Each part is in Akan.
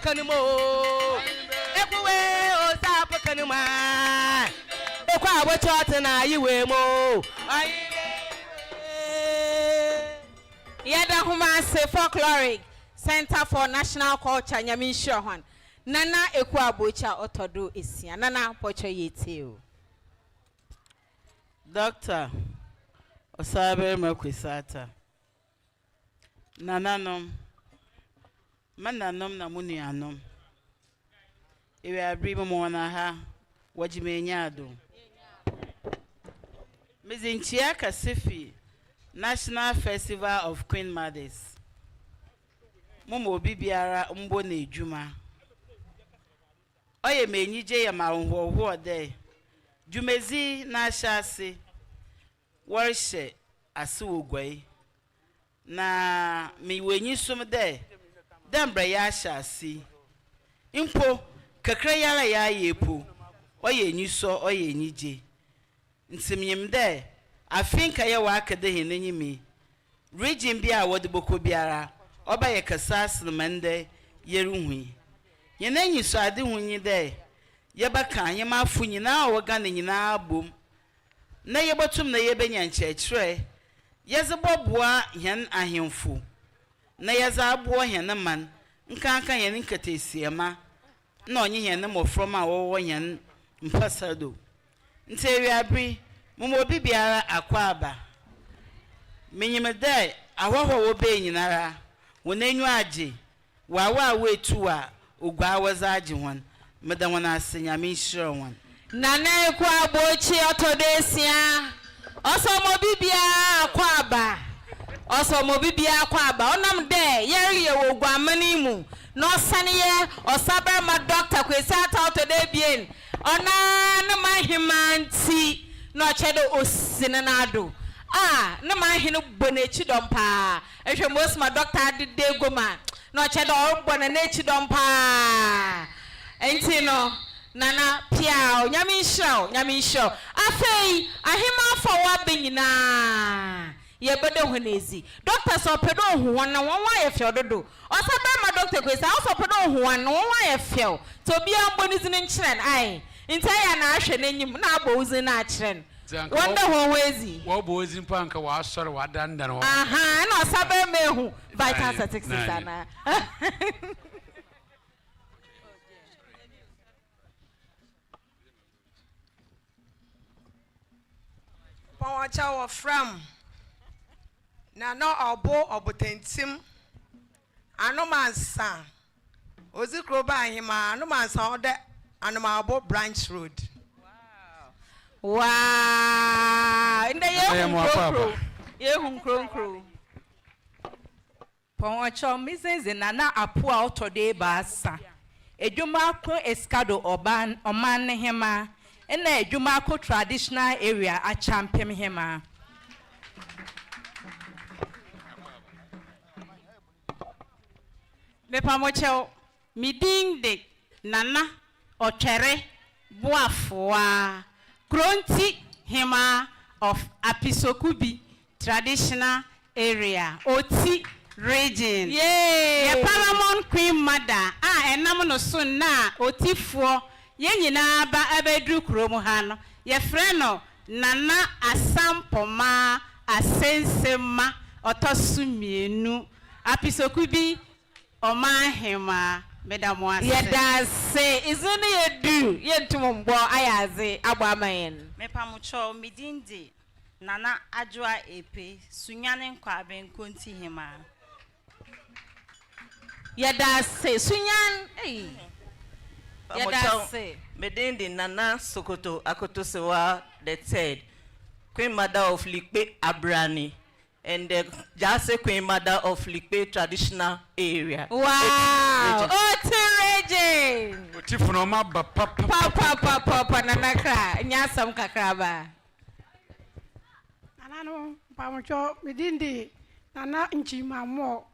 Kanimo. Ekuwe osapa kanuma. Ekwa abochot na yiwe mo. Yada Humase Folkloric Center for National Culture Nyamishohan. Nana Ekwa Bocha Otodo Isia. Nana Pocho Yetio. Doctor Osabe Mekwisata. Nananom. Mananom na muni anom. Iwe abribo mwana ha. Wajimenyado. Mizinchia Kasifi. National Festival of Queenmothers. Momo bibiara mbo na ejuma. Oye menije ya marunho de. Jumezi na ashase. Warshe asuugwai. Na miwenyi sumde. Dembra ya ashase. Impo kakra yala ya yepu. Oye nyuso oye nyije. Nsimyemde afinka ye wa akade hinanyimi region bia wode boko biara oba ye kasas no mende yeruhui ye nanyi so ade hunyi de ye baka ye mafu nyina woga na nyina abom na ye botum na ye benya nchechre ye zeboboa hen ahemfu na ye za abo hen man nkanka ye nkatesiema na onye hen mo from a wo yen mpasado ntewi abri Mumo bibiara akwaba. Minyimede ahwaho wo be nyinara. Wonanyu age. Wawa wetuwa ogwa wazaje hon. Meda wona asenya me hire won. Nana Ekwa Bochi Otodesia. Oso mo bibiara akwaba. Oso mo bibiara akwaba. Onam de yeri ye wo gwamani mu. No sane ye osaba ma doctor kwesata otodebien. Ona na mahimanti. No chedo osinanado. Na my hino bonechi dompa. If most my doctor did de goma. No chedo bonechi dompa. Entino nana piao nyamisho. Afei ahima for wabbing na. Ye bede hunezi. Doctor so pedo one ye feel do. Also my doctor quiz also pedo one ye feel. To be a bonizin in children. Aye. Entire nation in na bozi na children. Wonder who wezi. What boys in Panka was sort of what done. No sabe mehu. Vital statistics sana. Pawacha wa from. Na no obo obotentim. Anomansa. Ozi kroba hima anomansa ode anomabo branch road. Wow! In the year, crow. Poncho misses in Nana Apua auto de Bassa. A Jumako Escado Oban Oman Hema, and a Jumako traditional area at Champion Hema. Le pamocho miding de Nana or Cherry Boafwa. Kronti Hema of Apisokubi traditional area Oti region. Yay! Ye Paramount Queen Mother enamono so na otifo ye nyina ba abedru kromu ha no ye freno Nana Asampoma Asensema otosumienu Apisokubi Oma Hema Madam was say, isn't it do? Yet to Mumbo Ayaze Abamayan. Mepamucho midindi Nana Ajwa Epe Sunyanen Kwaben Kunti Hema. Yada say Sunyan Yada say Medindi Nana Sokoto Akotosewa the third Queen Mother of Likpe Abrani. And the Jase Queen Mother of Likpe traditional area. Wow! Regine! Tifunoma Papa Nanakra, Nyasam Kakraba. Nanano, Pamucho, Midindi, Nana Inchima Mo.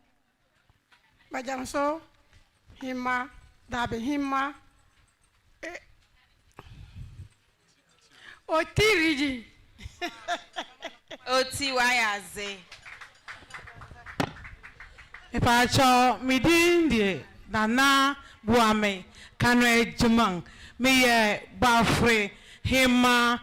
Bajanso, Hima, Dabi Hima. Otiriji. Oti wayaze. Ipacho midindi Nana buame kano ejimang me bafre hima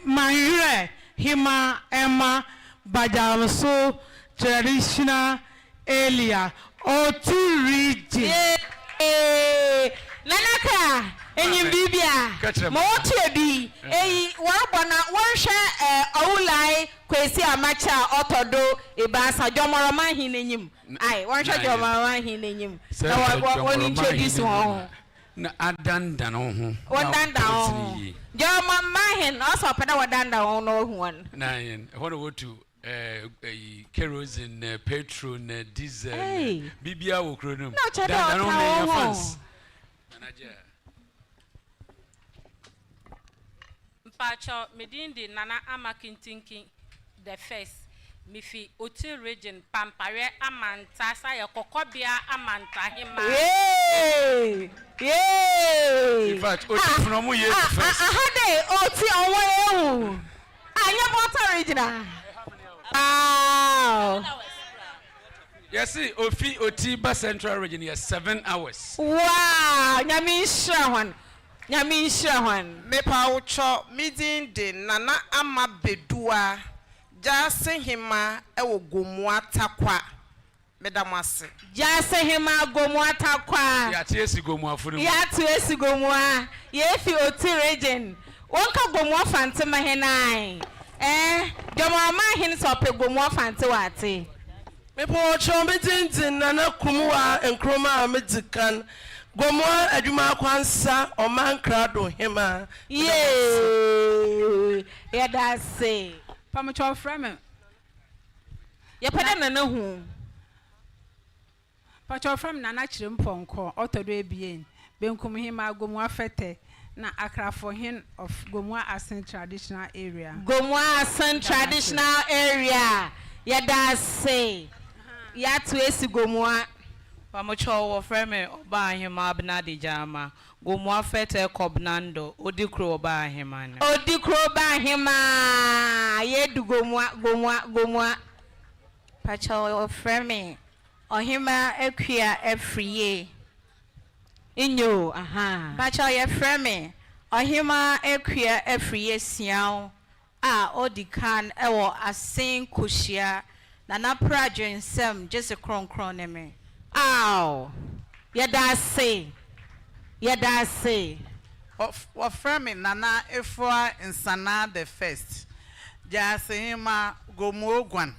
mahire hima Emma Bajamso traditional area or two region. Nanaka, enyim bibia. Mo tie bi. Wa bona won hwe awulai kwesi amacha otodo ibasa jomoro man hin enyim. Ai, won hwe jomoro man hin enyim. Na won introduce won. Na adanda no ho. Wadanda ho. Jomoro man hin also peda wadanda ho no hu. Na yen, what go to kerosene, petrol, diesel, bibia wo kronum. Da no na fans. Mpacho medindi nana amakintinki the first mifi Oti region pampare amanta saya kokobia amanta hima. Yay! In fact, Oti from mu year first. Ahade Oti onwo ewu. Anya Oti region. Wow. Yes, see, Oti ba Central region is 7 hours. Wow, nyami shahwan. Nyami shahwan. Mepa ucho midindi nana ama bedua jase hima ewo gomwa takwa medamase. Jase hima gomwa takwa. Ya tiesi gomwa furu. Ya tiesi gomwa. Yefi Oti region. Wonka gomwa fante mahenai. Jomama hin sope gomwa fante wate. Mepo chombe tintin nana kumwa enkroma medikan gomwa adwuma kwansa oman krado hema yeah that's say pamocho frame ya pada nana hu pamocho frame nana chire mponko otodo ebien benkum hema gomwa fete na akrafo hin of gomwa asen traditional area ya that's say ya to esigomwa pamocho wo frame oba ahema abna de jama gomwa fete kobnando odikro oba ahema na odikro ba ahema yedu gomwa pacho wo frame ohima ekwia efriye inyo pacho ye frame ohima ekwia efriye siao a odikan ewo asen koshia na na prajen sem just kronkron ne me aw yada say Wa frame nana efwa insana the first jase hima gomogwan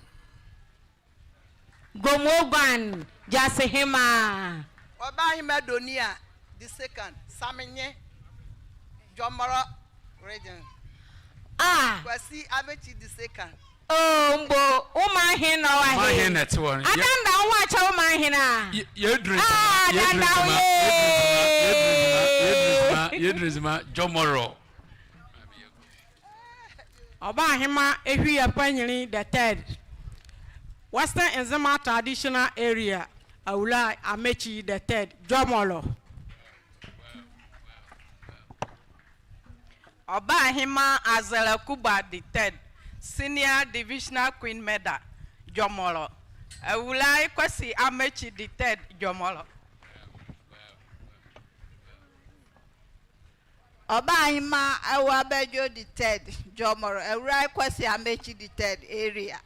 jase hima oba hima donia the second samenye jomoro region kwasi abechi the second mbo uma hin no wa ma hin na te won adanda wo acha uma hin a yedrizma jomoro oba hima ehwi apanyiri the third Western Enzima traditional area Aula Amechi the third Jomolo Oba hima Azela Kuba the third Senior Divisional Queen Medal Jomolo Aula Kwasi Amechi the third Jomolo Oba hima Awabejo the third Jomolo Aula Kwasi Amechi the third area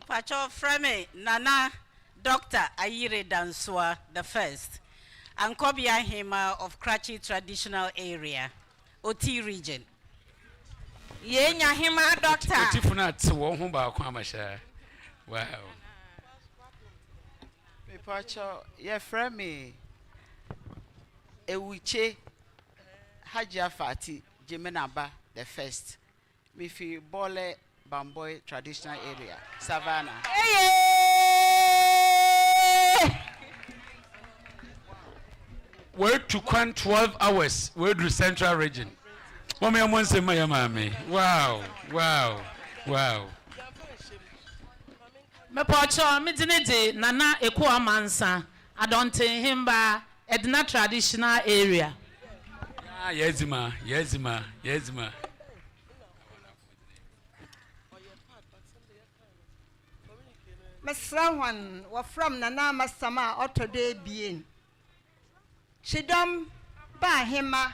Pacho frame Nana Dr. Ayire Danswa the first Ankobia Hema of Krachi traditional area Oti region ye nya hema doctor Tifuna te wo ho ba kwa masha wow me pacho ye frame Ewuche Hajia Fati Jimenaba the first me fi Bole Bamboy traditional area Savannah where to kwan 12 hours where to Central region Mama yamon se my mama wow me pocho me dinede nana eko amansa adonte himba edna traditional area yezima Mesrawan were from Nana Masama Otode Bien. Chidam Bahima.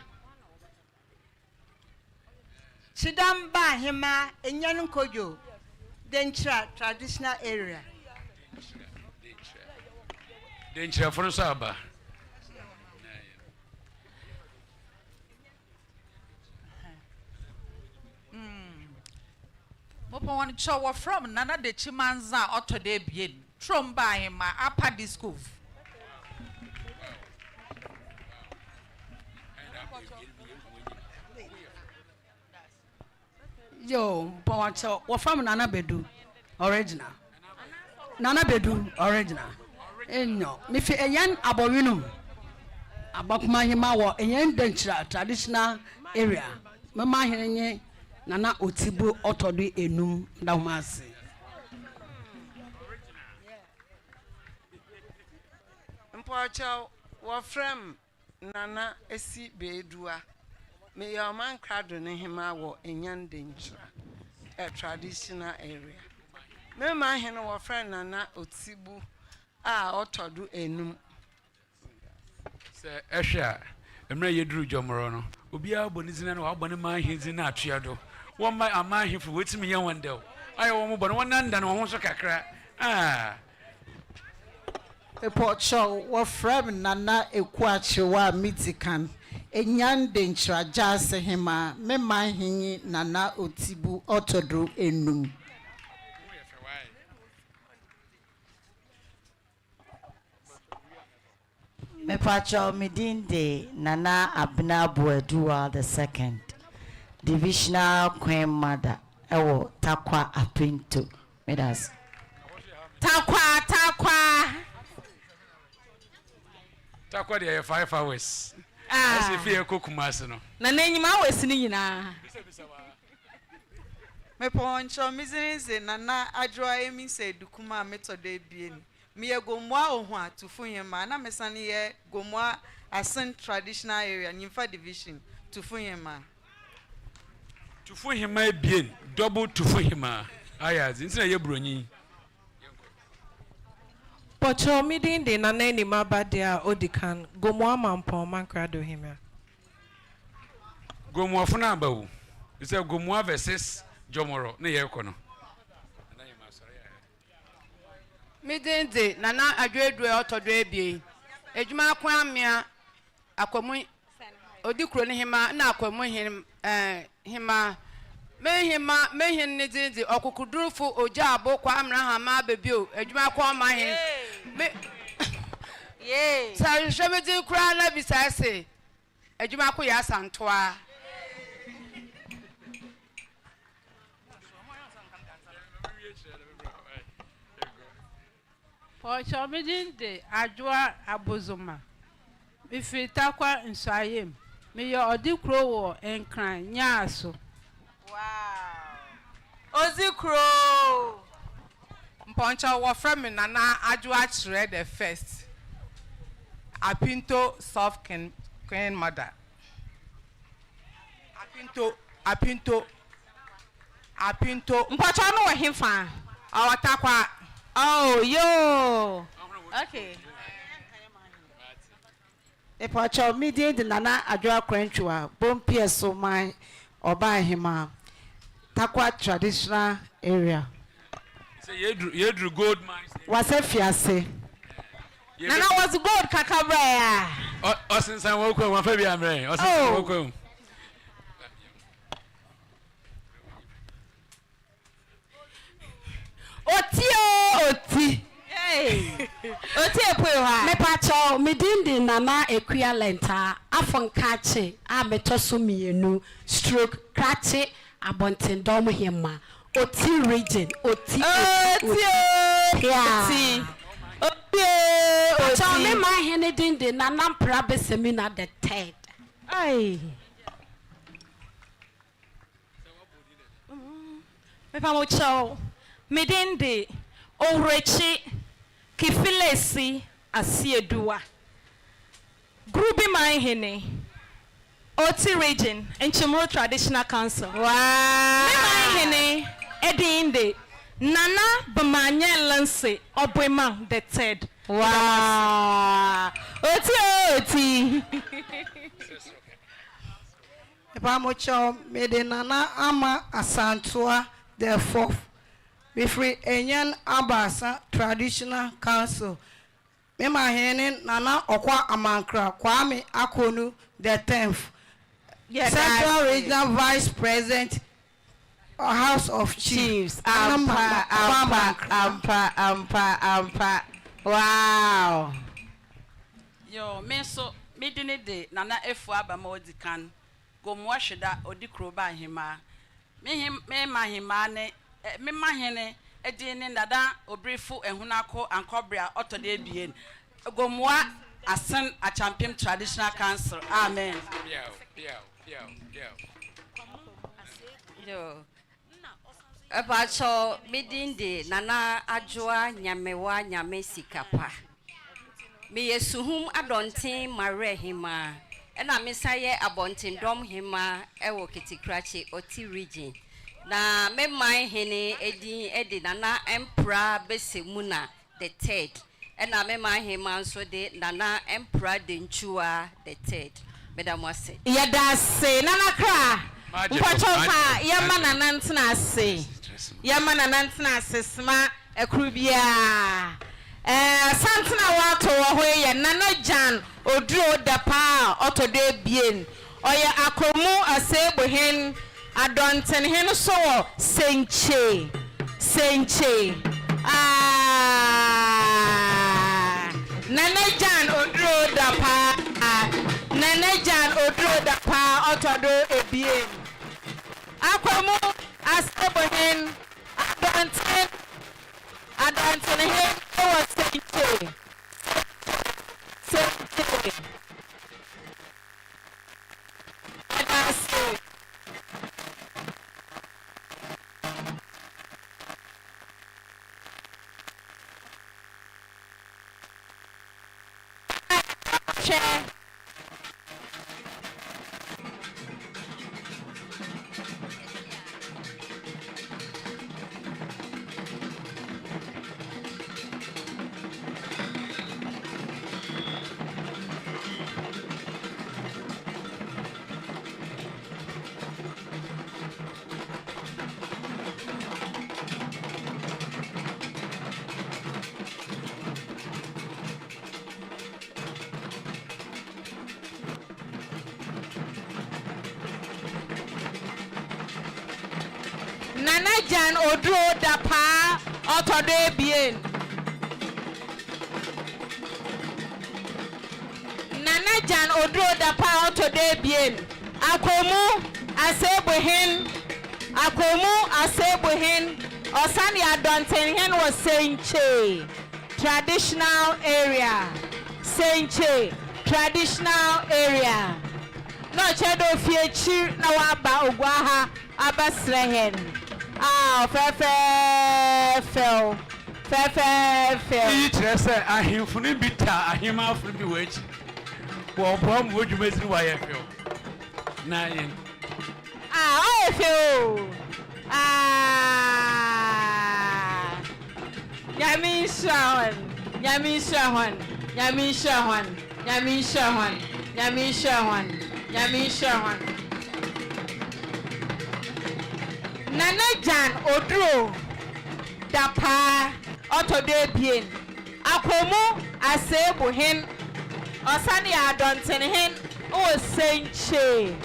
Chidam Bahima in Yanunkojo, Dentra traditional area. Dentra from Saba. One show from Nana de Chimanza Otode Bien. From Bahima, upper disco. Yo, Pawacho, we're from Nana Bedu, original. Nana Bedu, original. No, if a young Aborino, about my Himawa, a young denture, traditional area. Mamma Henry, Nana Otibu, Otodi, Enum, Damasi. Pawacho, we're from Nana Esi Bedua. May your man cradle in him our in danger, a traditional area. Me my hen or friend Nana Otsibu, Otodu enum. Sir Esha, a may drew Jomorono, Ubia Bonizina or Bonima his in Atriado. One by a man here for waiting me young one day. I won't but one and then one so crack. Ah. A port show were from Nana Equatua Mitican. Enyan dentra jase hema me manhinyi Nana Otibu Otodru enum. Me pacho midinde Nana Abna Buedua II, divisional queen mother. Ewo takwa apinto. Medas. Takwa. Takwa de 5 hours. As if you cook Masano. Nanima was singing. Me poncho mizenze Nana adwa emi se dukuma metode bien. Me gomwa ohwa to funyema na mesane ye gomwa asen traditional area nyimfa division to funyema. To funyema bien, double to funyema. Aya, zintina ye broni. Pocho midinde na neni mabadia odikan gomwa mampo mankrado himya. Gomwa funa bawu. It's a gomwa versus Jomoro ne yekono. Midinde nana adwedwe otodwe bie. Ejuma kwamia akwamu odikro ne hima na akwamu hima mehin ne dindi okukudurufo oja abo kwa amra ma bebio ejuma kwa ma hin ye sa shebedi kura na bisase ejuma ko ya santoa Pocho midinde adwa abozoma bifita kwa nsayem me yo odikro wo enkran nyaaso. Ozikro. Mponcha wa from Nana Adwa Chire the first. Apinto soft queen mother. Apinto. Mponcha no wa himfa. Awatakwa. Oh yo. Okay. E pacho midinde Nana adwa kwenchua bompie so my oba hima. Takwa traditional area. Say you drew gold mines. Was a fiase. Nana was gold kakabra. Since I woke up, my baby, I'm ready. Oh, Oti. Hey. Oti epuha. Me pacho midindi Nana equivalenta afonkache a metoso mienu stroke krache abontendom hima oti region oti pacho me ma hene dindi Nana Mprabe Semina the third. Ay. Me pacho midindi Orechi Kifilesi Asiedua Grubi Mahene Oti region and Chimuro Traditional Council. Wow. Mahene Edinde Nana Bamanya Lancy Obema the third. Wow. Oti. Epamocho mede Nana Ama Asantua the fourth. Before Enyan Abasa Traditional Council. Mema hene Nana Okwa Amankra Kwame Akonu the 10th. Yes, Central Regional Vice President House of Chiefs. Ampa. Wow. Yo, me didn't de Nana Efua Bamodi can go more shida or decroba hima. Me mahimane, me mahene, a din nada, or brieful and hunako and cobra auto de bien. Go more a son a champion traditional council. Amen. Yo. Abacho midinde Nana Ajua Nyamewa Nyamesikapa. Me yesuhum adontin mare hima. Ena misaye abontin dom hima ewo kitikrachi oti region. Na me mai hene edi Nana Emperor Besemuna the third. Ena me mai hima so de Nana Emperor Denchua the third. Madam Wase. Yada se Nana Kra. Mpachopa yamana nantna se. Yamana nantna se sma ekrubia. Santana wato hoye Nana Jan odro dapa otode bien. Oya akomu asebo hen adonten hen so senche. Nana Jan odro dapa. Nana Jan odro dapa otodo ebien. Akomu asebo hen adonten hen was senche. Nana Jan odro dapa otode bien. Nana Jan odro dapa otode bien. Akomu asebo hen osani adonten hen was senche traditional area. No chedo fiechi na waba ogwaha abasrehen. Fell. He dressed a him for him bitter, a him out from the witch. Well, bomb would you make why I feel? Nine. I feel. Yami Shawan. Nana Jan odro dapa otode bien. Akomu asebo hen osani adonten hen o senche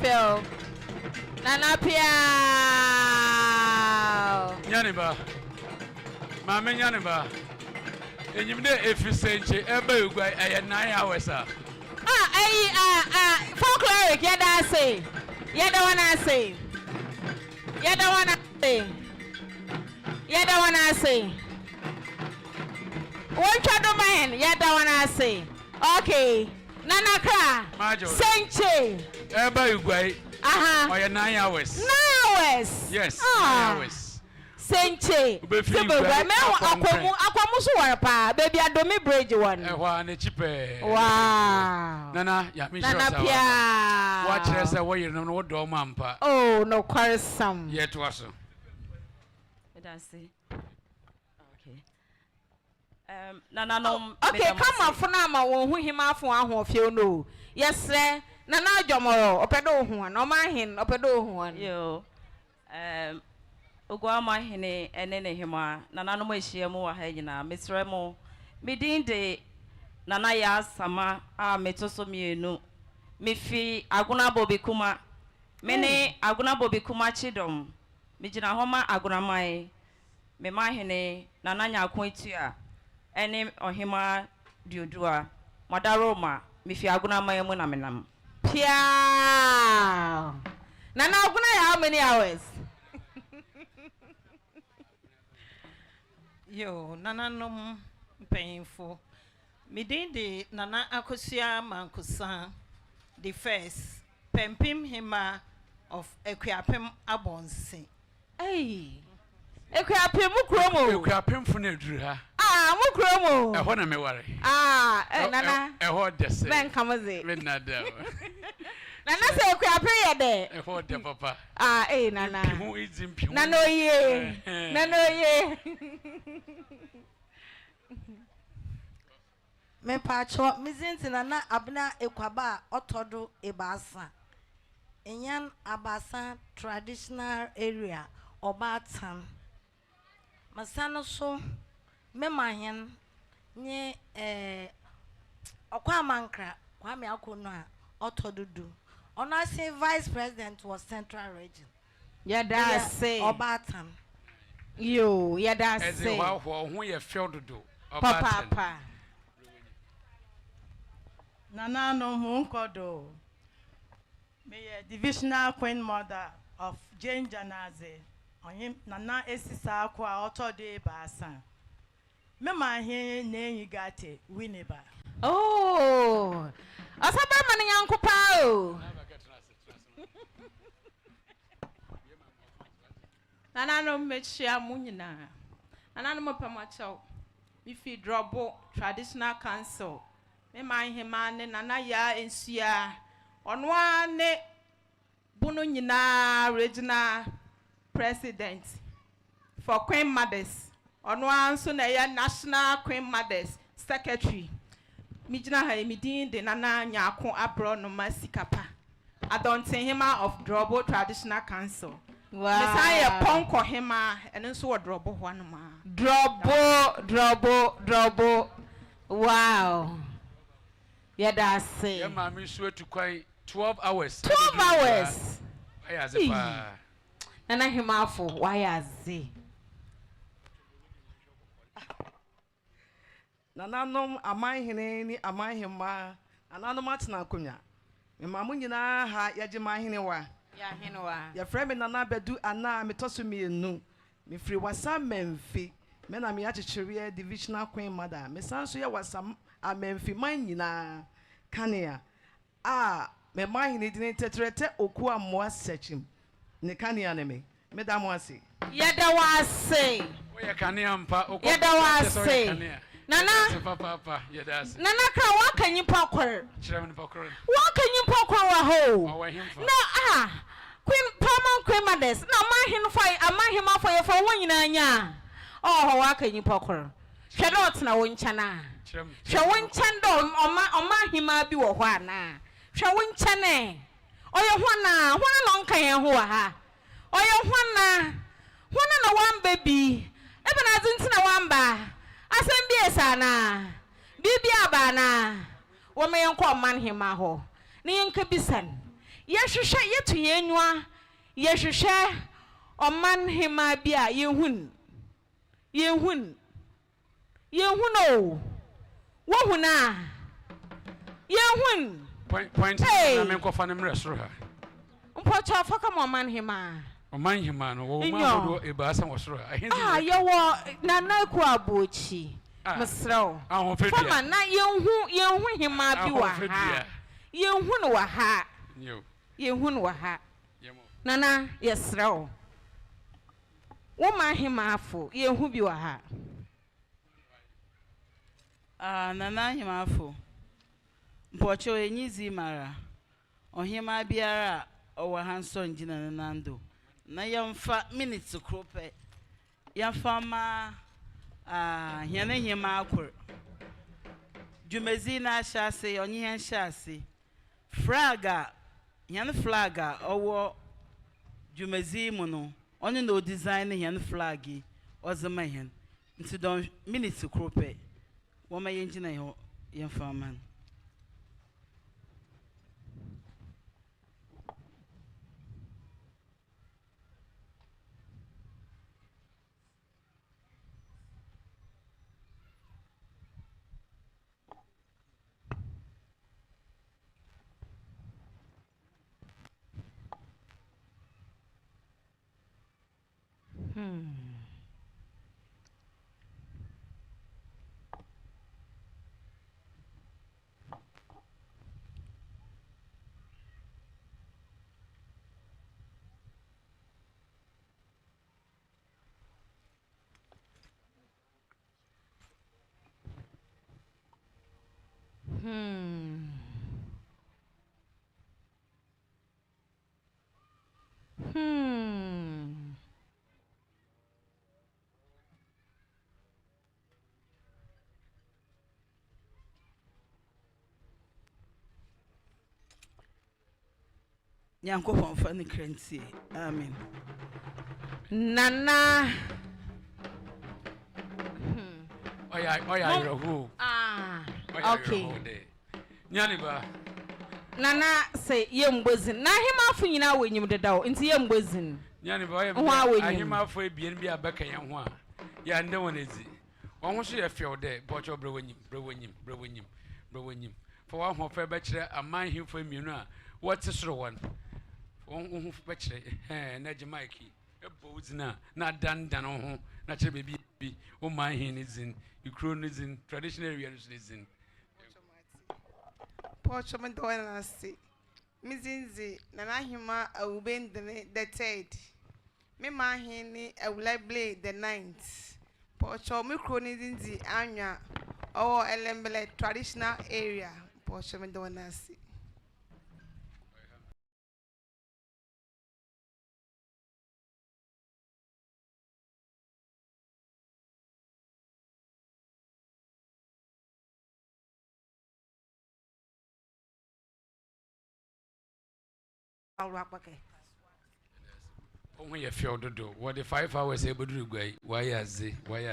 fell Nana Pia Yaniba Mama Yaniba and you know if you say ebe ugwa 9 hours folkloric yada say yada wanna say one chado man yada wanna say okay Nana Kra Senche ebe ugwa 9 hours. 9 hours. Yes, 9 hours. Senche. Sebe me akwamu so ware pa baby adomi bridge one. Ehwa na chipe. Wow. Nana ya mi sure Nana sa. pia. Wa kire se wo yire no wo do mampa. Oh no kwaresam. Ye to aso. That's it. Okay. Nana no. Okay, come on for now ma won hu hima fo ahofie no. Yes sir. Nana Jomoro opedo hu an. O ma hin opedo hu an. Yo. Ogwa ma hene ene ne hima nana no mahia mu wa ha nyina mesre mo medin de nana ya sama a metoso mienu mefi aguna bobikuma mene aguna bobikuma chidom mejina homa aguna mai me ma hene nana nya akon etua ene ohima diodua madaroma mefi aguna mai mu na menam Pia. Nana aguna ya how many hours? Yo, Nana nom painful. Midin de Nana Akosia Mankusa, the first, Pempim Hima of Equiapem Abonsi. Hey, Equiapem Mukromo. Equiapem Funedru ha. Ah, Mukromo. Ehona me ware. Ah, Nana. Eho dese. Ben kamaze. Ben nada. Nana say Equiapem ya de. Eho de papa. Ah, Nana. Pihu izimpihu. Nano ye. Nano ye. Me pacho mizinti na abna ekwaba otodo ebasa. Enyan abasa traditional area obatan. Masano so memahen nye okwa mankra kwa me akono a otodudu. Ona say vice president was central region. Yada say obatan. Yo, yada say. Eze wa ho ho ye feododo. Papa. Nana no Munkodo. Me divisional queen mother of Jane Janaze. On him Nana Esisa kwa auto de basa. Me ma he ne yigate Winneba. Oh. Asaba mani yanko pa o. Nana no mechia munyina. Nana no mopamacho. Mi fi drobo traditional council. Me man himane nana ya ensia. Onwa ne bunu nyina regional president for Queenmothers. Onwa nso na ya national Queenmothers secretary. Mijina ha emidin de nana nyako abro no masikapa. Adonten hima of drobo traditional council. Wow. Messiah ponko hima and nso wo drobo ho anoma. Drobo. Wow. Yeah, that's it. Yeah, mommy, swear to quite 12 hours. 12 hours. Why as if Nana himafo, why as it? Nananom amai hene ni amai hema. Nananom atena kunya. Me mamu nyina ha yaje mahene wa. Ya hene wa. Ya frame nana bedu ana metoso mienu. Me free wasa memfi. Me na me achichire divisional queen mother. Me sanso ya wasa amemfi man nyina kanea. Me mahene dine tetrete oku amoa sechim. Ne kanea ne me. Me da mo ase. Yeda wase. Oya kanea mpa oku. Yeda wase. Nana. Papa, yes. Nana ka waka nyipa kwor. Chirem pokro. Waka nyipa kwor wa ho. No Queenmothers. Na mahin fai amahima fo ye fo wonyina nya. Oh ho waka nyipa kwor. Hwe dot na woncha na. Hwe woncha ndo omahima bi wo ho ana. Hwe woncha ne. Oye hwana no nka ye ho ha. Oye hwana na wamba bi. Ebe na zintina wamba. Asem sana bibia bana wo me yenko man hima ho ne yenka bisan yehwehwe yetu yenwa yehwehwe oman hima bia yehun o wo huna yehun point na me ko fa ne mresoro ha mpocho afaka mo man hima Oman hima no wo ma bodo ebasa wosoro ha yewo nana ku abochi mesraw fama na yenhu hima bi wa ha yenhu no wa ha yenhu no wa ha nana yesraw Woman him afo, ye who be ha. Nana him afo. Mpocho enyizi mara. Ohima biara owa hanson jina nando. Na yamfa minutes krope. Yamfa ma hiane hima akur. Jumezi na shase onyi hen shase. Fraga hiane flaga owo jumezi mu no. Only no design here flaggy or the man. Into don't minutes to crop it. One my engineer, young farmer. Yanko from funny currency. Amen. Nana. Oh yeah, you're who? Okay. Nyaniba. Nana say yem bozin. Na him afu nyina wenyim dedaw. Nti yem bozin. Nyaniba him afu ebien bi abeka yan ho a. Ya nde wonezi. Won ho so ye feel there, but your bro wenyim. For one ho fa be kire aman himfo emienu a what is soro one. Won ho fa be kire na Jamaica. Ebo uzina na dandan ho na kire bebi bi o man hin izin. Ukrainian traditional areas izin. Pocho mendona nasi. Mizinzi nanahima awubendene the third. Me mahini awulable the ninth. Pocho mikroninzi anya or elembele traditional area. Pocho mendona nasi. Oh, you feel to do what the 5 hours able to do? Why is it? Papa.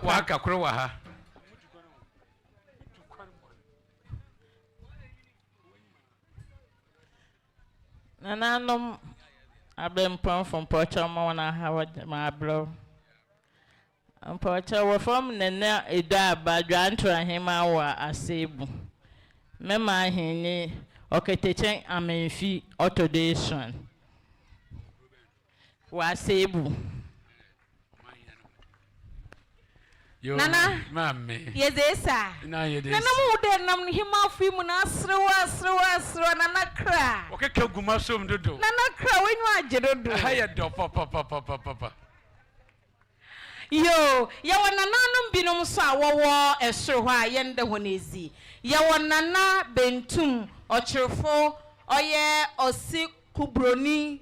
Waka crowa. Nananum, I've been prom from Porchama when I have my blow. And Porcha were from the near a dab by Jantra him our asebu. Mema hini. Okay, teaching I mean fee autodation. Wasebu. Nana, mammy. Yes, sir. Now you did. Nana, who then nam him off him and Nana cry. Okay, Gumasum do. Nana cry when you are Jedo. Hired papa. Yo, Yawananum binum sa war a surwa yende honezi. Yawanana bentum or chirfo or ye or sick kubroni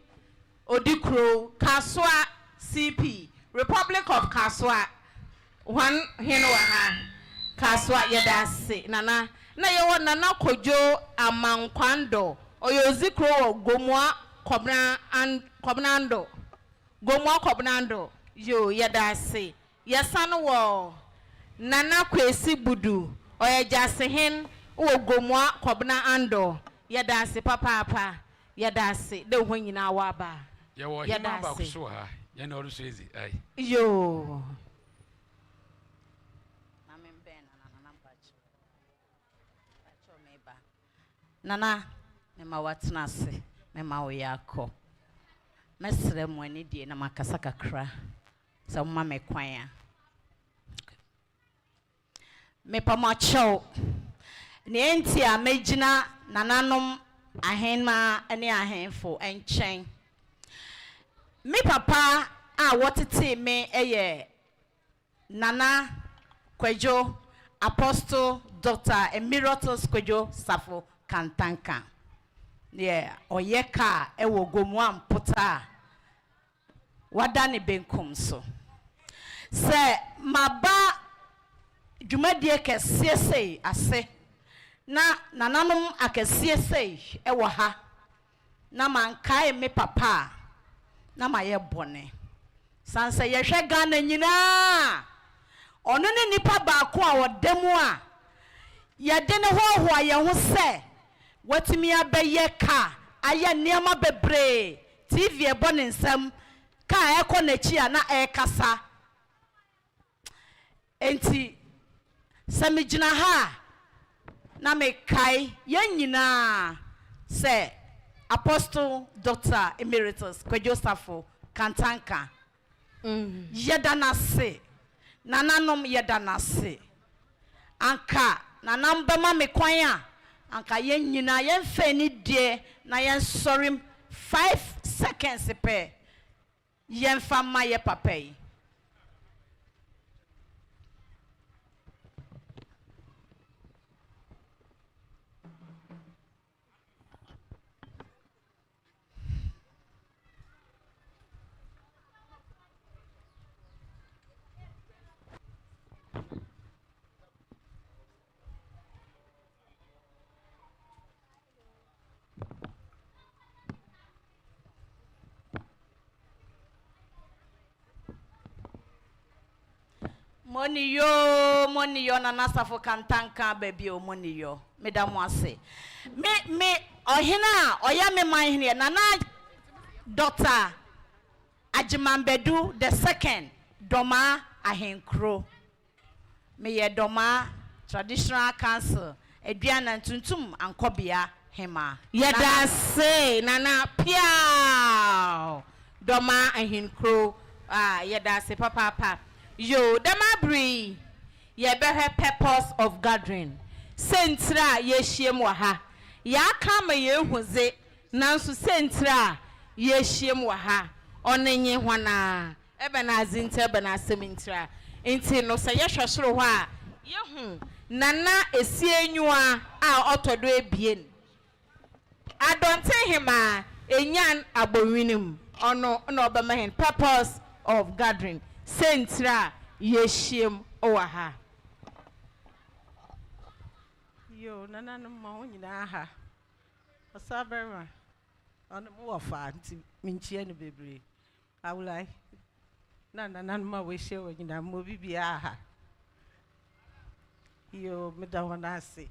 odikro Kaswa CP Republic of Kaswa one hinwa Kaswa yedase nana na yawanana kojo amankwando or yozikro gomwa kobnando gomwa kobnando. Yo yadase yasan wo nana kwesi budu oya jasehen wo gomwa kobna ando yadase papa yadase de ho nyina wa ba ya wo hima ba kuso ha ya na oru so ezi ai yo nana mema watna se mema wo yakọ mesre mo ani die na makasa kakra sa mma me kwan a me pamacho ne enti a megina nananom ahenma ene ahenfo enchen me papa a wɔtete me ɛyɛ Nana Kwadwo Apostle Dr. Emeritus Kwadwo Safo Kantanka. Yeah, ɔyɛ ka ɛwɔ Gomua Mpota wada ne benkum so. Sɛ maba dwumadie kɛseɛ sei ase na nananom akɛseɛ sei ɛwɔ ha na mankae me papa na mayɛ bɔne. Sanse yɛhwɛ Ghana nyinaa ɔno ne nipa baako a wɔda mu a yɛde ne hohoa yɛn ho sɛ watumi abɛyɛ ka ayɛ nneɛma bebree TV ɛbɔ ne nsam ka ɛkɔ n'akyi a na ɛkasa enti sɛ megyina ha na mekae yɛn nyinaa sɛ Apostle Dr. Emeritus Kwadwo Safo Kantanka yɛda n'ase nananom yɛda n'ase anka nanam bɛma me kwan a anka yɛn nyinaa yɛmfɛ ni deɛ na yɛnsɔre 5 seconds pɛ yɛmfa ma yɛ papa yi. Money yo Nana Safo Kantanka baby o money yo madam wase me ohina oya me man here Nana Dr. Ajimambedu the second Doma Ahenkro me ye Doma Traditional Council Eduana Tuntum Ankobia Hema yeda say Nana Piao Doma Ahenkro yeda say papa yo damabri ye behe purpose of gathering sentra ye hiem wa ha ya kama ye huze nanso sentra ye hiem wa ha onenye hwana ebe na azinta ebe na asemintra enti no se ye hwesoro ho a ye hu nana esienwa a otodo ebien adonte hima enyan abowinum ono na obema hen purpose of gathering sentra yeshiem owaha yo nana no ma onyina ha osabema ono mo wafa nti minchie no bebre awulai nana no ma we share onyina mo bibia ha yo medawona ase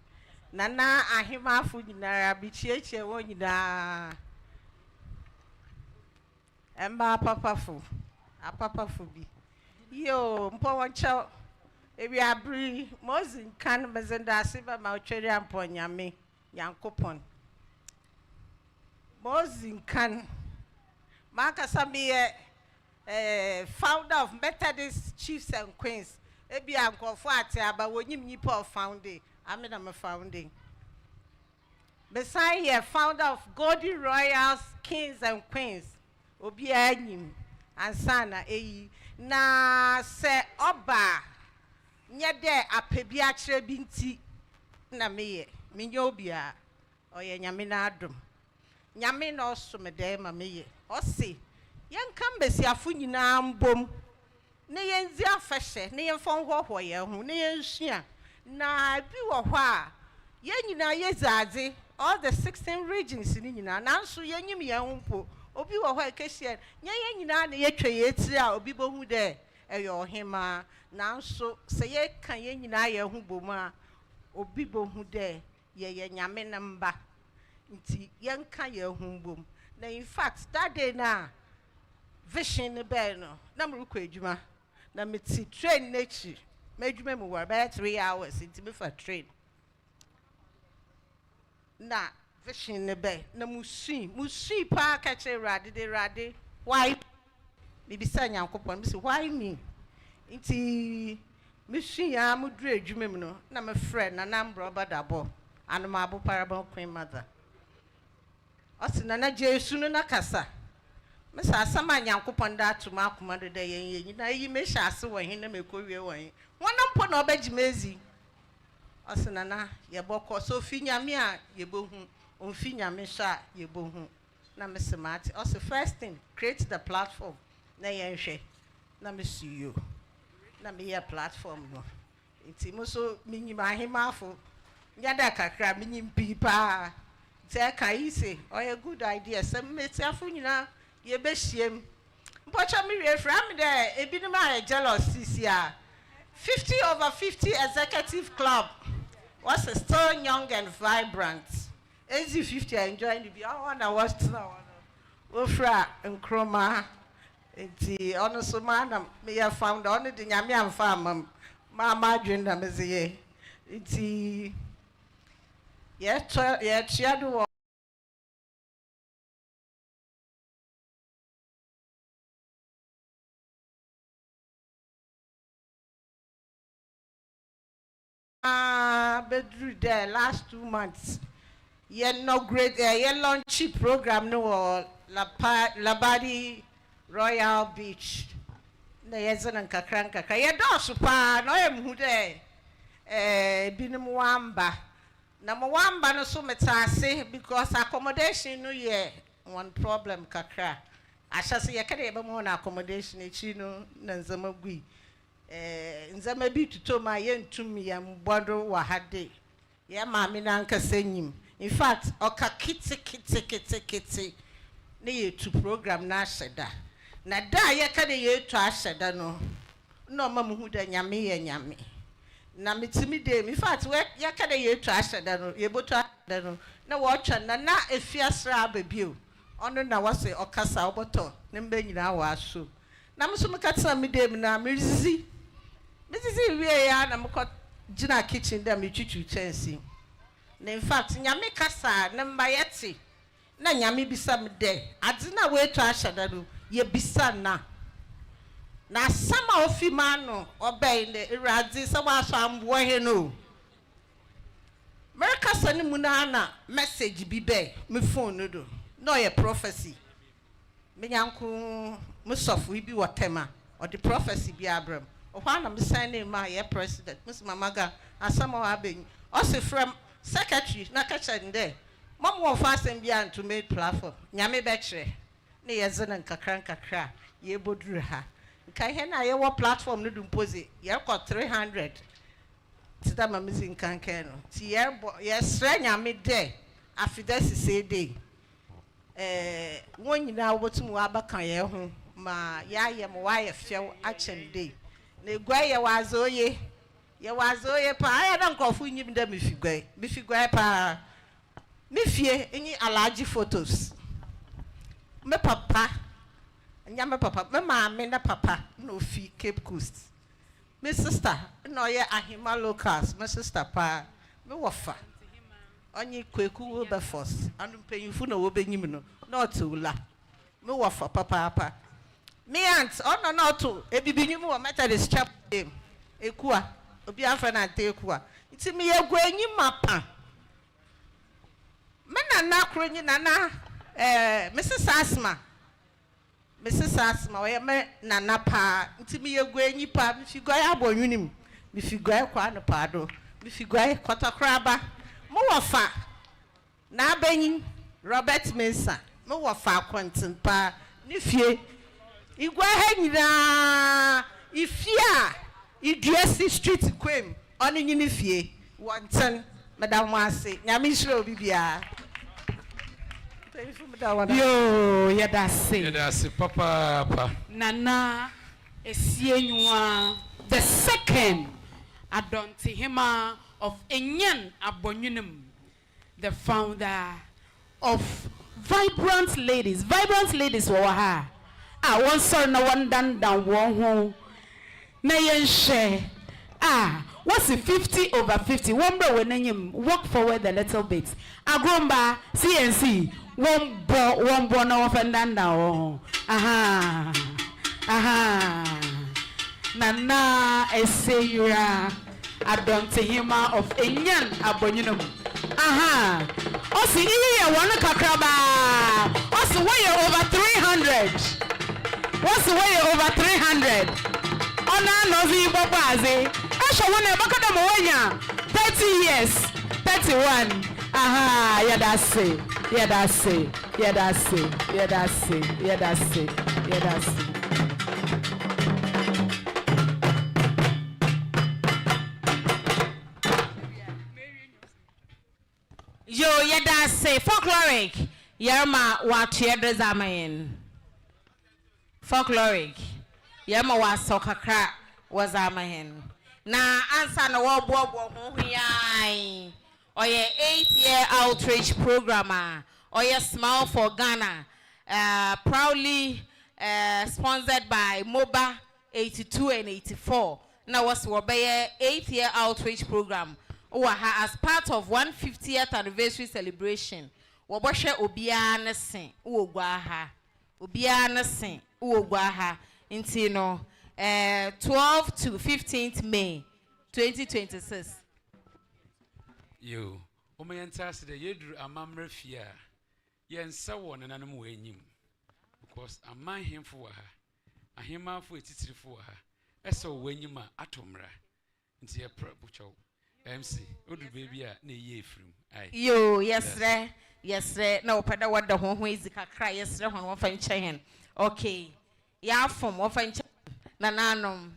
nana ahima afu nyina bichieche wonyina emba papafu apapafu bi yo mpo wancha ebi abri mozin kan bezenda asiba ma otwere ampo nyame yankopon mozin kan maka sabiye founder of Methodist Chiefs and Queens ebi ankofo ate aba wonyim nipa of founding amena me founding beside here founder of Golden Royals Kings and Queens obi anyim ansana eyi na se oba nye de apebi akire bi nti na meye menye obia oye nyame na adom nyame na osomede ma meye osi yenka mbesiafo nyina mbom ne yenzi afehye ne yenfon hoho ye ho ne yensua na bi wo ho a ye nyina yezaadze all the 16 regions ni nyina nanso yenyim ye ho mpo obi wo ho ekehie nya ye nyina na ye twa ye tiri a obi bohu de eyo hema nanso se ye kan ye nyina ye ho boma obi bohu de ye nyame ne mba nti ye nka ye ho bom na in fact that day na vision ne be no na mruko adwuma na meti train nechi medwuma mu war about 3 hours nti me fa train na vision ne be na musi pa ka che rade why bibisa nyankopon bisi why me nti mission ya mudru adwuma mu no na me friend na nambro badabo anoma abo parable Queenmother osina na Jesu no na kasa Miss Asama Yankupon that to Mark Mother Day, you may shall see when he never could be away. One upon no bedjimezi. Osanana, ye boko so finya mia, ye bohun, finya misha, ye bohun. Na Mr. Marty, also first thing, create the platform. Na yenche, na miss you. Na me a platform no. It's also meaning my himafo. Yada kakra minim pipa. Teka ise, or a good idea. Some metafuna, ye beshim. But I'm here from there, a bit of my jealous this year. 50 over 50 executive club was still young and vibrant. As 50 I enjoying the I want to watch now. Ofra and Chroma. It's honest man, may have found on it in Yamian farm. Mamma Junda Mezie. It's yet, shadow. Bedroom there last 2 months. Ye no great ye launchy program no Labadi Royal Beach. Na yezen and kakranka. Ye do super no hude binumwamba. Na mwamba no so metase because accommodation no ye one problem kakra. Asha se ye kade ebe mo na accommodation e chi no na nzama gui. Nzama bi tuto ma ye ntumi ya mbodo wa hade. Ye maami na nkasa nyim. In fact, oka kiti ne ye tu program na asheda. Na da ye kade ye tu asheda no. No ma muhu da nyame ye nyame. Na mitimi de in fact we ye kade ye tu asheda no ye botu asheda no. Na wo twa na efiasra ababio. Ono na wase okasa oboto ne mba nyina wa aso. Na mso mekatsa mi de na mirizi. Mrs. We ya na mko jina kitchen da me twitwu chansi. Na in fact nyame kasa na mbayeti na nyame bisa me de ade na we twa ashada do ye bisa na sama ofi ma no obey ne iradi sama aso ambo he no America sani mu na message bi be me phone no do no ye prophecy me nyanko musofu bi wotema or the prophecy bi abram Ohana me sign ma ye president Miss Mamaga asama wa ben also from secretary na kacha nde mom wo fa asem bia to make platform nyame be kire na ye zena nkakra ye boduru ha nka he na ye wo platform no dum pose ye ko 300 tida ma mizin kankan no ti ye sra nyame de afidesi say dey won nyina wotum wa abakan ye ho ma ya ye mo wa ye few achen dey na gwa ye wazoye pa aya na nkofu nyim da mi figwa pa mi fie enyi alaji photos me papa nyame papa me maame na papa no fi Cape Coast me sister no ye ahima locals me sister pa me wofa onyi kweku Wilberforce anu mpanyimfu na wo benyim no not ula me wofa papa me aunt ono not to ebibinyim wo Methodist chapel ekua obi afra na tekua iti me ye gwanyi mapa me na kronyi na Mrs. Asma we me na pa iti me ye gwanyi pa mi figwa ya bonwunim mi figwa kwa no pa do mi figwa kotakraba mo wofa na abanyi Robert Mensa mo wofa kontin pa ni fie igwa ha nyina ifia Idresi street kwem oni nyini fie wonten madam wase nyame hiro bibia yo yedase papa nana esienyua the second adonti hima of Enyan Abonyunum, the founder of Vibrant Ladies were ha one sorry no one down one home na share what's the 50 over 50 one bro when you walk forward a little bit agromba CNC one bo no offend down aha nana eseyura adonte hima of Enyan Abonyunum osi iye one kakraba osi we over 300 300. What's the way over 300? Ona novi bobazi. Asha wona bakada moya 30 years. 31. Aha, yeah that's it. Yeah that's it. Yeah that's it. Yeah that's it. Yeah that's it. Yeah that's it. Yo, yeah, that's it. Folkloric. Yerma, what you design? Folkloric. Yerma was so crack was a man. Now, answer the wall, Bob, or your 8-year outreach programmer, or your Smile for Ghana, proudly sponsored by MOBA 82 and 84. Now, was Wobeye 8-year outreach program. As part of 150th anniversary celebration, Waboshe Obiana Sin, Uogwaha, Obiana Sin, Uogwaha, Intino, 12 to 15th May 2026. You, Omayantas, the Yedru Amamre Fia, Yen Sawan and Animal Wenim, because I mind him for her, a hima for it for her, as so when you ma atomra, into your proper MC, what do baby ne ye from? Yo, yes, sir. Yes, sir. No, pada what the home is the cry, yes, sir, on one fine chain. Okay. Yeah, from one fine chain. Nananum.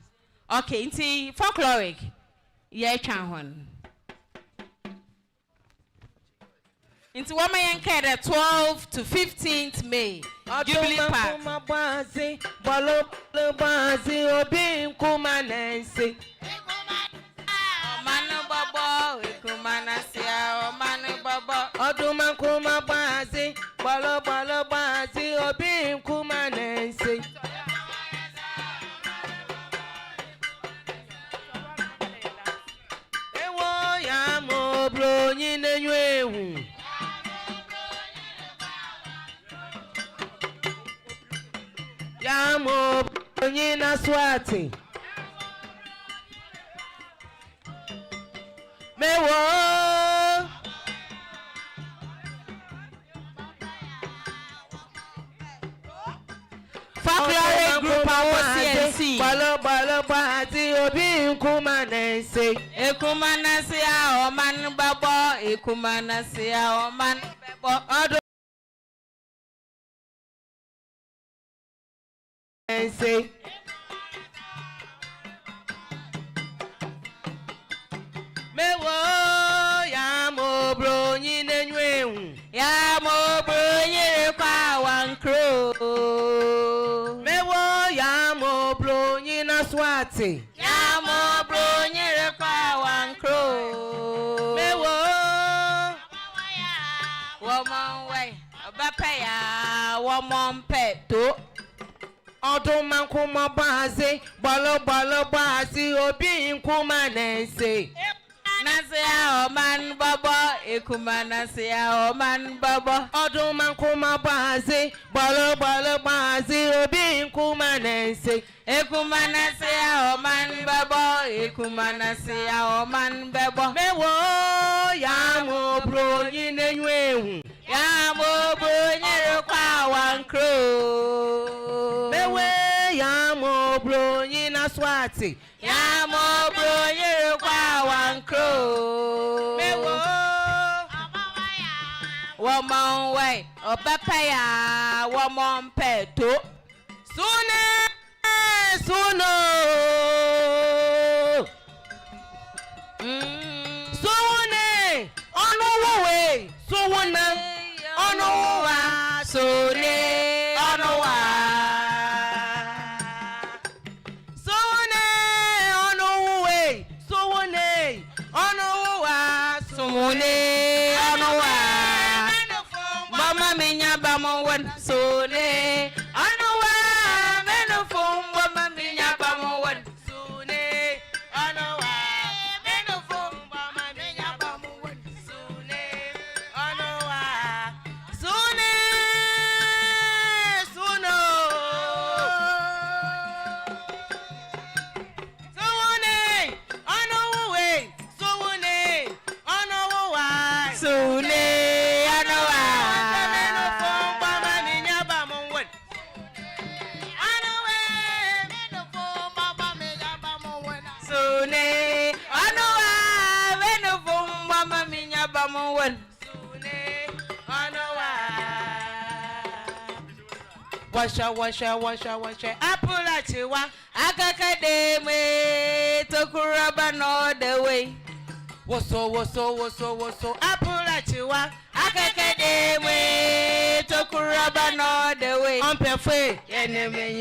Okay, inti folkloric. Yeah, chanhon. Into one man care 12 to 15th May. Jubilee Park. Manu babo, ikumanasia, manu babo. Oduma kuma bazi, balo balo bazi, obi kumanense. Ewo ya mo bro nyine nywewu. Ya mo bro nyina swati. Mewo Folkloric group of CNC. Balo balo bazi obi kumanense. Ekumanasiya oman babo, ekumanasiya oman babo. Say Mewo ya mo bro nyine nywewu. Ya mo bro nyine kwa wankro. Mewo ya mo bro nyina swati. Ya mo bro nyine kwa wankro. Mewo woman way obapaya woman peto. Oduma kuma bazi, balo balo bazi, obi kumanense. Nasia oman babo, ekuma nasia oman babo. Oduma kuma bazi, balo balo bazi, obi kumanense. Ekuma nasia oman babo, ekuma nasia oman babo. Mewo ya mo bro nyine nywewu. Ya mo bro nyine kwa wankro. Mewe ya mo bro nyina swati. Ya mo bro nyine kwa wankro. Mewo woman way obapaya woman peto. Sune suno. Sune onuwe suwuna onuwa sune onuwa sune onuwe suwune onuwa sune onuwa mama minya bamon sune onuwa menofo mama minya bamon sune onuwa menofo mama minya bamon sune onuwa sune suno sune onuwe sune onuwa sune onuwa menofo mama minya bamon bamuwan. Washa, apula chiwa. Akakademe tokuraba no the way. Woso, apula chiwa. Akakademe tokuraba no the way. Ampefe. Yeneme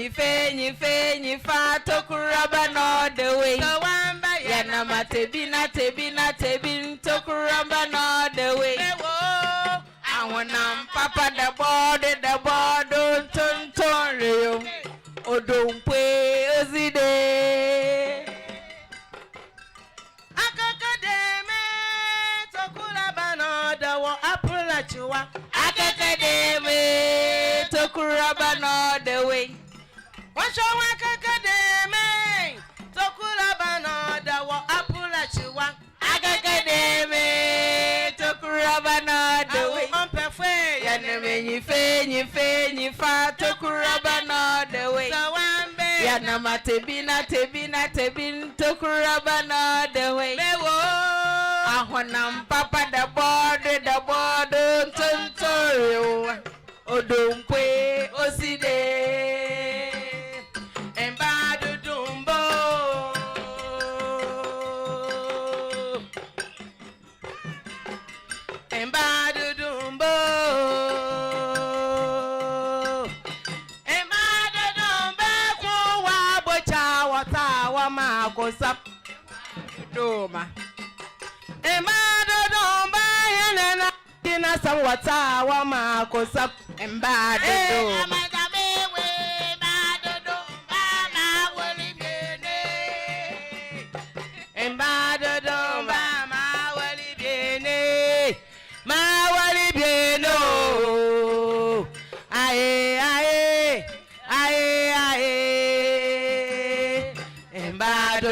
nyifa tokuraba no the way. Kawamba Yanama tebin tokuraba no the way. I want papa the board, don't rio. O don't pay Ozide. Akakademe tokuraba no the wo apula chiwa. Akakademe tokuraba no the way. Washo akakademe tokuraba no the wo apula chiwa. Akakademe tokuraba no the way. Ampefe. Yaneme nyifa tokuraba no the way. Kawambe. Yanama tebin tokuraba no the way. I want papa the board, don't O don't pay Ozide. Embadu dumbo. Embadu dumbo. Embadu dumbo. Kuwa bocha wata wa makosap. Doma. Embadu dumbo. Yanena kina sam wata wa makosap. Embadu doma.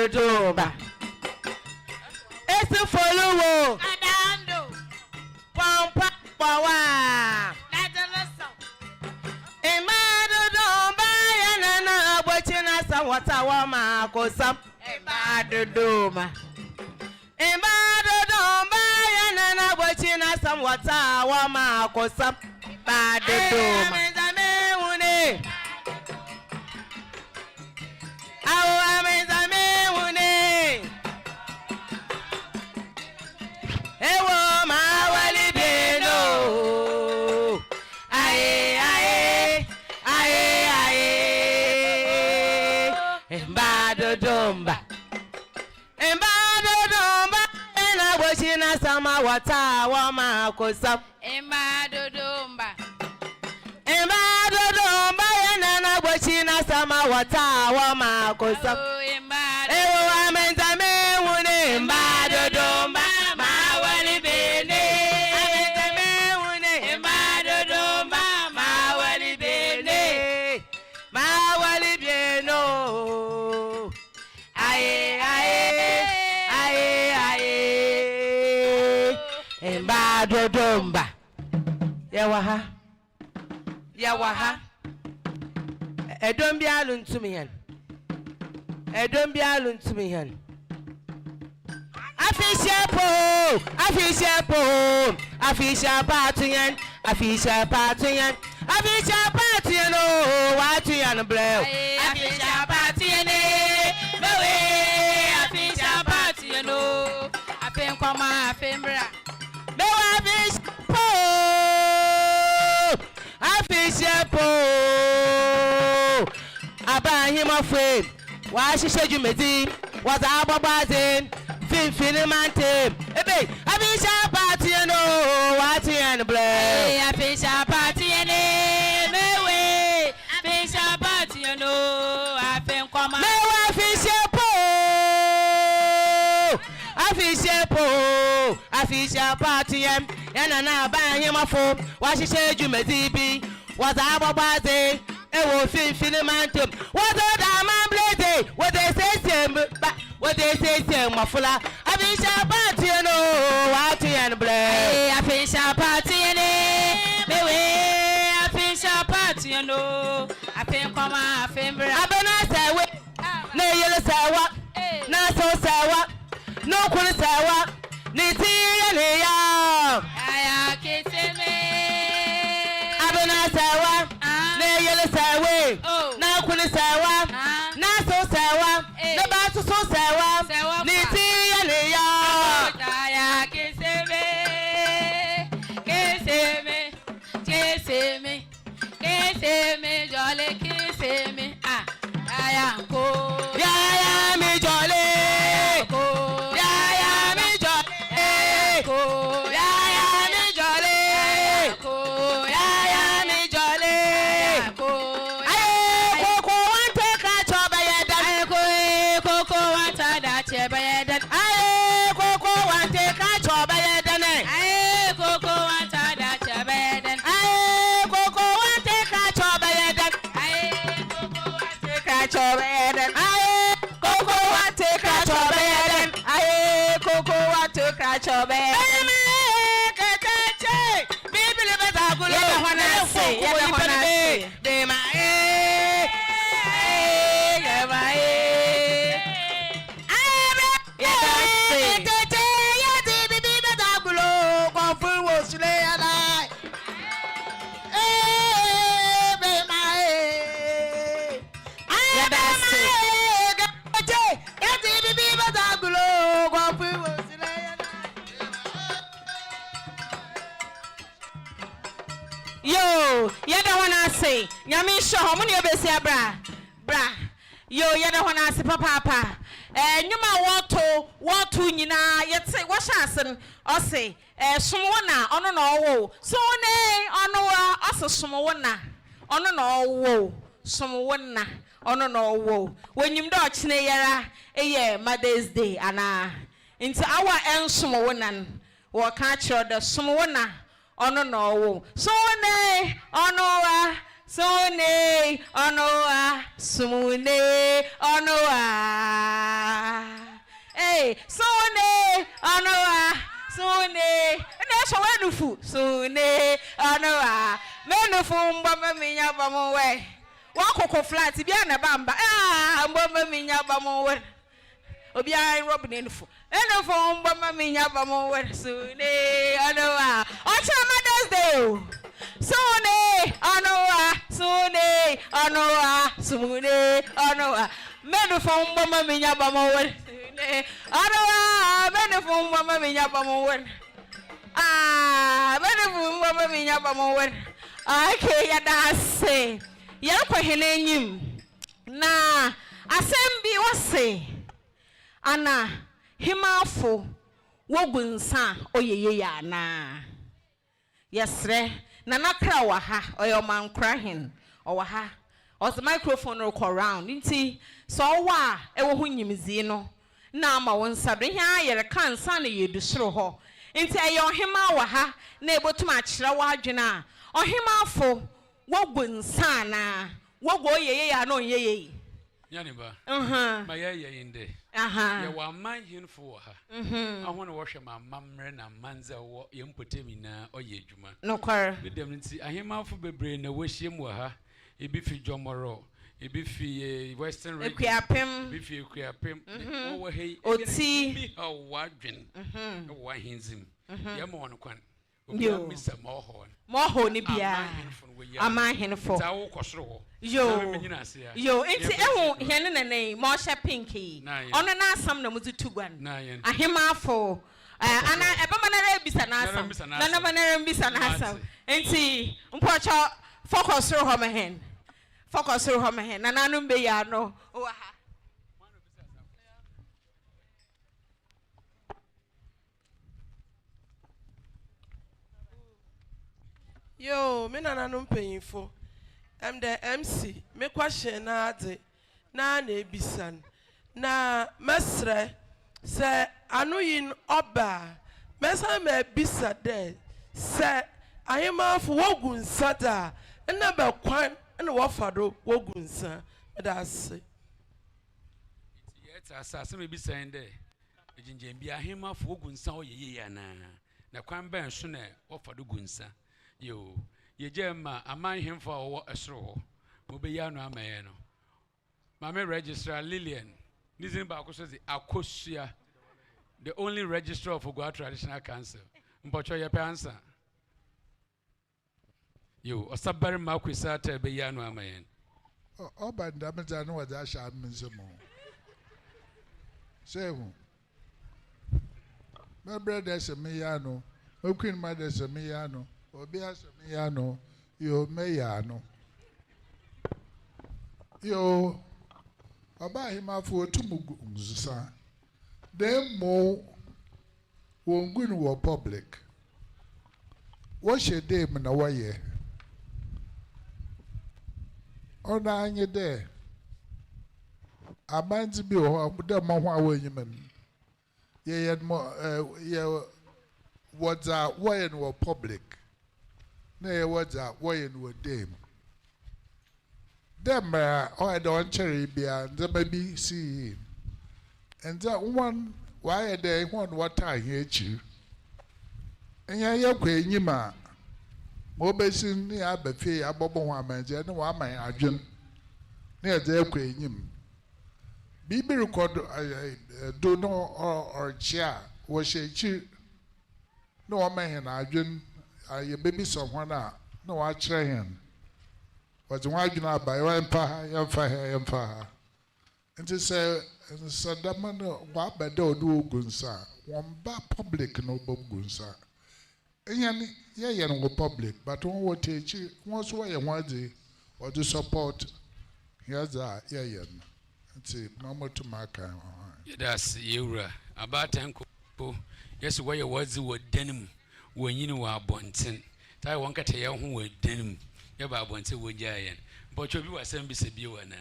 Doba. It's a follow. Adando. Pampa Bawa. Emado Domba Yanana Bochina Sawatawama Kosam. Embadu doma. Emado Domba Yanana Bochina Sawatawama Kosam. Embadu doma. Sama wata wa ma kosam. Embadu doma. Embadu domba yanana bochina sama wata wa ma kosam. Ewo amenzame wune embadu domba ma wali bene. Amenzame wune embadu domba ma wali bene. Ma wali bieno. Aye. Embadu domba. Yawaha. Edom bi alun tumiyan. Afisha patuyan. Oh, watuyan blew. Afisha patuyan. Mewe. Afisha patuyan. Oh, afen koma afembra. Him afraid. Why she said you made was our bazin, Finimante. Ebe, I be sharp party and oh, what and blay. I fish a party and way. Fish a party and oh, I think come on. I fish a party and I buy him a phone. Why she said you made was our bazin. Ewo Finimante. What the man blaze? What they say, Mafula. I be sharp party and oh, what and blay. I fish a party and I fish a party and oh, I think come on, Fembra. I don't say no yellow sawa, no so sawa, no cool sawa, Niti and yaya ko yaya mi jolly ko yaya mi jolly ko yaya mi jolly ko yaya mi jolly ko aye koko wante ka choba yedan aye koko wanta da cheba yedan aye koko wante ka choba yedan aye koko wanta da cheba yedan aye koko wante ka choba yedan aye koko wante ka choba yedan aye koko wante ka choba yedan aye koko wante ka choba yedan bibili batagulo yada hona se de ma Yo, yada wana say, nyami show how many obesi bra. Yo, yada wana say papa. Nyuma watu nyina yetse washasen ose sumwona ono no wo. So ne ono wa ose sumwona. Ono no wo. Sumwona ono no wo. Wenyim do chine yara eye Mother's Day ana. Nti awa ensumwona wo ka chiro de sumwona ono no wo. So ne ono wa Sone onoa sumune onoa hey sone onoa sone na so wenufu sone onoa menufu mboma minya bamuwe wakoko flat bia na bamba mboma minya bamuwe obi ai rob nenufu enufu mboma minya bamuwe sone onoa ocha Mother's Day Sune onoa sune onoa sumune onoa menufo mboma minya bamowen sune onoa menufo mboma minya bamowen menufo mboma minya bamowen okay ya dase ya kwa henenyim na asembi wose ana himafo wogunsa oyeye ya na yesre na nakra wa ha oyo man krahin o wa ha o the microphone ro around nti so wa e wo hunyimzi no na ama won sabre hia yere kansa na yedu soro ho nti ayo hema wa ha na ebotum akira wa adwena ohema afo wogunsa na wogo yeye ya no yeye yani ba ma yeye inde ya wa man hinfo ha ahona wo hwe ma mamre na manza wo yempotemi na oye adwuma no kware bidem nti ahemafo bebre na wo hiem wa ha ebi fi Jomoro ebi fi Western region ebi fi Ekuapem wo hei oti bi ha wadwen wo hinzim ya mo won kwan obi misa moho ni bia ama henfo ta wo kosoro yo enti ehu hene nene mo hye pinky ono na asam na muzi tugwan ahemafo ana ebama na rebisa na asam na na na rebisa na asam enti mpocho focus ro ho mehen na nanu mbe ya no o ha Yo, me na no mpanyimfo. The MC, me question na ade na ebisan. Na mesre se anu yin oba. Mesa me bisa de se ayema fo wogunsa da na be kwan na wo fado wogunsa. Me da se. Yet asase me bisa ende. Ejinjem bia ayema fo wogunsa oyeye ya na kwan ben so na wo fado gunsa. Yo, ye jema aman himfo wo esro ho. Mo be ya no amaye no. Mama registrar Lillian. Nizin ba ko so the Akosua. The only registrar of Ogwa Traditional Council. Mpocho ye pe answer. Yo, osabari makwisa ta be ya no amaye. Oba ndamja no wada sha mnzemo. Sehu. My brother se me ya no. My queen mother se me ya no. Obi asemiano yo meyano yo Oba hima for tumugu nzusa. Dem mo wongun wo public. What she dem na waye? Ona anye de. Amanzi bi ho de mo ho awanyim. Ye mo ye what's waye no public. Na ye what's waye no dem. Dem I don't cherry bia and maybe see. And that one why they want what I hate you. And ya nyima. Mo besin ni abefe abobo ho amanje ne wa man adwen. Na ye de nyim. Bibi record do no or chia wo shechi. No wa man na adwen aye baby someone na wa kire hen. Was one gina by one empire. And to say, Sadaman, what by do gunsa, one bar public no bob gunsa. And yan no public, but one will teach you once way and one day or to support. Here's that, yan. And say, no more to my kind. That's Yura. About Uncle. Yes, where you was with denim when you are bontin. I won't get a young with denim. Yaba bonte wo giant. But you was send be se biwa na.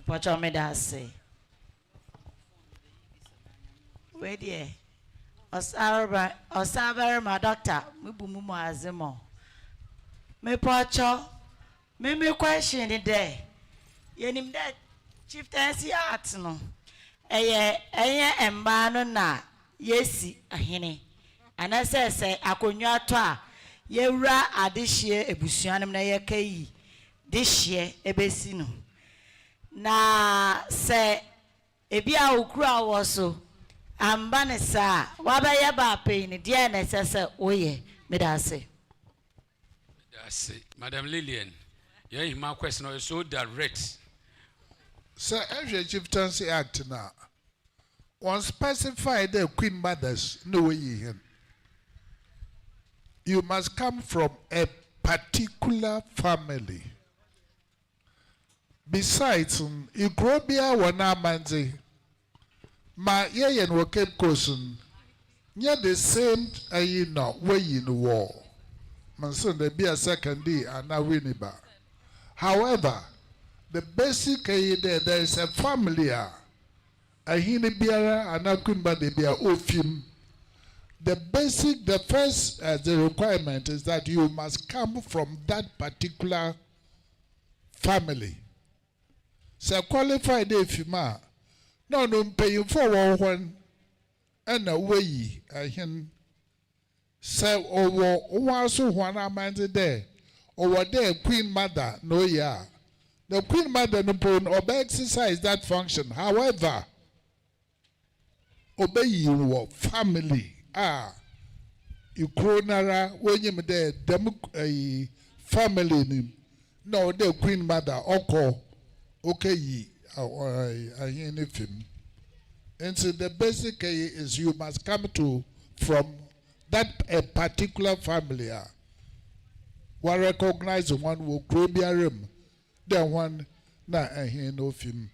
Pacha me da say. Where there? Osabara my doctor, me bumu mo azemo. Me pacha, me question it there. Yenim that chieftaincy art no. Eye emba no na yesi ahene anase se akonwa to a yewura adehye ebusuanem na yekai dehye ebesi no na se ebi a okura wo so amba ne sa wabeye ba pain de na se oye medase Madam Lillian, yeah, my question is so direct. Sir, every chieftaincy act now. One specify the Queenmothers, no way in. You must come from a particular family. Besides, you grow be a one manzi. My ye and wo kept cousin. Near the same you know way in the war. My son there be a second day and now winning back. However, the basic there is a family. Ahini biara anakunba de bia ofim. The first the requirement is that you must come from that particular family. So qualified ifima. No paying for one and away ahin. So over so one amande there. Over there Queen Mother no ya. The Queen Mother no pon or exercise that function. However, obey your family. You cronara when you there family name. No, the Queen Mother oko okay ye anything. And so the basic is you must come from that a particular family. One recognize one will grow be a room. Then one na no film.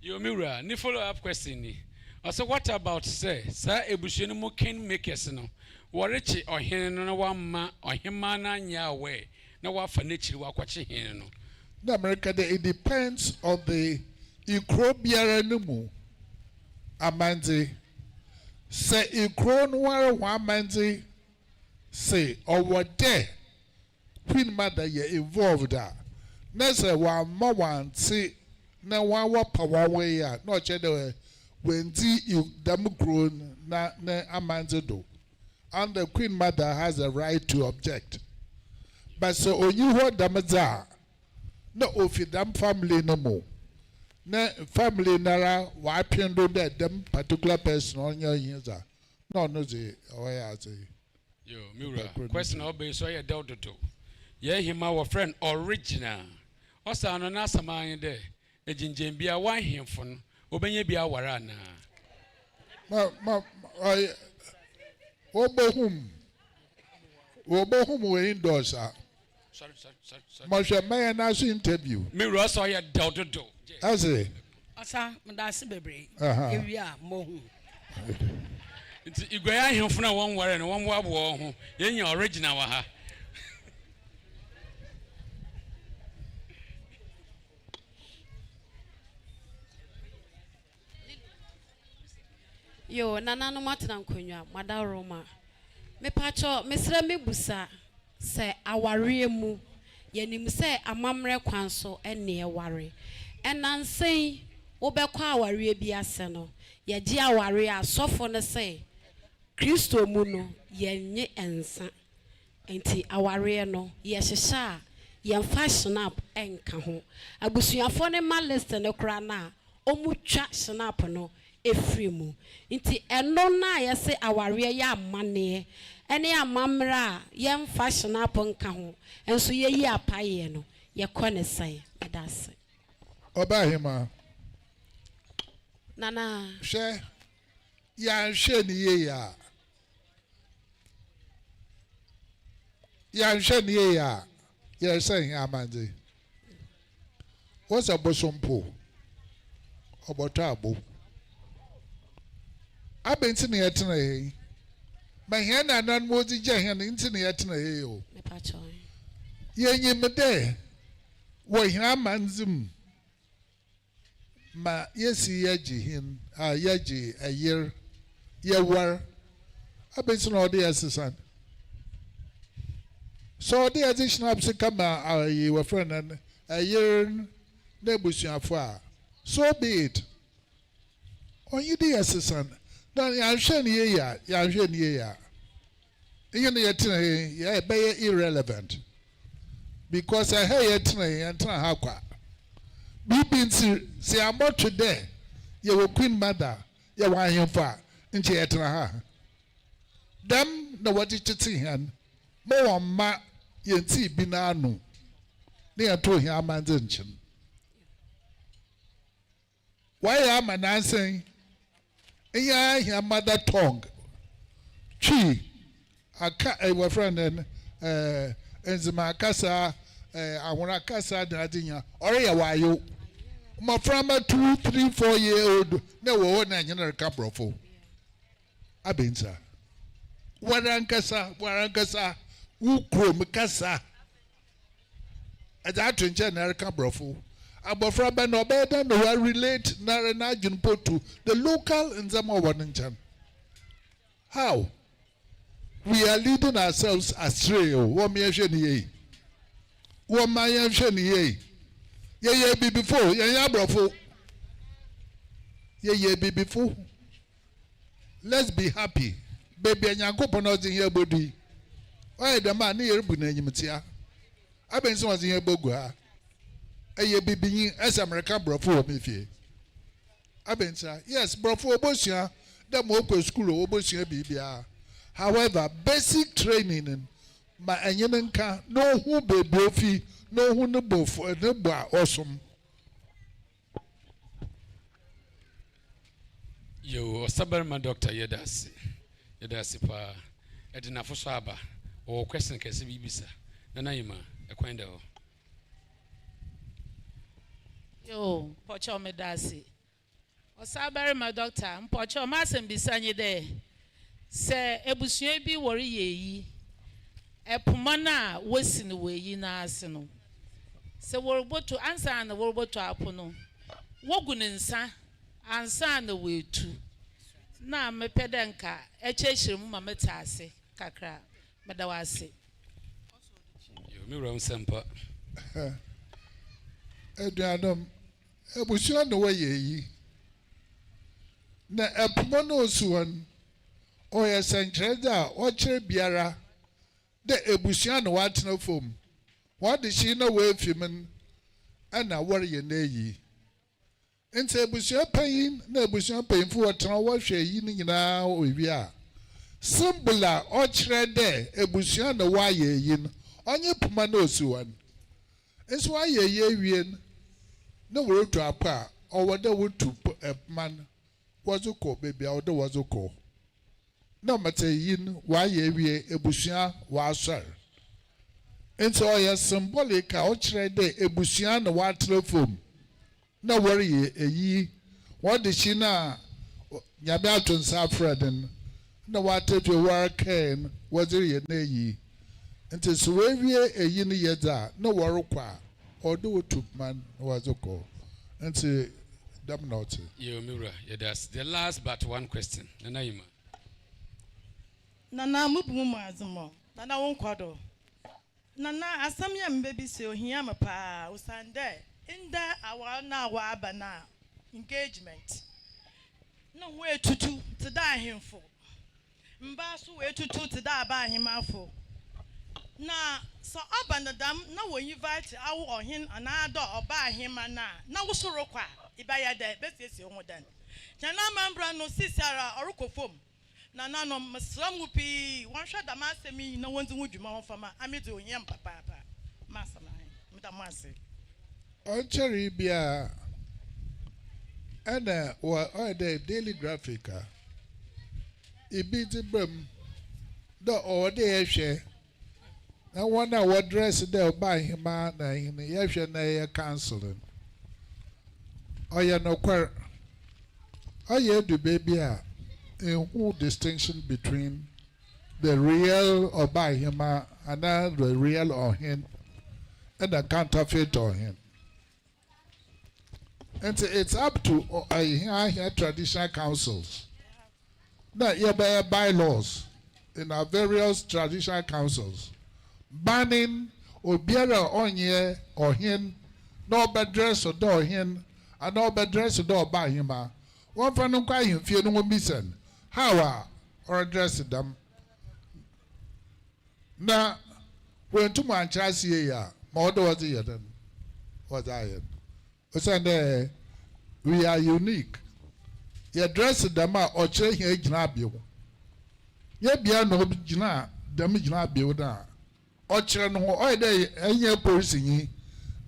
Your mirror, ni follow up question ni. Also, what about say, sir, ebusheni mo king makers no. Warichi or hen no wama or himana nya way. No wa furniture wa kwachi hen no. No America it depends on the ikrobiara numu. Amanzi. Say ikro no wa amanzi. Say or what there. Queen Mother ye involved that. Nese wa ma wan see na one wa power way ya no chedo when you dam grown na amanze do. And the Queen Mother has a right to object. But so when you hold damaza no ofi dam family no more. Na family nara wa piendo that them particular person on your user. No the way I say. Yo, Mura, question obey so ya doubt to. Yeah, him our friend original. Osa no na samanye de. E jinjembia wan himfo no. Obenye bia wara na. Obohum we indoors. Sorry. Moshe may nasu interview. Me rosa ya do. As it. Asa madasi bebre. Uh-huh. Mohu. Nti igwaya hemfuna won ware no won wabo ho yenya original wa ha. Yo nana no matena nkonwa mada Roma me pacho mesra mebusa se aware mu yenim se amamre kwan so ene eware enansen wo bekwa aware bi ase no ye gi aware asofo ne se Kristo mu no yenye ensa enti aware no ye hyehya ye fashion up enka ho abusuafo ne ma list ne kra na omutwa snap no efrimu nti eno na yese aware ya amane ene amamra ye fashion up nka ho enso ye yi apaye no ye kone sai adase Obahima nana she ya hwe ni ye ya say amande what's a bosompo obotabo abenti na yetena he ma he na nan mozi je he na nti na yetena he o me pacho yenyi mede wo he amanzim ma yesi yaji hin yaji ayer yewar abenti na ode asesan so the addition of kama you were friend and a year nebusuafo a so be it on you the assistant then ya hwe ne ya hwe ne ya even the ya be irrelevant because I hear yetna and try ha kwa bibi nti say about today you were queen mother you were himfa nti yetna ha them no what it to hand mo ma yenti bi na anu ne yato hi amanze nchim why am I answering iya hi mother tongue chi aka our friend and enzima kasa ahura kasa de adinya ore ya wayo my friend 2 3 4 year old na wo na nyina ka brofo abenza warankasa ukrom kasa ada atwenche na ka brofo abofra ba no be da no relate na junpo the local nzama wonenchan how we are leading ourselves astray wo me hwe ne yi wo ma ye hwe ne yi ye bi before ye abrofo ye bi before let's be happy baby anyankopon ozin here bodu why the man ne yerebu na enyimtia abenso ozin here bogu ha eye bibinyi as American brofo o mefie abensa yes brofo obosua dem okwa school obosua bibia however basic training ma enyene nka no hu bebi ofi no hu ne bofo ne bo osom yo sabarma doctor yedasi pa edina foso aba o question kese bibisa nana yima ekwenda ho yo pocho medasi o sabarma doctor mpocho masem bisanye de se ebusua bi wori yeyi epomana wosi ne weyi na ase no se woroboto ansa na woroboto apono wogu ne nsa ansa na wetu na mepedenka echechirem ma metase kakra medawase yo mi rom sempa eduadom ebusua no wayeyi na epomana osuwan o ye sentreda o kire biara de ebusua no watena fom what de shi na we fimen ana wore ye na yi nti ebusua payin na ebusua payin fu watena wo hwe yi ni nyina owi a symbol o kire de ebusua no wa ye yi no onye poma na osuwan nso wa ye ye wie no woro to apa o wode wotu man wazuko baby awde wazuko na mate yin wa ye wie ebusua wa asar enti o symbolic a o kire de ebusua na wa telefon na wori eyi wode chi na nyabe atonsa freden na wa tetu war ken waziri ye na yi enti so we wie eyi ni ye da na wori kwa ode otupman wazuko enti dam not yo mira that's the last but one question nana yima nana mubu mu azmo nana won kwado nana asam ya mbebi se ohia mapa usande inda awa na awa abana engagement no we tutu to da ahemfo mba so we tutu to da aba ahemafo na so abana dam na wo invite awo ohin anado oba ahema na wo soro kwa ibaya da besiesie ho dan chana mambra no sisara orukofom na no masramu pi wan hwa da masemi na wonzi wudwuma ho fama amede onyem papa masama mtamase oncheri bia ana wa the daily graphic ibi ti bem do o de ehwe na one a dress there by him na him yehwe na ye counseling oya no kwar oya do baby a who distinction between the real or by him and the real or him and the counterfeit or him. And it's up to here traditional councils. Now, you by bylaws in our various traditional councils banning or bearer on ye or him, no bad dress or door him, and no bad dress or door by him. One for no crying, fear no missing. How or address them. Now, when 2 months I see ya, more was the other was I. We are unique. You dress them out or change a gnabio. Ye be no gna, damage gnabio da. Or children all day, and your person,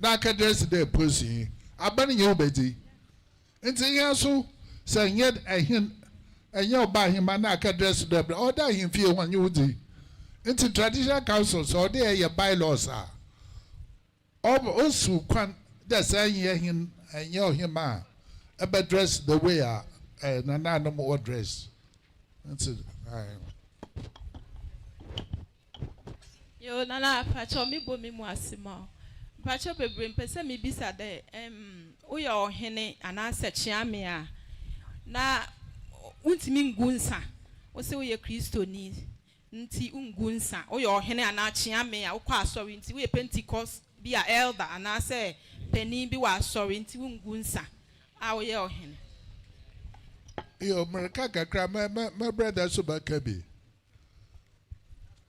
that can dress their pussy. I ban you, Betty. And say, yes, so saying yet a hint. And you buy him and I can dress them, or die him fear when you do. Into traditional councils, or there your bylaws are. Also, that's saying him and you him about dress the way and an animal dress. That's it. Yo, Nana, Pacho, me bomi moasimo. Pacho, baby, pesa me bisa de, uyo hene, and I said, Chiamia. Na untimi ngunsa wose we Kristo ni nti ungunsa oyo hene anachi ame a ukwa asori nti we Pentecost bi a elder ana say peni bi wa asori nti ungunsa a we ohene yo merka kakra my brother so bakabi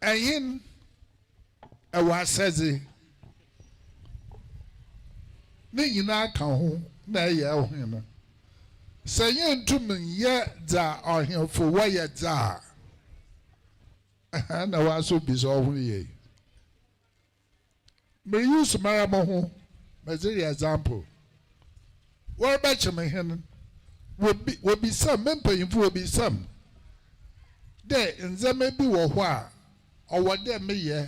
ayin e wa sezi ni nyina ka ho na ye ohene saying to me, yet that are here for why yet that. And I was so busy over ye. Me use Maramaho, as an example. What about you, my hen? Would be some, member will be some. There, and there may be or what there may ye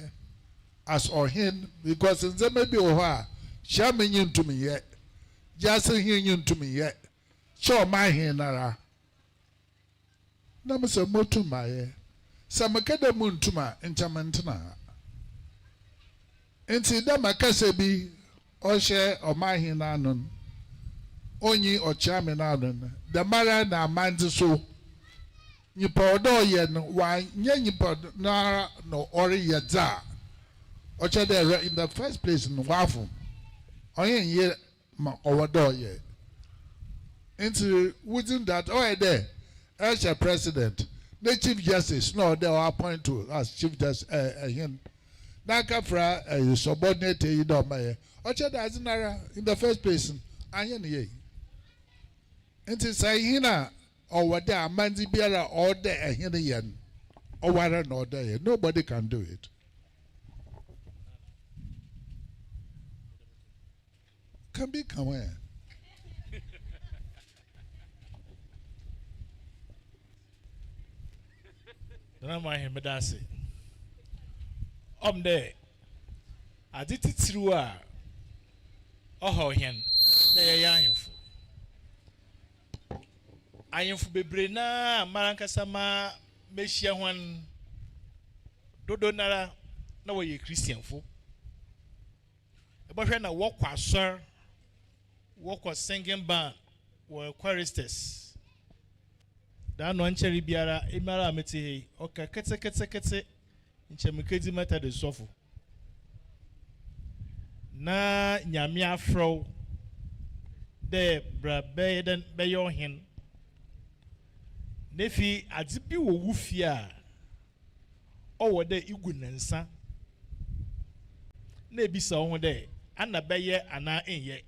as or hen, because in there may be or shamming you to me yet, just hearing you to me yet. Show my hand, Nara. Number some more to my some Makada moon to my enchantment. And see that Makasabi or share or my hand anon, only or charming anon, the Mara na man's so. You powder yen, why, yen pod nara no ori yadza. Or there in the first place in Waffle. Or yen ye or door ye. Into within that or there as a president the chief justice no they will appoint to as chief justice him nakafra subordinate you do my ocha that in the first place ayen ye into say hina or what there manzi biara or there hina yen or wara no there nobody can do it. Can be come where Nana Mahim Medasi. There. I did it through oh, hen. They are young. I am for Bebrina, Marankasama, Meshia one Dodonara, no way Christian for. But when I walk was sir, walk was singing band, were choristers. That no cherry biara, Emara Meti, okay, ketse, in Chamukezi matter the sofu. Na Nyamia fro, de bra baden bayon hen. Nefi adzibi wo wufia o wo de igunansa na ebisa wo de ana beye ana enye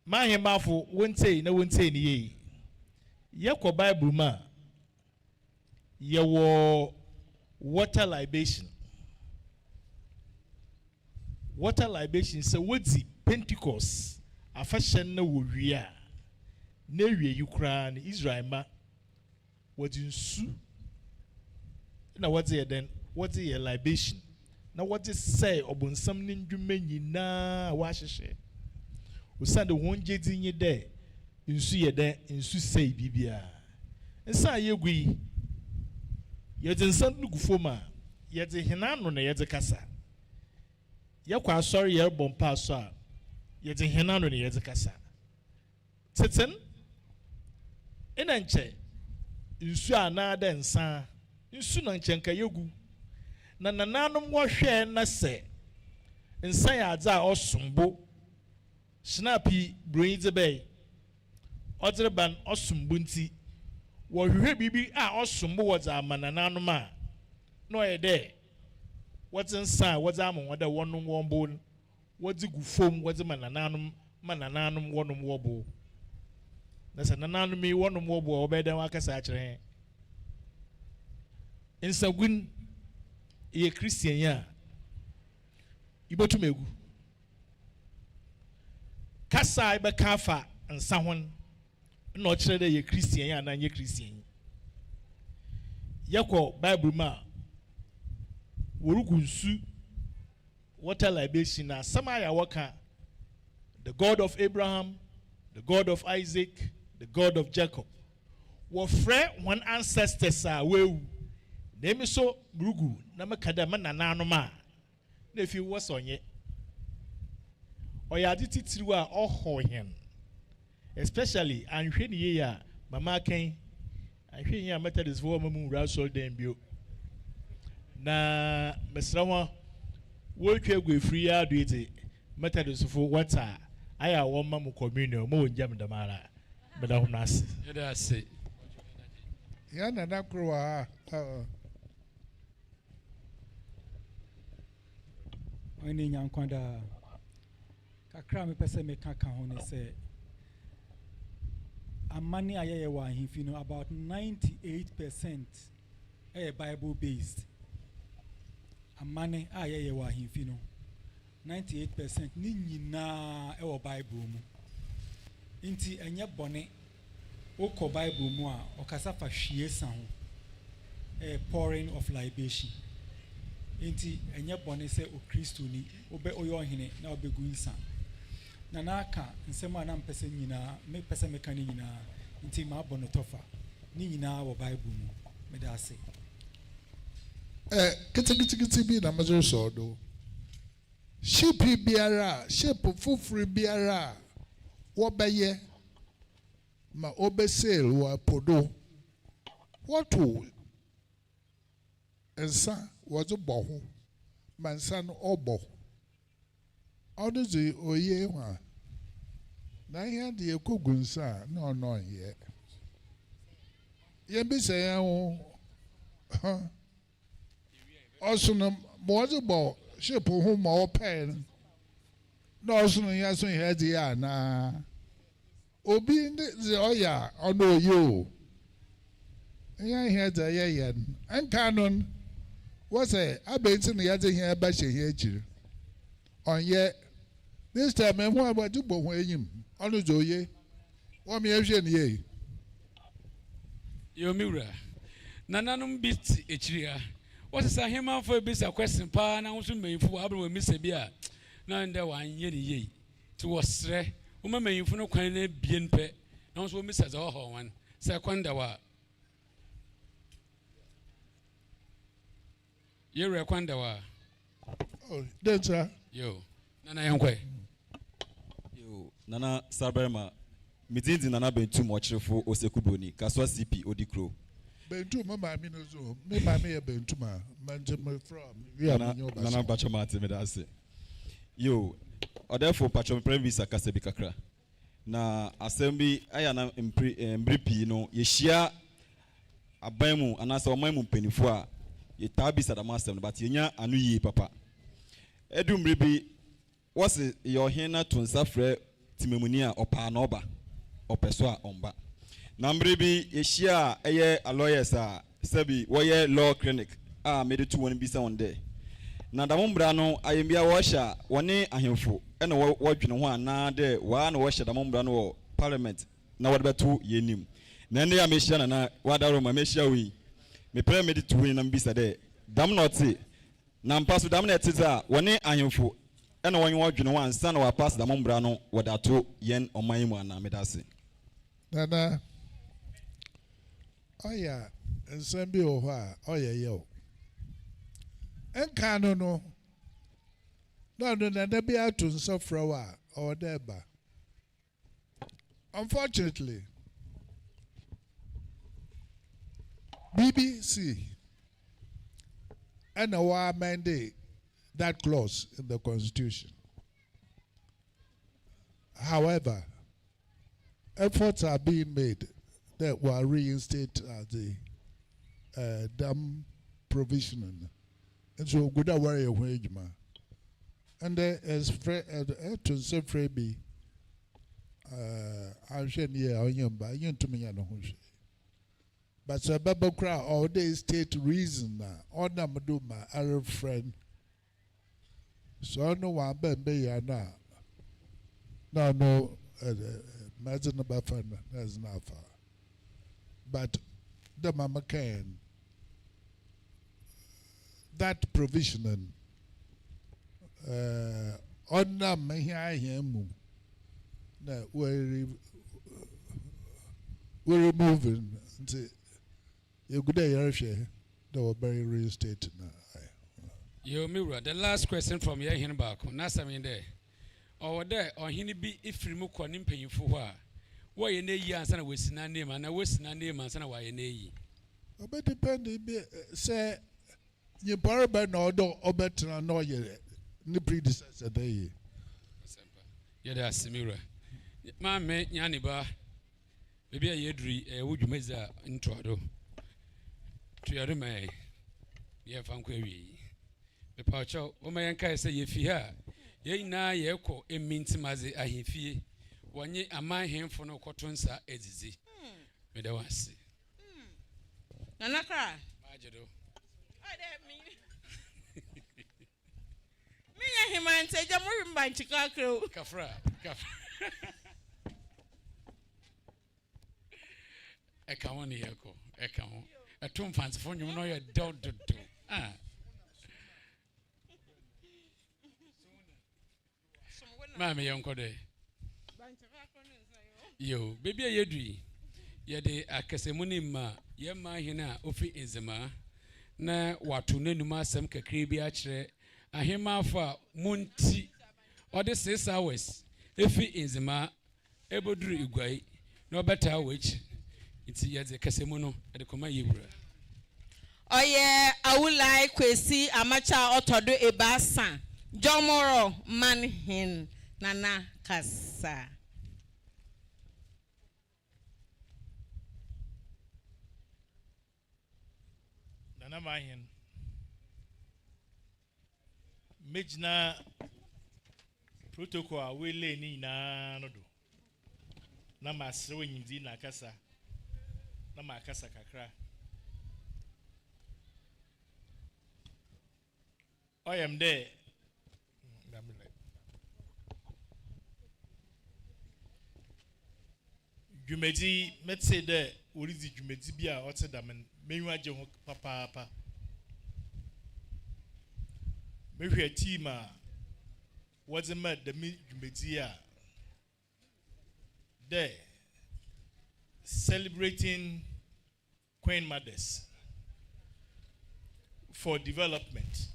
mahemafo wontei na wontei ni ye yekọ bible ma ye wo water libation se wodi Pentecost afashen na wo wia na wie Ukraine Israel ma wodi nsu na wodi eden wodi ye libation na wodi say obunsam ne ndwuma nyina wa hyehye usande wonje dinye de nsu ye de nsu say bibia nsa yegui ye de nsan nugu ma ye de hinano na ye de kasa ye kwa sorry ye bompa so a ye de hinano na ye de kasa teten ina nche nsu anada nsa nsu na nche nka yegu na nananum wo hwe na se nsa ya adza osumbo snappy brains bay odreban osumbo nti wo hwe bibi a osumbo wo za manananum a no ye de what's nsa what's amon wada wonum wombo what's gu fom what's manananum wonum wobo nasa nananum mi wonum wobo obeda wakasa akire insagun ye Christian ya ibotumegu kasa ibe kafa nsa hon na okire de ye Christian ya na ye Christian yakọ bible ma worugunsu water libation na samaya waka the God of Abraham, the God of Isaac, the God of Jacob. Wo frɛ one ancestors a wewu na emi so grugu na makada manananom a na efi wo sonye oyade titiriu a ohohen especially anhwe ne ye a mama kan anhwe ye a Methodist for mamu rasol dem bio na mesra ho wo twa gu free aduete Methodist for water aya wo mamu communion mo njam damara beda ho nas yeda se ya na na kroa Oni nyankwanda kakra me pese me kaka ho ne se amani ayeye wa ahimfi no about 98% Bible based amani ayeye wa ahimfi no 98% ni nyina Bible mu inti enye bone oko Bible mu a okasa fa hwie san ho pouring of libation inti enye bone se o Kristo ni obe oyo hene na obegu nsa na naka nsema na mpese nyina me pese me kan nyina inti ma bono tofa ni nyina wo Bible mu me da ase kiti bi na mazo so do sheep biara sheep fufuri biara wo beye ma obesel wa podo wotu ensa wozo bohu mansa no obo odozi oye wa na ihe de ekogunsa na ono ye bi se ya ho osuno mozo bo sheep hu ma open na osuno ya so ihe de ya na obi ndi oya ono yo ya ihe de ya ye ankanon was a abenti na ya de ihe ba she here jiri onye this time em ho about to bo ho enyim onu joye wo me ehwe ne ye Yomira. Nananum beat echiria. What is a human for a business question? Pa, and I also may for Abra Miss Bia. Now and there one ye to was stre. Woman may for no kind bien pet. No one misses all one. Second wa. You're a quandawa. Oh, that's yo. Nana Yankwe. Yo, Nana Saberma. Midinzi Nana Bentu Mochefo Osekuboni, Kaswa CP Odikro. Bentu, Mamma Minozo, me by me a Bentuma, Manjama from Nana Bachamati Medase. Yo, or therefore Pachom Previs Akasebikakra. Na assembly, I am Mbripi, no, Yeshia Abemu, and as a Mamu Penifua, ye tabis at a master, but Yenya Anuyi Papa. Edum Ribi, what's your henna to suffer Timemunia or Panoba? Opeswa omba. Nambribi yeshia eye a lawyer sa sebi woye law clinic made it to one bisa one day. Na da mombrano ayembia washa wone ahemfo ena wodwene ho ana de wa na washa da mombrano wo parliament na wode beto yenim. Na ne ya mehia na wadaro ma mehia wi. Me pray made it to win na bisa de dam not na mpaso dam na etiza wone ahemfo ena wonye wodwene ho ansa na wa pass da mombrano wodato yen oman mu ana medase. Nana, oh yeah, and Sambi Oha, oh yeah, yo. And Canono, no, there be out to suffer or deba. Unfortunately, BBC and a mandate that clause in the Constitution. However, efforts are being made that will reinstate the dam provisioning. And so, good worry a wage man. And as to say, Freebie, I'm saying, yeah, I am by you to me, I know. But so, Baba Crow, all day state reason now, all them do my Arab friend. So, no one be now. No. Imagine about fun, that's not far. But the mama can that provisioning on them him we're removing you good day they were very reinstated now. Yo Mira, the last question from your hand back. Nasa mean there. Or there or he be if you move on him paying for her. Why in a year and was na name and I was na name and why in a year. But depend say you borrow by no or better no ye the predecessor day. Yeah, that's Mira. My man Yaniba. Maybe a yedri would you measure intro to your may. Yeah, found query. The pouch, oh my uncle say if you are. Ye na ye ko eminti maze ahifie wonye amahen fo no kotonsa ezizi me da wase nanaka majedo me ya himante jamuri mbanchi kakro kafra eka woni yeko eka ho etum fancy fo nyum no ye do Mammy Uncle Day. Yo, baby, a yedri. Yede a casemuni ma, yema hina, ofi inzema. Na watu nenuma sem kakribi achre. A hima fa munti. Or the 6 hours. Efi inzema, ebodru igwai. No better which. It's yet casemono at the Koma Yibra. Oh, yeah, I would like to see a matcha otodo ebasa. Jomoro manhin. Nana Kasa. Nana Mahin. Majna protocol we lay ni na no do. Na masro nyindi na kasa. Na makasa kakra. I am there. Jumedi met say that orizi dwumadi bi a ɔte dam menyu agye ho papaapa mehwɛ team a wɔdze ma dam dwumadi a there celebrating Queenmothers for development.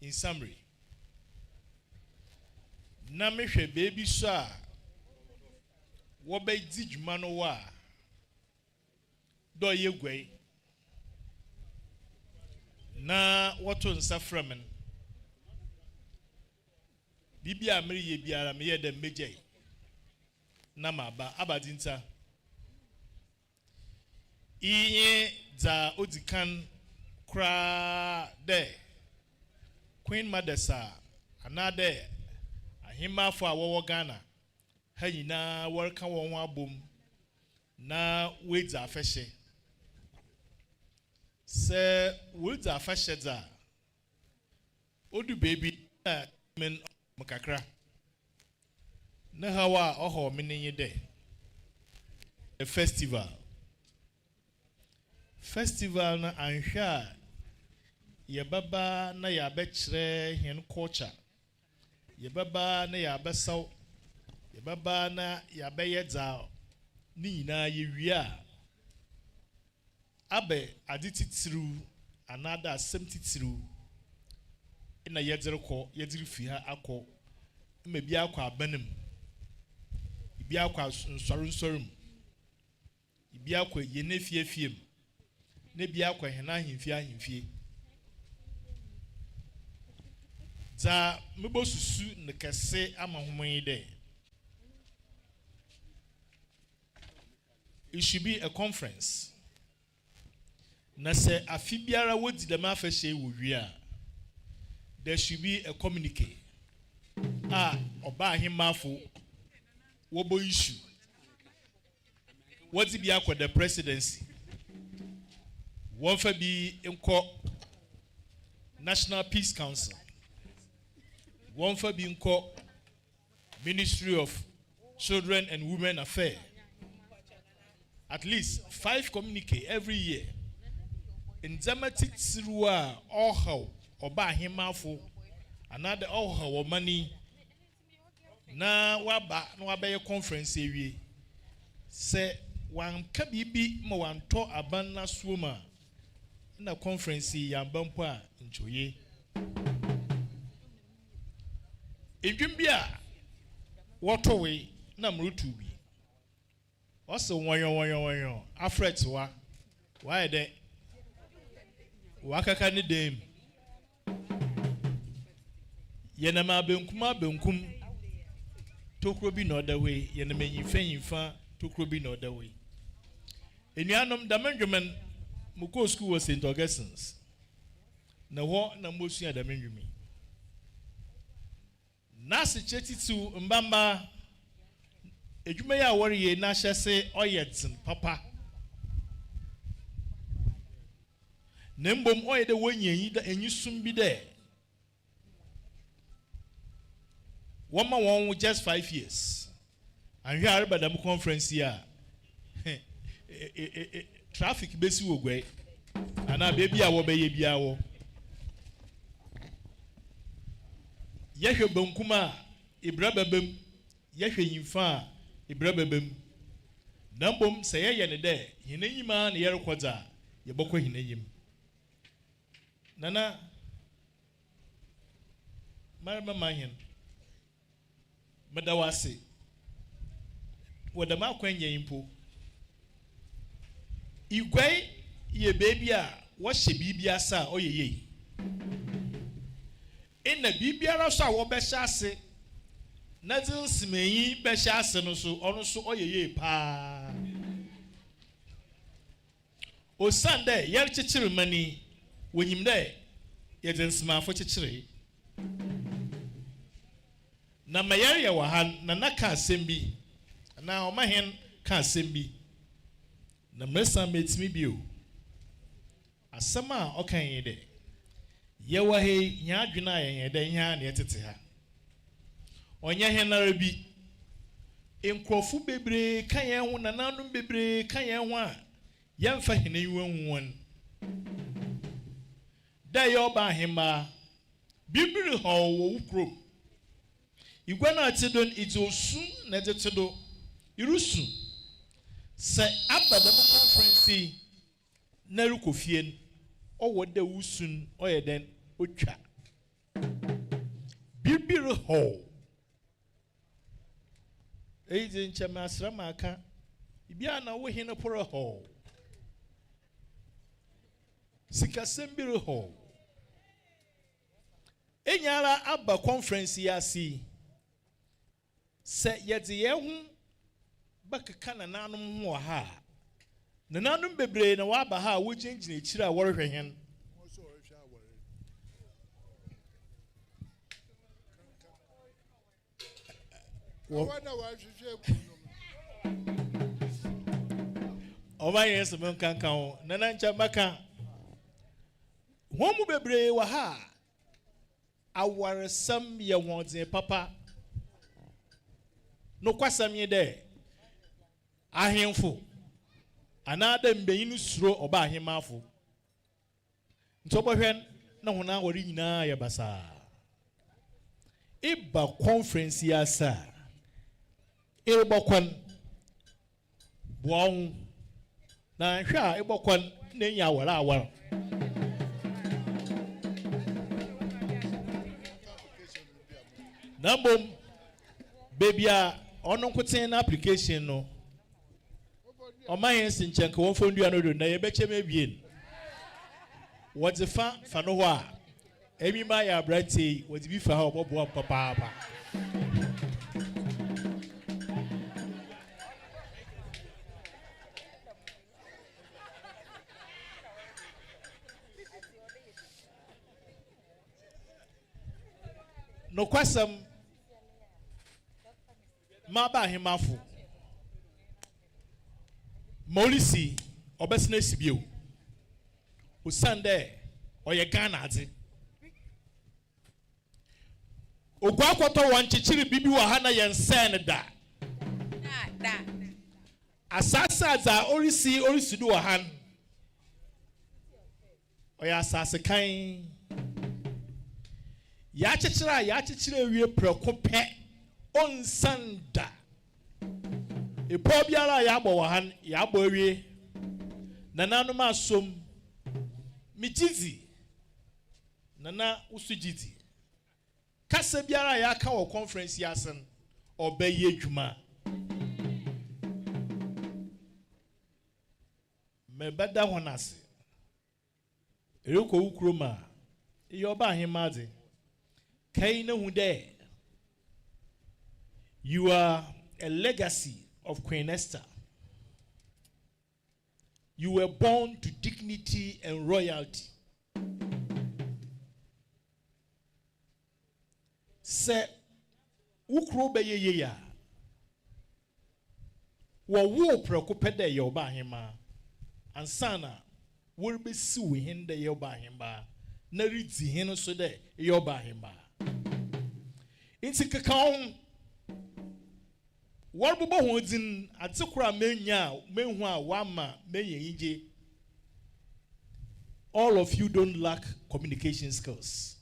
In summary, na mehwɛ baby so a wɔbɛdzi dwuma no wa dɔ yɛ guai na wɔto nsa frɛ me bibi a mereyɛ biara meyɛ dɛ mmegyɛe na maba abadinta iye za odikan kra de Queenmothers a anade ahimafo a wɔwɔ Ghana ha nyinaa wɔreka wɔn ho abom na wedza afɛhyɛ sɛ wedza afɛhyɛ dza odu baby na men makakra na hawa oho menenye de a festival na anhwa ye baba na ya bɛkyerɛ hen culture ye baba na ya bɛsaw ye baba na ya bɛyɛ dza ni nyinaa ye wia abe adititiru anada asɛm titiru ina yɛdzere fi ha akɔ ma bi akɔ abanam bi akɔ nsɔrensorum bi akɔ yenefiefiem ne bi akɔ hena ahemfie za mebo susu ne kɛse ama homoyi de it should be a conference na sɛ afi biara wodi dɛm afɛhyɛ wɔ wia there should be a communique oba ahemafo wobo issue what bi akɔ the presidency one fa bi nko National Peace Council one fa bi nko Ministry of Children and Women Affairs at least 5 communique every year in Zamatit Sirua or how oba ahemafo another all how money na waba na wabɛyɛ conference ewie sɛ wanka bibi ma wanto aban na suoma na conference ya bampo a nchoye edwum bi a wɔtɔwe na mrutu bi ɔsɛ wɔyɔ afret wa wayɛ dɛ wakaka ne dem yenama benkum tokro bi na odawe yenama yimfa tokro bi na odawe enuanom damendwemen muko school was St. Augustine's na ho na mosu damendwemi na se chetitu mbamba edwuma ya woriye na hyese oyetin papa na mbom oyede wonyanyi da enyisum bi de Wama won just 5 years. And here are the conference here. Traffic besi wo gwe. Ana baby a wo be ye bia wo. Yehwe bankuma ibra babam. Yehwe yimfa ibra babam. Nambom se ye ne de hinanyima na ye rekoda ye bokɔ hinanyim. Nana marama manyen Madawasi wadama kwenye impo igwai ye baby a wɔhyɛ bibia sa oyeye ina bibia ra so a wo bɛhyɛ ase na dil simeyi bɛhyɛ ase no so ɔno so oyeye pa osande yer kyekyere mani wonyim dɛ ye densmafo kyekyere na mayari ya wahan na ka asɛm na omahen ka asɛm bi na mresa metimi bio asɛm a ɔkan yi de ye wa he nya adwena ye de nya na yetete ha onye he nara bi Nkrofu bebre kan yɛn ho nananum bebre kan yɛn ho a yɛmfa hene yiwan da yɛ ɔba ahema bibiri hɔ wɔ ukrom igwa na atedon itosu na tetedo irusu sɛ abada conference na rukofien ɔwɔ da usun ɔyɛ den otwa bibiri hɔ eji nchema asrama aka ibia na wo hene poro hɔ sikasembiri hɔ enyara aba conference ya si sɛ yɛde yɛn ho bakeka na nanom ho ha na nanom bebree na waba ha wo gyingyina ekyire a wɔrehwɛ hen Oba yes mo kankan o nana ncha maka homu bebree wa ha awaresam ye wonzen papa no kwasam ye de ahemfo anada mbeyin suro oba ahemafo ntobɔhwɛ na hona wori nyina ya basa iba conference ya sa ibɔkwan buon na hwa ibɔkwan na nya awara awara nambom baby a ono nkoten na application no oman sinchen ko wonfo ndua no do na yebeche mebien wodze fa no ho a emi ma ya brante wodze bi fa ha obobo papa no kwasam ma ba hemafo molisi obesina sibio usande oye Ghana ade ogwa kwato wan chichiri bibi wa hana yensen da asasa za orisi do wa han oya asase kan ya chichira wie preko pe onsanda epo biara ya agbo wa han ya agbo wie nananu masom mijizi nana usujizi kasa biara ya aka wo conference ya sen obaye adwuma mebada honase ereko ukroma iyoba ahemade kai na hu de you are a legacy of Queen Esther. You were born to dignity and royalty. Se ukro beye ye ya wo prekopede ye oba hema ansana wo be si we hinde ye oba hema na riti hino so de ye oba hema inti kakaon warbubo hodin atikura menhu a wama menye all of you don't lack communication skills.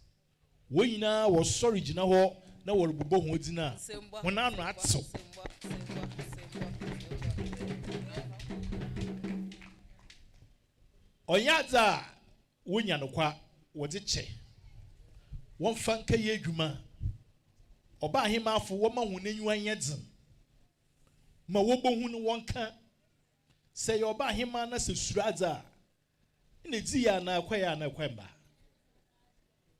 When na was sorry jina ho na warbubo hodin a hona no atso onyaza wonya no kwa wode che won fanka ye adwuma oba ahemafo wo ma hunenyu anyedzin ma wobo hu no wonka se ye oba ahema na se suradza ne di ya na akwaya na akwamba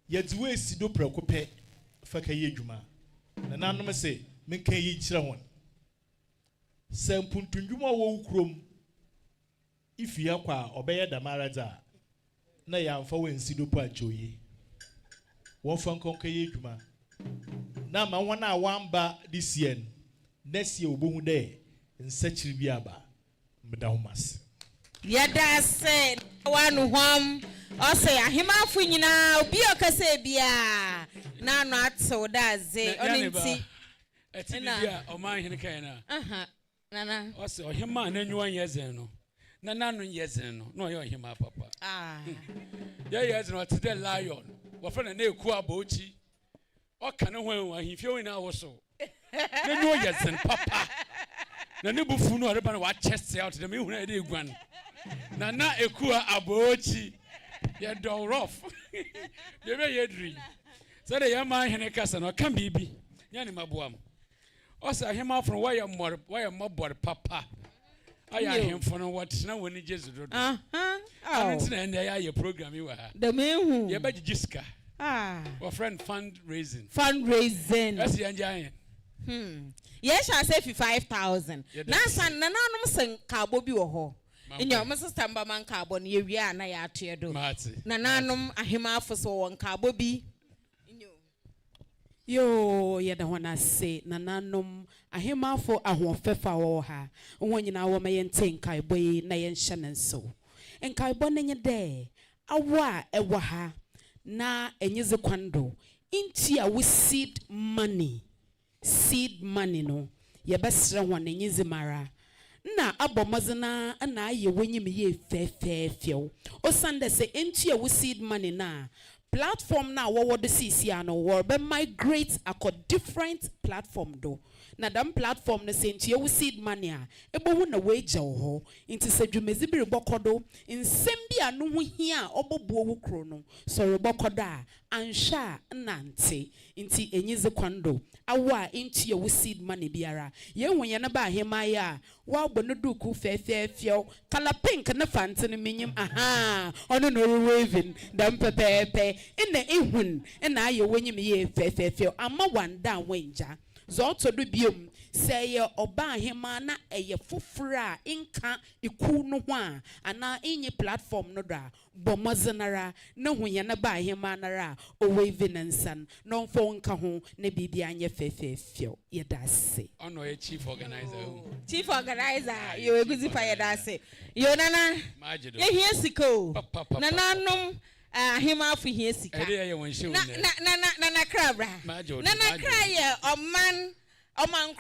ye di we si do prekope faka ye adwuma na nanom se menka yi kire hon se mpuntundwuma wo ukrom ifia kwa obeye damaradza na ya amfa wensi do pa choye won fanka ye adwuma na ma wona a wamba this year next year obohu de nsachiri bi aba mdahumas yada se wanu hom ose ahemafo nyina obi okase bia na no atso daze onenti Eti bia o man hin kan na. Nana. O se o hima na nyu an yezen no. Nana no yezen no. No ye hima papa. Ye yezen no to the lion. Wo fa na eku abochi. O kan ho an ahifie woni na wo so. Na nyu yezen papa. Na ne bufu no oreba na wa chest out dem ehunu na dey guan. Nana eku abochi. Ye do rough. Ye be ye dri. So the young man hin kasa no kan bibi. Nya ni maboam. O sa hima from why am mobor papa. Aya him for no what na woni Jesu do. And na na ya program yi wa ha. The mehu. Ye ba jiska. Our friend fundraising. Yes, you yes, I say 5,000. Na san na nanum sen kabo bi wo ho. Inyo my sister Mbaman kabo ni ewia na ya ato na nanum ahema afo won kabo bi. Yo, yada wana se na nanom ahema afo ahofefa wo ha. Wonyina wo mayente nkai boy na yen hyanenso. Nkai bo nenye de awa ewa ha na enyize kwando. Inti a we seed money no yebesra wan enyize mara. Na abomazena na aye wonyim ye fefefew. O sande se inti a we seed money na platform na what the CC and or be migrate a different platform do. Na dam platform na say you seed money a ebo hu na wage ho into se dwumezibiri bokodo nsem bia no hu hia obobo wo kro no so rebokodo a ansha nante inti enyize kwando awa into your seed money biara ye hunya na ba hema ya wa bono duku fefefeo kala pink na fante no menyim aha ono no waving dam pepepe ina ehun ina aye wonyim ye fefefeo ama wanda wenja zoto do biom say oba hema na eye fofura inka iku no ho a ana inye platform no da bomozenara na hunya na ba hema nara o waving nsan no fo nka ho na bibia anye fefefeo yedase ono e chief organizer you eguzi pa yedase yo nana ye hia siko nana nom hima afu hia sika na krabra na kraye oman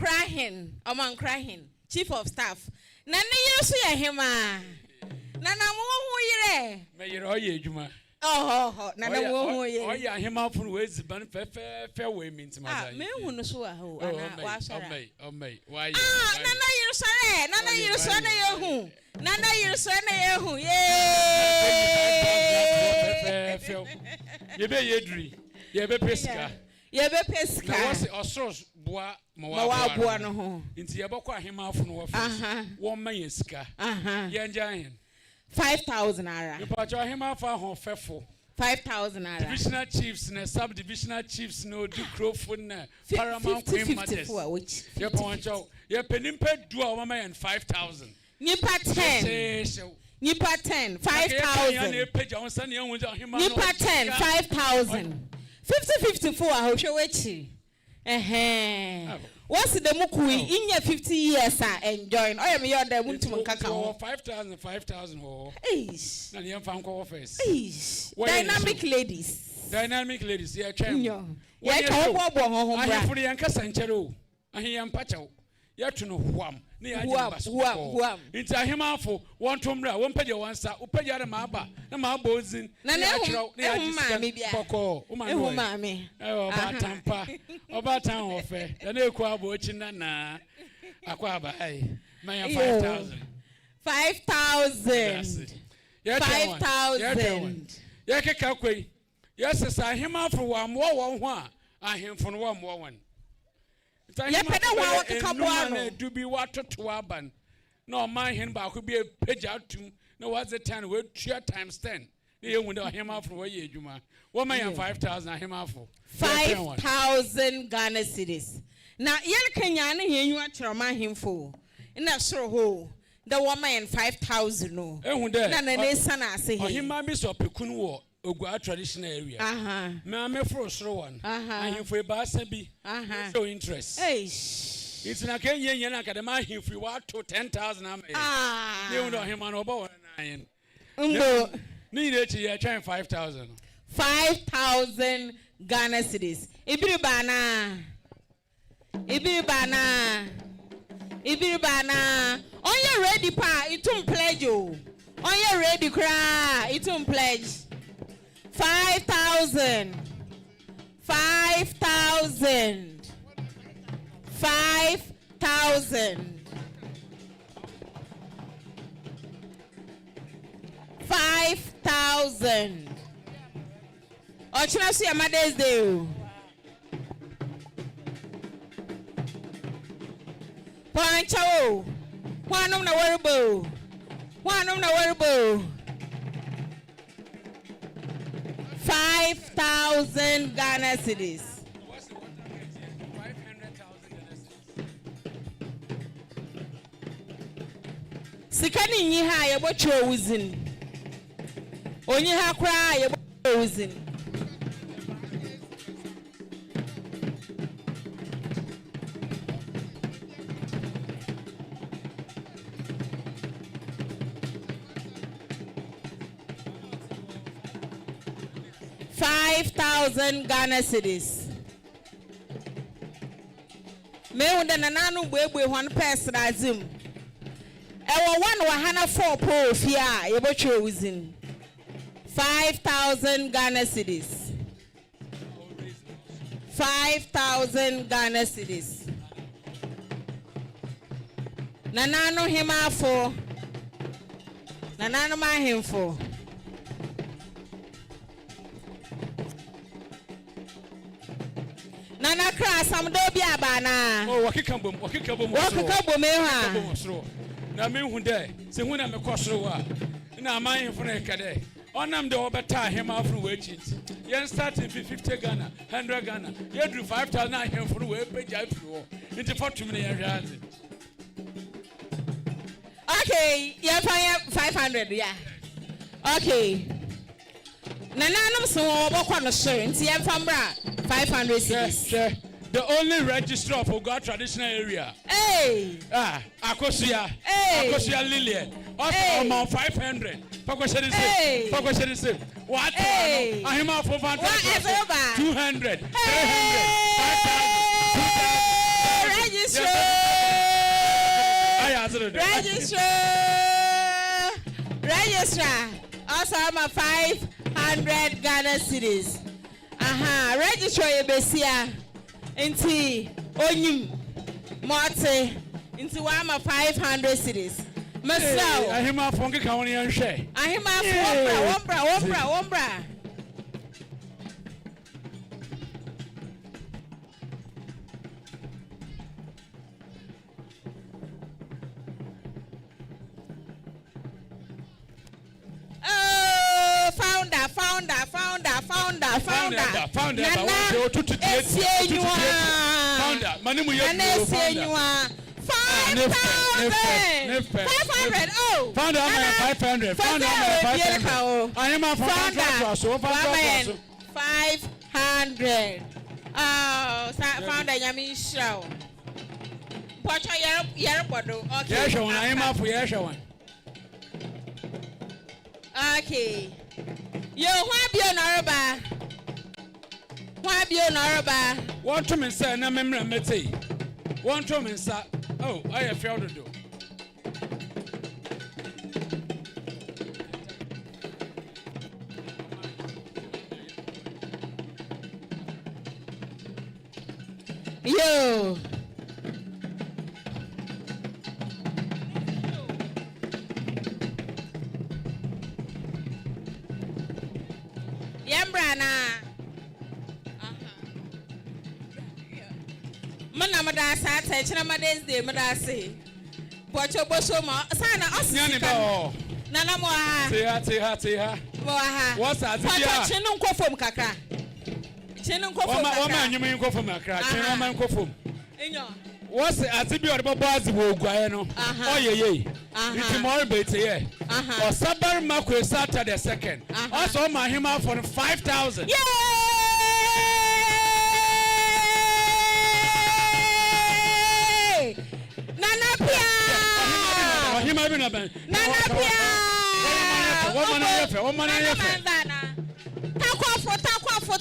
krahin chief of staff na ne yesu ya hima na mo hu yire me yire oye adwuma na mo hu yire oye hima afu we ziban fe we minti maza me hu no so aho ana wa shara why na yire sore na yire sore na yehu na yire sore na yehu ye be yedri ye be peska na wose osos boa mawa no ho nti ye bokọ ahema afu no wofa wo ma yesika ye njan 5,000 ara you pa cho ahema afu ho fefo 5,000 ara divisional chiefs na sub divisional chiefs no do crowfund na paramount Queenmothers ye pa wan cho ye penimpe du a wo ma yen 5,000 nipa 10 nipa 10 5,000 nipa 10 5,000 50-54 ahohwe wechi what's the mukui in your 50 years enjoying I am your dem untum kaka ho 5,000 ho na dem fan ko office dynamic ladies yeah twen yeah ka obo ho bra ahifuri yankasa nkyere o ahiyam pachaw yetu no huam ne ya huam nti ahemafo won tomra won pagye wansa upagye ara maaba na maaba ozin na ya kyerɛw ne ya gisi boko o maame oba tan ho fe na eku abo ochi na akwa aba ai man 5,000 ya keka kwei yes sa ahemafo wa mo won ho a ahemfo no wa mo won ya peda wa wakakabwa no do bi watoto aban no man hin ba ko bi page atum na what's the 10 we 2 times 10 na ye hunde ahema afro we ye adwuma wo man 5,000 ahema afro 5,000 Ghana cedis na yel kanya na henyu akere man himfo na soro ho the woman 5,000 no na na sana ase he ahema bi so pekun wo ogwa traditional area me for soro one ahemfo e ba asa bi so interest it's na kenye na kadema ahemfo wa to 10,000 am you know him an oba nine mbo ni ne chi ya 5,000 Ghana cedis ibiri ba na Ibiribana. On your ready pa, itum pledge you. On your ready cry, itum pledge. 5,000. 5,000. 5,000. 5,000. Ochina see Mother's Day. Pancho. One on the wearable. One on the wearable. 5,000 Ghana cedis. Sikani nyiha yebo chowuzin. Onyiha kra yebo chowuzin. $5,000 Ghana cedis. Me unda nananu bwe one person azim. Ewa one wahana 4 po fia yebo chowuzin. 5,000 Ghana cedis. 5,000 Ghana cedis. Nanano hima for. Nanano ma him for. Nana cry some dobi abana. Oh, wakikambom ha. Na me hu de, se hu na me kwosoro wa. Na aman fu na kade. Onam de obeta him afro we chit. Yen starting 50 Ghana, 100 Ghana. Ye drew 5,000 na him for we page afro. Into 40 million rand. Okay, yeah, 500, yeah. Okay. Nananum so obokwa no so nti yen fambra 500 cedis. Yeah. The only registrar of Oga traditional area. Hey! Akosia. Hey! Akosia Lillian. Also, amount 500. Pakoshe the same. Pakoshe the same. What? Hey! Ahima for 200. 300. 5,000. Register. Also, I'm a 500 Ghana cedis. Register your besia. Inti onyim morte inti wama 500 cedis. Masao. Ahima fonke kawoni yanhwe. Ahima wombra. Founder. Founder. Manimu yetu. 5,000. 500. Oh. Founder 500. Founder 500. I am a founder. 500. Oh, founder Yami show. Pocho Yeropodo. Okay. Yes, I am a for yes one. Okay. Yo, why be on Araba? Why be on Araba? One to me, sir, no memory, Metty. One to me, sir. Oh, I have failed to do. Yo. Yambrana. Mana madasa techina Mother's Day madase. Pocho boso ma sana osika. Nana mo ha. Teha. Mo ha. What's that? Pocho chinu nkofom kakra. Chinu nkofom kakra. Wama nyume nkofom kakra. Chinu wama nkofom. Enyo. What's atibi or bobazi wo gwae no. Oyeye. It's more better here. Or Sabar Makwe Saturday 2nd. Also my hima for 5,000. Yay! Nana Pia! Nana Pia! What man? Takwa for.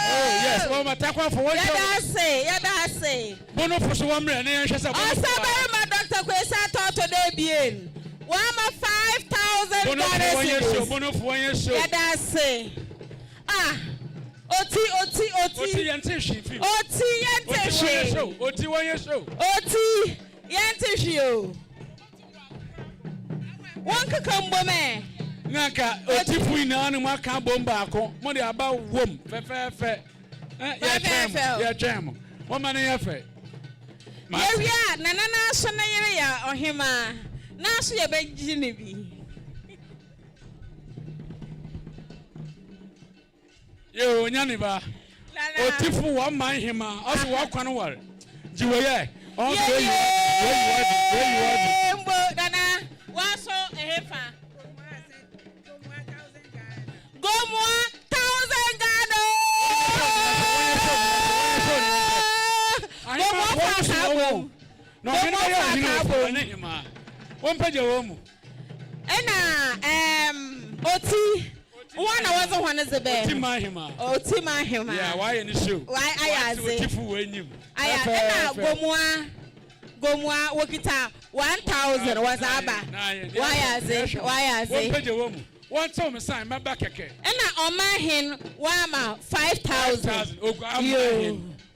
Oh Well, my tackle for what I say. Bono for so one and then she said, my Dr. Kwesa taught today being 5,000 dollars. Bono for 1 year show. I say. Oti yantishi. Oti 1 year show. Oti yantishi. One can come woman. Naka oti fuina anu maka bomba ako. Mo de aba wom. Fe. Ya chemo. Wo mane ya fe. Ya na so na yere ya ohima. Na so ye beji ne bi. Yo nyane ba. Oti fu wo man hima. Oso wo kwan ware. Jiwo ye. On where you are. Nana, waso ehefa. Go more 1,000 Ghana. No, you know, one page of home. Oti. One was the one is the best. Otima him. Yeah, why in the show? Why I say. Gomwa Wakita 1,000 was Abba. Why I say? One page of home. One time, sign my back again. And I on my hand, Wama 5,000.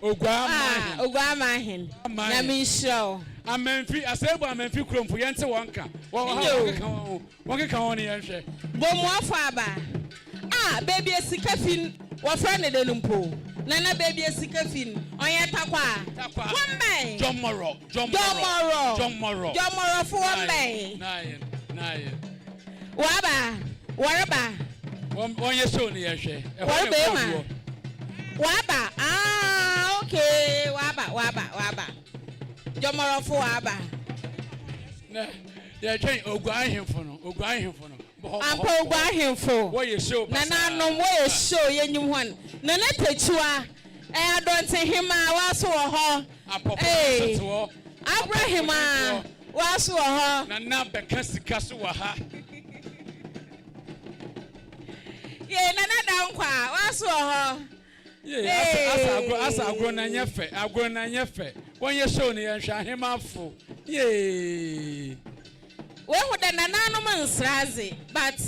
Ogama hen. Na mi show. Amenfi asebo amenfi krom fu yente wonka. Wo kan woni yenhwe. Bomu afaba. Baby esikafin wo friend de numpo. Nana baby esikafin. Onye takwa. Wombe. Jomoro fu wombe. Nine. Waba. Waraba. Onye show ni yenhwe. Waraba ma. Waba. Okay. Waba. Jomoro fu waba. Ya twen ogwan hemfo no. Ampa ogwan hemfo. Wo ye show. Nana no wo ye show yenyum hon. Nana techua. Adonte hima waso wo ho. Abraham waso wo ho. Nana beka sika so wa ha. Ye nana dankwa waso wo ho. Asa agro na nyefe. When you show ni yenhwa hemafo. Yee. We would nana no man sraze, but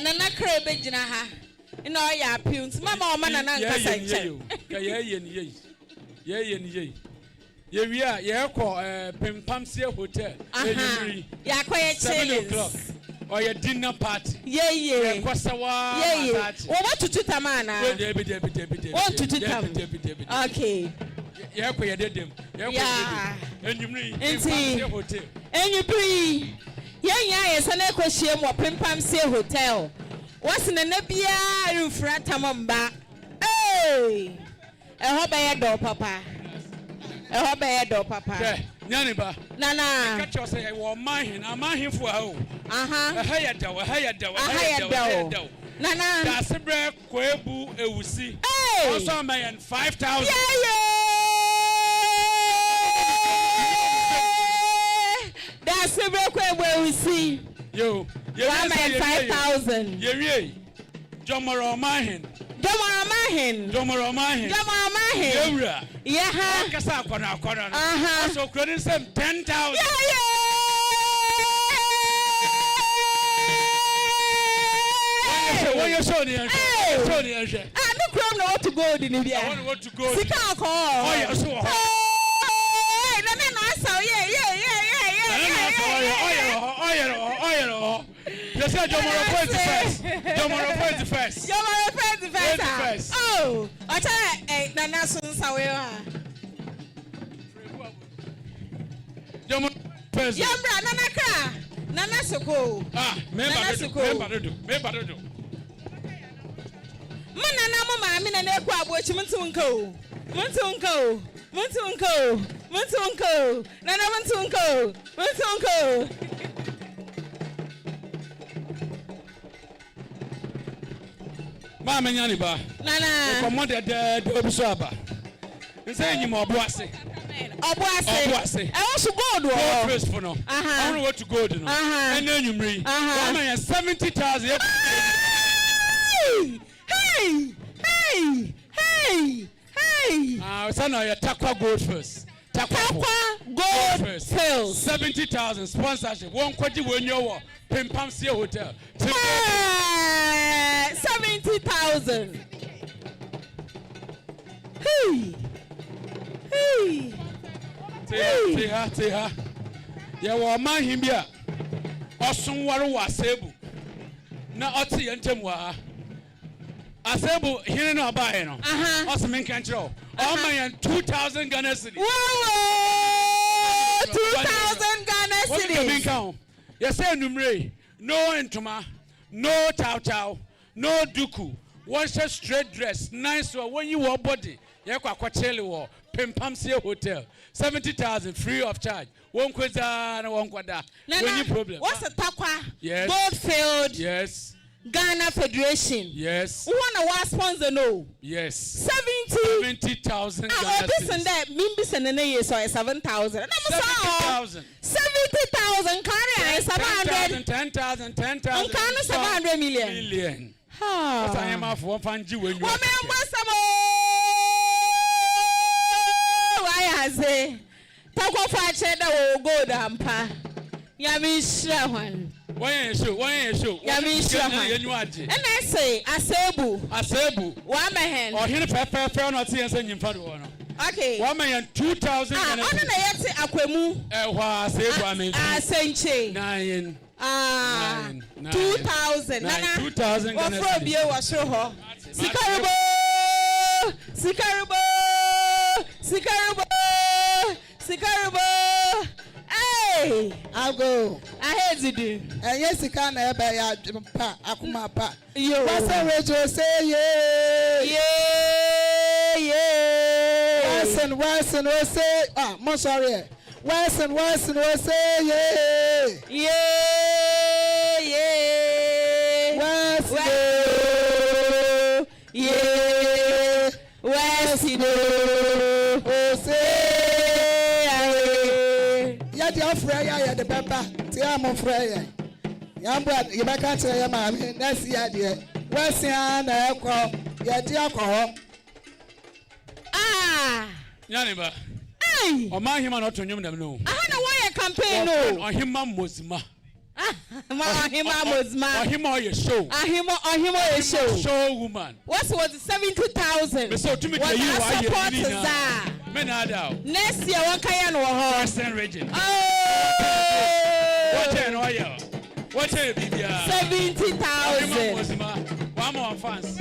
nana krebe gina ha. Ino ya piunt. Mama o man nana nkasa nche. Ye. Ye wi a ye ko Pimpamsie hotel. Ya kwa ye 7 o'clock. Or your dinner party. Yeah. Kwasawa. Yeah. What to tamana? What to tam? Okay. Yeah, kwa yedem. Yeah. Pimpamsie hotel. Enyubri. Yeah, sana kwa shiem wa Pimpamsie hotel. What's na bia rufra tamamba. Hey. Eho be do papa. Nyane ba. Nana. Catch us say wo amahin fu a o. Ehaya da. Nana. Da sebre ko ebu ewusi. Also man 5,000. Yeah. Da sebre ko ebu ewusi. Yo. 5,000. Ye. Jomoro amahin. Yewra. Yeah. Kasa akona. So credit some 10,000. Yeah. What you show ni no what to go in India. I want to go. Sika ko. Oh yeah, so. Hey, no so yeah. You said Jomoro first. Oh, I tell Nana soon sawe. Jomoro first. Yambra Nana kra. Nana soko. Me do. Manana mama mi na ekwa abochi muntunko. Nana muntunko. Mama nyani ba. Nana. Ko modde de obiso aba. Nse nyim oboase. Oboase. E wo so gold wo. Gold face for no. I don't want to gold no. And enyumri. Mama ya 70,000. Hey! son of your Takwa Gold first. Takwa Gold Fields. 70,000 sponsorship. One quarter when you were Pimpam Sea Hotel. 70,000. Hey. Hey. Teha. Ya wa man him bia. Osun waru wa sebu. Na oti yentem wa. Asebu here no abaye no. Osmen kan kiro. All man 2,000 Ghana cedis. Whoa! 2,000 Ghana cedis. You say numre. No entoma. No chow. No duku. One straight dress. Nice one. When you wear body. You kwa chele wo. Pimpam Sea Hotel. 70,000 free of charge. One kweza na one kwada. Any problem? What's a Takwa? Yes. Goldfield. Yes. Ghana Federation. Yes. Who wanna sponsor no? Yes. 70,000 Ghana cedis. That means and then you saw 7,000. 70,000. 70,000 carry 700. 10,000. And 700 million. Million. Ha. I am off one fan you when you. Why I say, Takwa Fache that will go down pa. Yami Shrawan. Why show? Yami Shrawan. And I say, Asebu. 1 man. Or here fair not see and send him for one. Okay. 1 million 2,000. On an ayati Akwemu. Asebu. Asenche. 9. 2,000. 2,000. What from you was show her? Sikarabo. Hey, I'll go. I hate to do. And yes, you can't ever akuma pa. Yo. What's the radio say? Yeah. Wesson, will say. I'm sorry. Wesson, will say. Yeah. Wesson. Oh, say. Freya the pepper, Tiamo Freya. Yamba, you back at your mammy, that's the idea. What's the alcohol? Yet Yaniba. Hey! Or my him not to know them. No. I had a wire campaign. No. Or him was ma. Him was ma. Him or your show. Him or your show. Show woman. What was 70,000? So to me, you are Menada. Next year, one can or Western region. Oh! What an oil. What a 70,000. One more fans.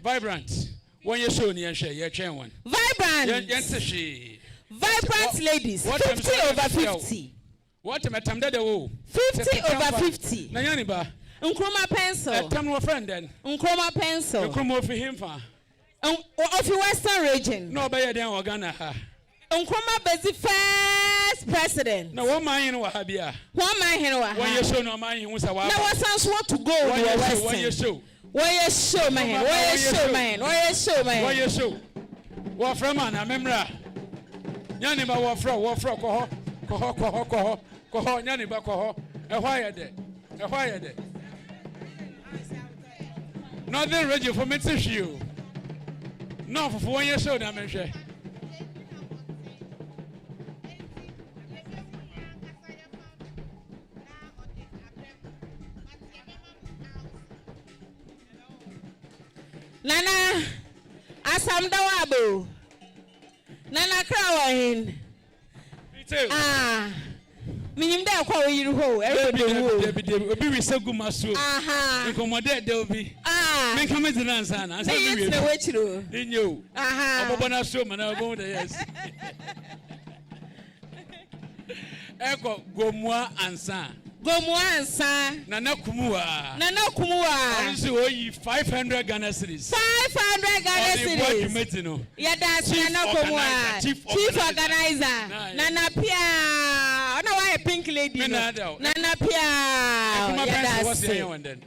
Vibrant. When you show me, you're chain one. Vibrant. Vibrant ladies. 50 over 50. What am I time that? 50 over 50. Nayaniba. Nkroma pencil. Tell me a friend then. Nkroma pencil. Nkroma for him fa. Of your Western region. No, by then we're gonna ha. Nkroma Bezi first president. No, one man in Wahabia. 1 man in Wahabia. When you show no man in Wahabia. Now what sounds want to go to Western. When you show. Why you show man? Why you show man? Why you show man? Why you show? What from man? I remember. Yaniba what from? What from? Koho. Yaniba koho. Why are they? Why are they? Nothing ready for me to show. No, for 1 year show, I'm sure. Nana, asam dawabo. Nana krawahin. Me too. Minim da kwa yiru ho. Debi. Obi we say gu maso. Nkomode de obi. Me come to answer na. Say we. Ne wechiro. Inyo. Obobo na so mana obo de yes. Eko gomua ansa. Nana Kumuwa. Also, 500 Ghana cedis. 500 Ghana cedis. Yeah, that's Nana Kumuwa. Chief organizer. Nana Pia. I know why a pink lady. Nana Pia. What's the one then?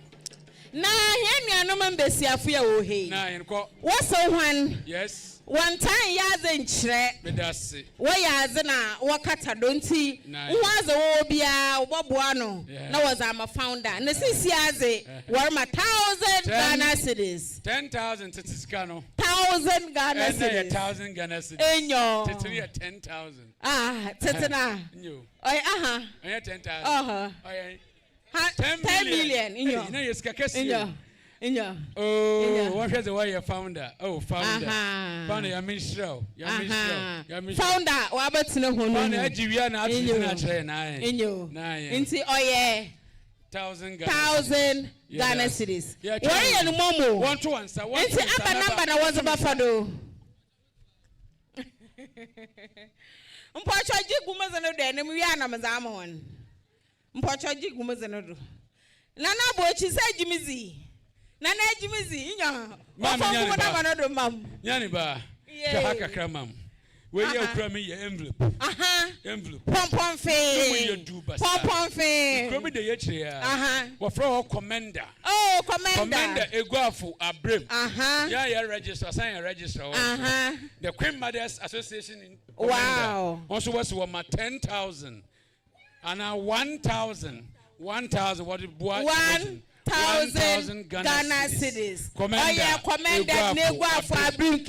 Na here no man besia fuya o he. Na enko. What's so one? Yes. one time yazen chre Medasi. Why yazena wakata donti was a obia wabuano. No was I'm a founder. And the CCAZ were my 1,000 Ghana cedis. 10,000 Titiscano. 1,000 Ghana cedis. 1,000 Ghana cedis. Enyo. Titania 10,000. Tetina. You. I 10,000. 10 million. In your. In your. Oh, what is the way you founder? Oh, founder. Founder, you're minstrel. Founder, what about no one? Founder, Jiviana, in you. Into oh yeah. 1,000 Ghana cedis. Why and Momo? 1 to 1, sir. It's a number that was about Fado. Mpacha jigumas and then we are Namazamon. Mpacha jigumas and Nana Bochi said Jimmy Z. Nana Jimmy Z, Mam. Yaniba, Shahaka Kramam. Where you cram me your envelope? Envelope. Pom Fay. Pom Fay. Come the Yetria. What for commander? Oh, commander. Commander Eguafu Abrim. Yeah, register, sign a register. The Queenmothers Association in wow. Also was 10,000. And now 1,000. 1,000. What it was? 1,000 Ghana cedis. Commander. Oh yeah, commander Eguafu Abrim.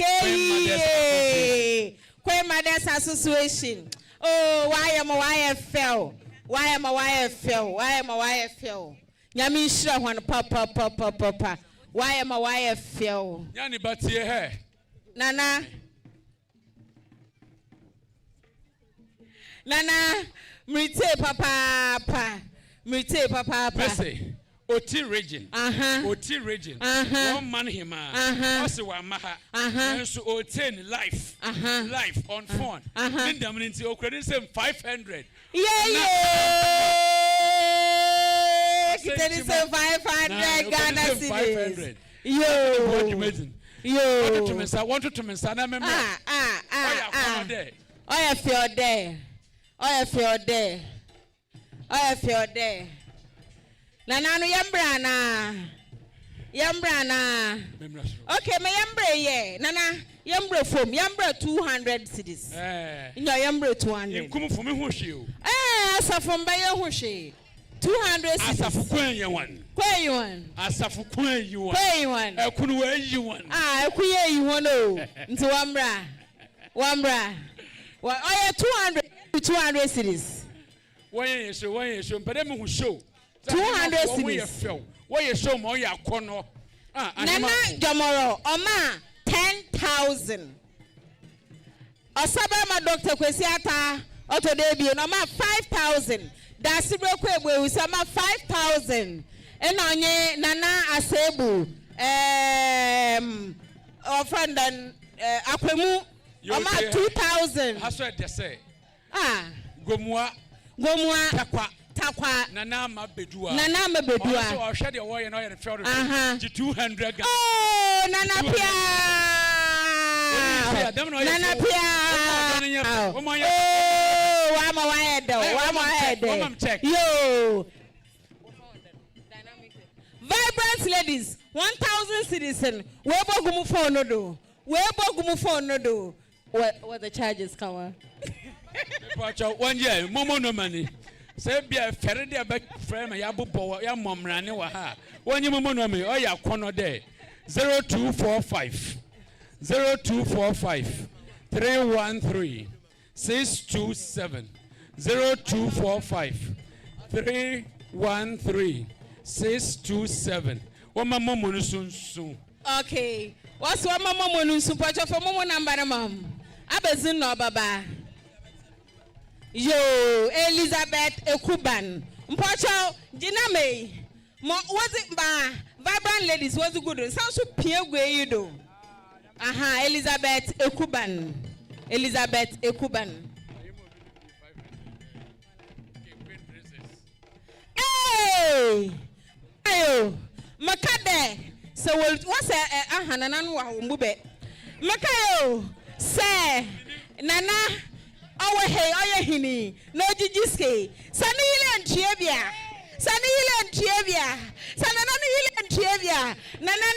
Queenmothers Association. Oh, why am I fell? Why am I fell? Why am I fell? Yami shra one papa. Why am I fell? Yani batie he. Nana, mrite papa. Mercy. Oti region. Oti region. One man hima. Also wa maha. So Otin life. Life on phone. Then the minute you credit them 500. Yeah. It's 500 Ghana cedis. I wanted to mention. I remember. I feel there. Nanano yambrana. Okay, my yambre ye. Nana yambre foam. Yambre 200 cedis. In your yambre 200. Come for me who Asafum by your hushi. 200 cedis. Asafu kwen one. Kwen one. Asafu kwen you one. Kwen one. Kunwe you one. Kuye you one oh. Into wambra. Well, oh yeah, 200 cedis. Why is so? But I'm who show. 200 cedis. Why you show more ya kono? Nana Jamoro, Oma 10,000. Osaba ma Dr. Kwesiata, Otto Debi, Oma 5,000. That's the real quick we sama 5,000. And onye Nana Asebu, friend and Akwemu, Oma 2,000. That's what they say. Gomua. Takwa. Nana mabedua. So I'll share the way and I felt 200. Oh, Nana Pia. Oh, I'm Yo. Vibrant ladies, 1,000 citizens. Webo gumu phone no do. What the charges come? Watch out 1 year, Momo no money. Say be a ferry there back frame ya bubo ya mom rane wa ha. One you Momo no me oh ya kono there. 0245 313 627 0245 313 627. One mama no soon. Okay. What's one mama no soon? Watch out for Momo number mom. Abezin no baba. Yo, Elizabeth Ekuban. Mpocho, Jiname. Was it by Vibrant Ladies? Was it good? Sounds so pure way you do. Elizabeth Ekuban. Hey! Ayo! Makade! So, what's a Hanananwa Mube? Makayo! Say, Nana. Our hey, oh hini, no jijiske. Sanila and Chievia. Sananila and Chievia. Nana,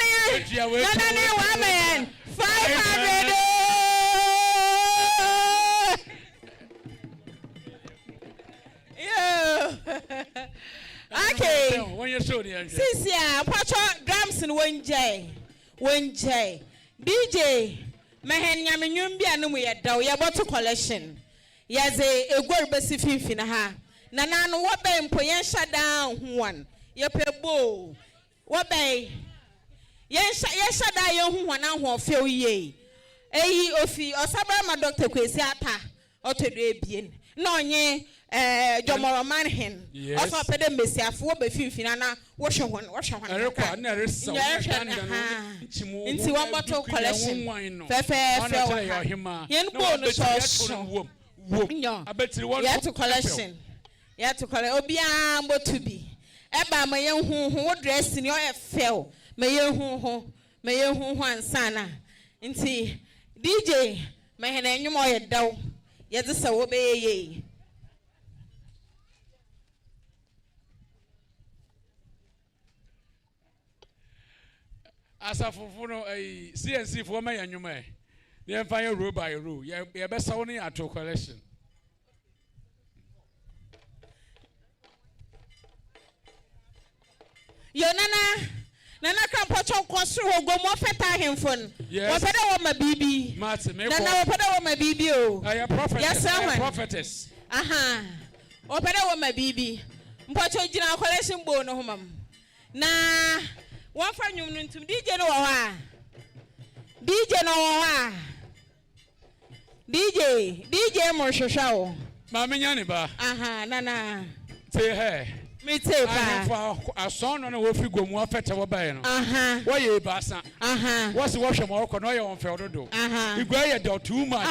woman. 500. Okay. When you show the Sisia, Pacho drums and one J. DJ, Mahan Yaminumbia no we at Dow Yaboto collection. Yaze a good basic finaha. Nanan what bay Poyen shut down one. Yape bow. What bay? Yes, shut down your one and feel ye. Eyi ofi osabra ma Dr. Kwesi ata otodebien no nye jomoro manhen oso pede mesiafo be finfina na wo hwe erekwa na resa nti one bottle collection fefe yen bo no so abetiri one ya to collection obia mbotu bi eba ma yen hu wo dress ni o e fell ma yen hu ansana nti DJ mahena enyumo ye daw ye de se wo be ye asafufu no CNC for ma enyumo e ye mfa ye row by row ye be saw ni ato collection yo nana kan pocho konsuru ogomo feta hemfon wo pede wo ma bibi nana wo pede wo ma bibi o yes prophetess wo pede wo ma bibi mpocho gina collection bo no homam na won fa nwum no ntum DJ no wo ha DJ mo hwehwa wo ma menya ne ba nana say hey me take for a son on a wofi go mo afete wo bae no wo ye basa wo se wo hwe mo ko no ye won fe ododo igwa ye do too much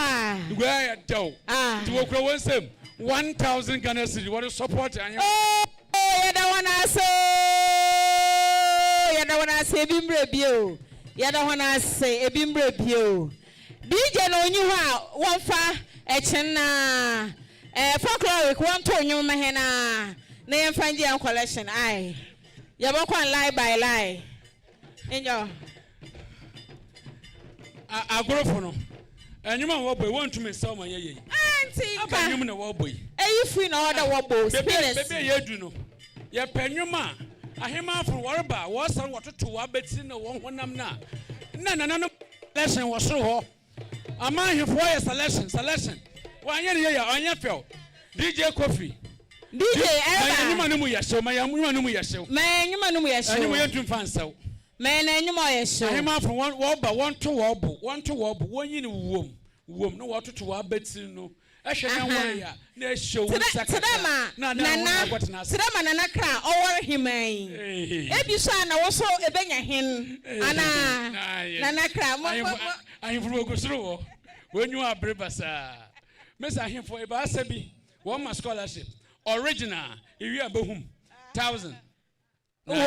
igwa ye do ti wo kro won sem 1000 Ghana cedi what support anya ye da wana se ebimbre bio ebimbre bio DJ no onyi ho a won fa echen na folkloric won to onyi ma he na na find your collection ai ya ba kwan lie by lie enyo agorofo no enyuma wo boy won to me sell my ye auntie ka enyuma na wo boy eyi free na order wo boy bebe ye du no ye penyuma ahema afro worba wo san wototo wa beti na won honam na no lesson wo so ho ama ahefo ye selection wa anya ne ye ya anya fel DJ Coffee DJ Eva. Anyuma no mu yesho, anyuma no mu yesho. Anyuma no mu yesho. Anyuma yentum fansaw. Anyuma yesho. Ahema from one ba one to wobo, wonyi ni wom no wototo wa beti no. Ehwe na won ya na show saka. Na nana kra owor himan. Ebi so na wo so ebenya hin. Ana nana kra mo. Ahemfo ogusoro wo. Wonyu abrebasa. Mesa ahemfo eba asabi. One ma scholarship. Original, if you are bohum, 1,000. Wow.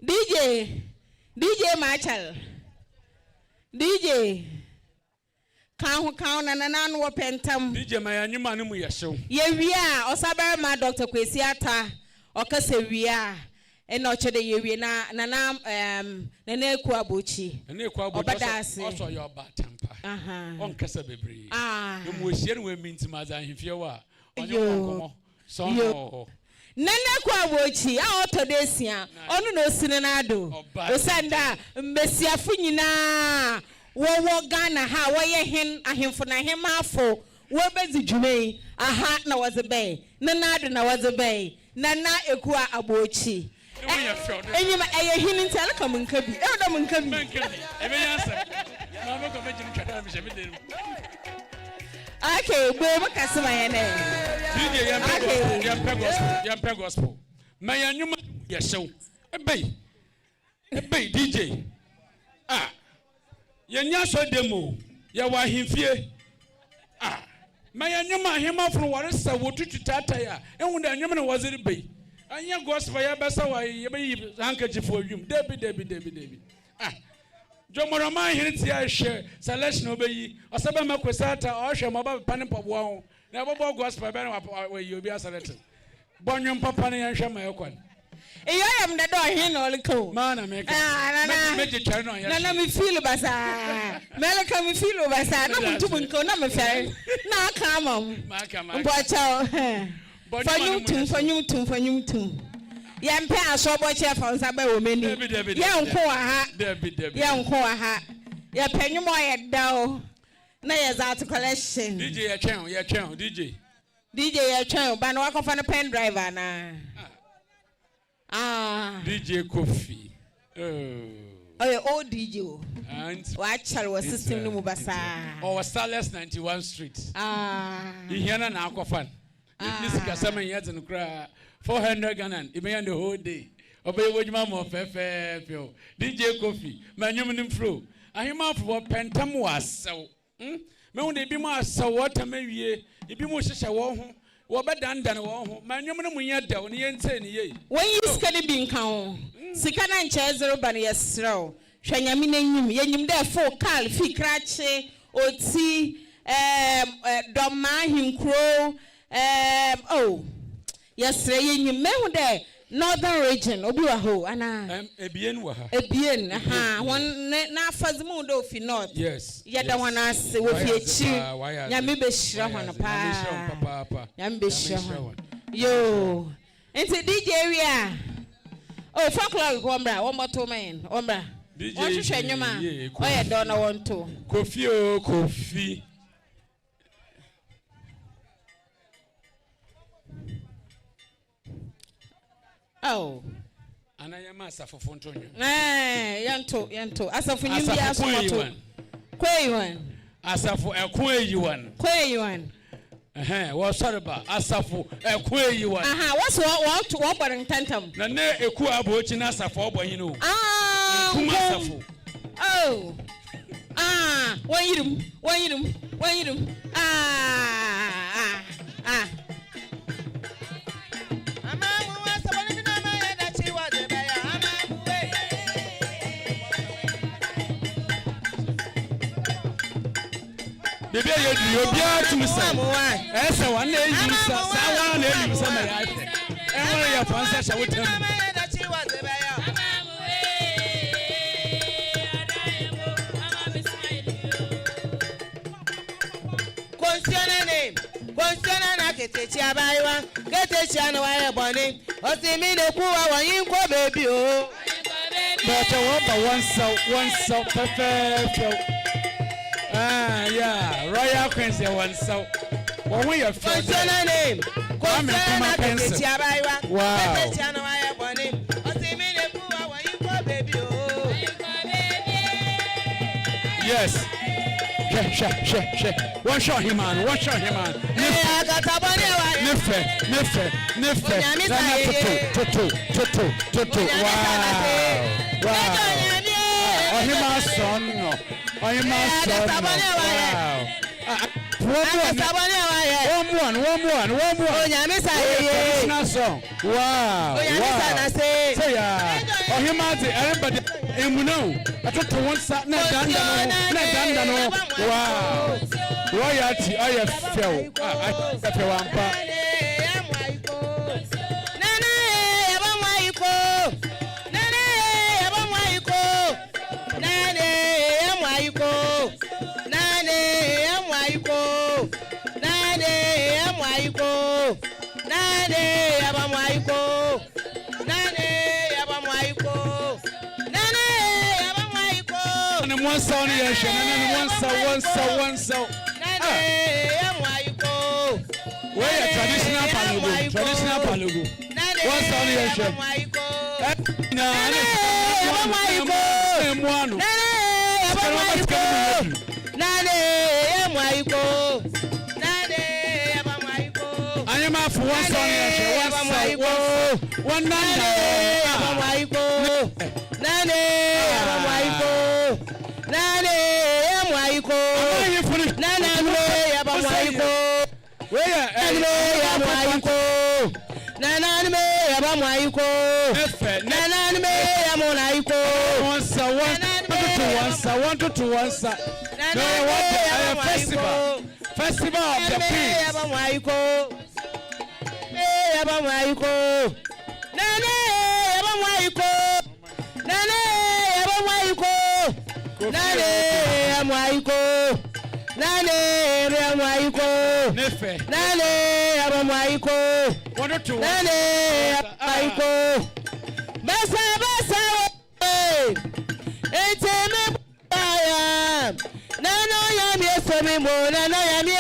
DJ Marshall. DJ. Count and an wo pentam. DJ Mayanyuma no mu yesho. Ye wia osabere ma Dr. Kwesi ata okase wia enoche de ye wi na na eku abochi. Na eku abochi also your batampa. On kasa bebre. No mu ehie no minti maza ahifie wa. Onye komo. So nana kwa abochi a otodesia onu no sine na ado. Osanda mbesiafo nyina wo Ghana ha wo ye hen ahemfo na hemafo wo bezi dwumei aha na wozebei nana ado na wozebei nana eku abochi. Enyima eye hinin tele kam nkabi e do nkabi ebe yansa mama ko meji ntwada mi shebe dem okay bo makasema yene DJ yampe gospel mayanyuma yeshew ebei DJ yenya so demo ya wa himfie mayanyuma hema fro ware sa wotutu tata ya ehun da anyuma na waziri bei anya gospel ya besa wa ye be handkerchief odwum debi jomoroma hiriti ya hwe selection obeyi osaba makwesata ohwe maba pane mpaboa ho na bobo gospel be na wa ye obi aselect bonwom papa ne ya hwe ma ekwan You am the door here no liko. Man, make it turn on. Nana me feel basa. Melaka me feel basa. Na mutu bunko na me fe. Na come. Mbocha. Fanyum. Yampe asobo che fa nsa ba wo mani. Yanko aha. Yanko aha. Ya panyum oye dawo. Na ye za to collection. DJ ya chen, DJ ya chen, ba na wakofa no pen driver na. DJ Kofi. Oh, old DJ. And Wachal was system no mubasa. Or Starless 91 Street. Ihiana na akofan. This is 7 years and cry 400 Ghana. It may the whole day. Obey what you mamma fe. DJ Kofi. Manyum fro. I am out for pentam was so. Me when they be more so what maybe if you must say what better than one. Manyum no yada on the end. When you scanny being count, Sikana and Chazero Banny Yasro, Shanyamina, Yenim there for Carl, Fikrache, Oti, Doma, him crow, yes, you know there. Northern region, Obuaho, Anna. Ebien, one na Fazmundo fi North. Yes. Yada one as with your chin. Yamibe Shrawan, Papa. Yambe Shrawan. Yo. Into DJ area. Oh, folklore, one more 2 men. Ombra. DJ. Want to share your man? Oh, I don't want to. Kofi. Oh. And I am Master for Fontonio. Yanto. Asafu nyumbi asomoto. Kweyiwan. Asafu ekweyiwan. Kweyiwan. What sorry about Asafu ekweyiwan. What's what tantam? Na ne eku abochi na Asafu oboyinu. Kuma Asafu. Oh. One yirum. Baby, you're to me, sir. Essa one day, you saw one day, you saw my life. And one of your fans, I would tell you. Yeah, Royal Queen's here one so. When we are from the name, wow. Yes. One shot him on. Toto. Wow. Oh, him our son. I am one song. Wow. Say oh him everybody I took to one sat wow. Royalty I feel I feel one part. One sound yes, and one sound. Where traditional palugu. One sound yes. I am for one sound yes. One Festival of the Peace. nane amwaiko nane amwaiko nefe nane amwaiko nane amwaiko basa eteme baya nano yami esomi mo nano yami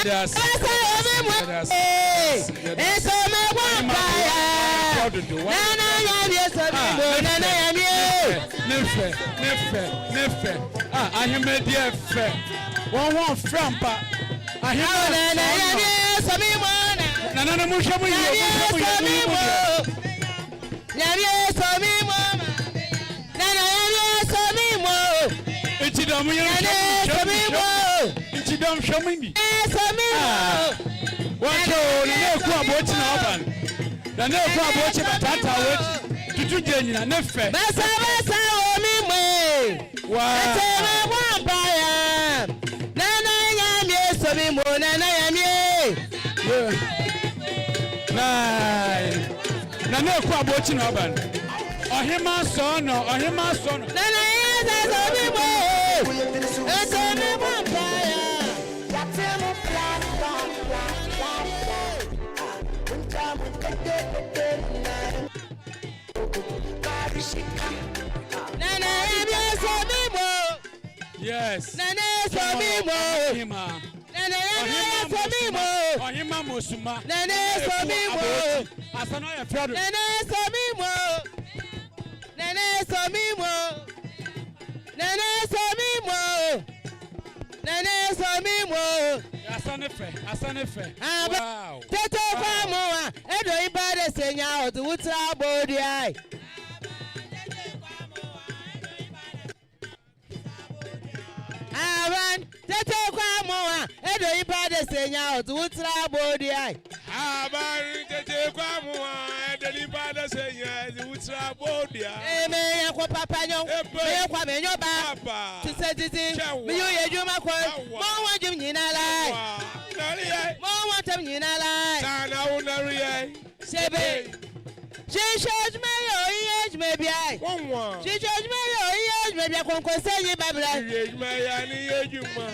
Yes. Don't show me. What you know, watching Auburn. The no watching Batata, to do Jenny and Nefe. Watching Auburn. Or him, our son, or him, our son. Yes. Nene Somimo. Nene Somimo. Ohima Musuma. Nene Somimo. Asano ya Fredo. Nene Somimo. Nene Somimo. Nene Somimo. Nene Somimo. Asanefe. Wow. Tete kwa moa. Edo ibade senya otu utra bodi ai. Aban tete kwa moa. Edo ibade senya otu utra bodi ai. Aban tete kwa moa. Edo ibade senya otu utra bodi ai. Me yakwa papa nyo. Me yakwa menyo ba. Tise titi. Me yu yejuma kwa. Mo wajum nyina lai. Mo wantem nyina lai. Sana unariye. Sebe. She shows me your age maybe I. She shows me your age maybe I can say babla. Age my yani ejuma.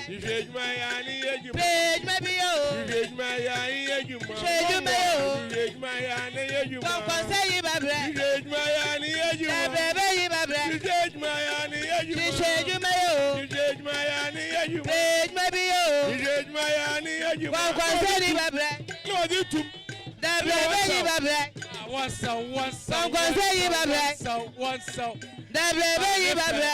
Age my yani ejuma. Page maybe you. Age my yani ejuma. Age my you. Age my yani ejuma. Can say babla. Age my yani ejuma. Baby babla. Age my yani ejuma. Age my you. Age my yani ejuma. Page maybe you. Age my yani ejuma. Can say babla. No YouTube. Baby babla. One so. Can say babla. Baby babla.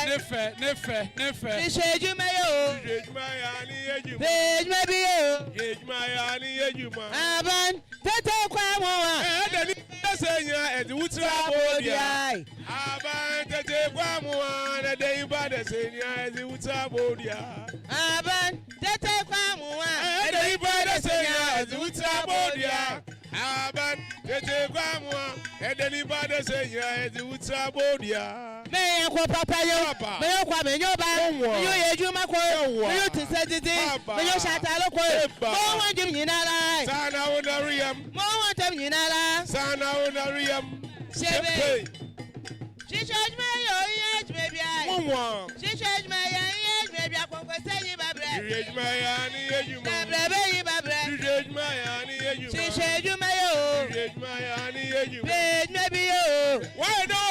Nefe. Age my you. Age my yani ejuma. Page maybe you. Age my yani ejuma. Aban tete kwa moa. Senya edi utra bodia. Aban tete kwa moa. Ede ibade senya edi utra bodia. Aban tete kwa moa. Ede ibade senya edi utra bodia. Aban tete kwa moa. Ede ibade senya edi utra bodia. Me yakwa papa yo. Me yakwa menyoba. Yo yejuma ko. Yo tise titi. Me yo shatalo ko. Mo wajum nyina lai. Sana unariyam. Mo wantem nyina lai. Sana unariyam. Sebe. She shows me your age baby I. She shows me your age baby I can say you babra. Age my yani ejuma. Babra baby babra. Age my yani ejuma. She shows you my yo. Age my yani ejuma. Page maybe you. Why no?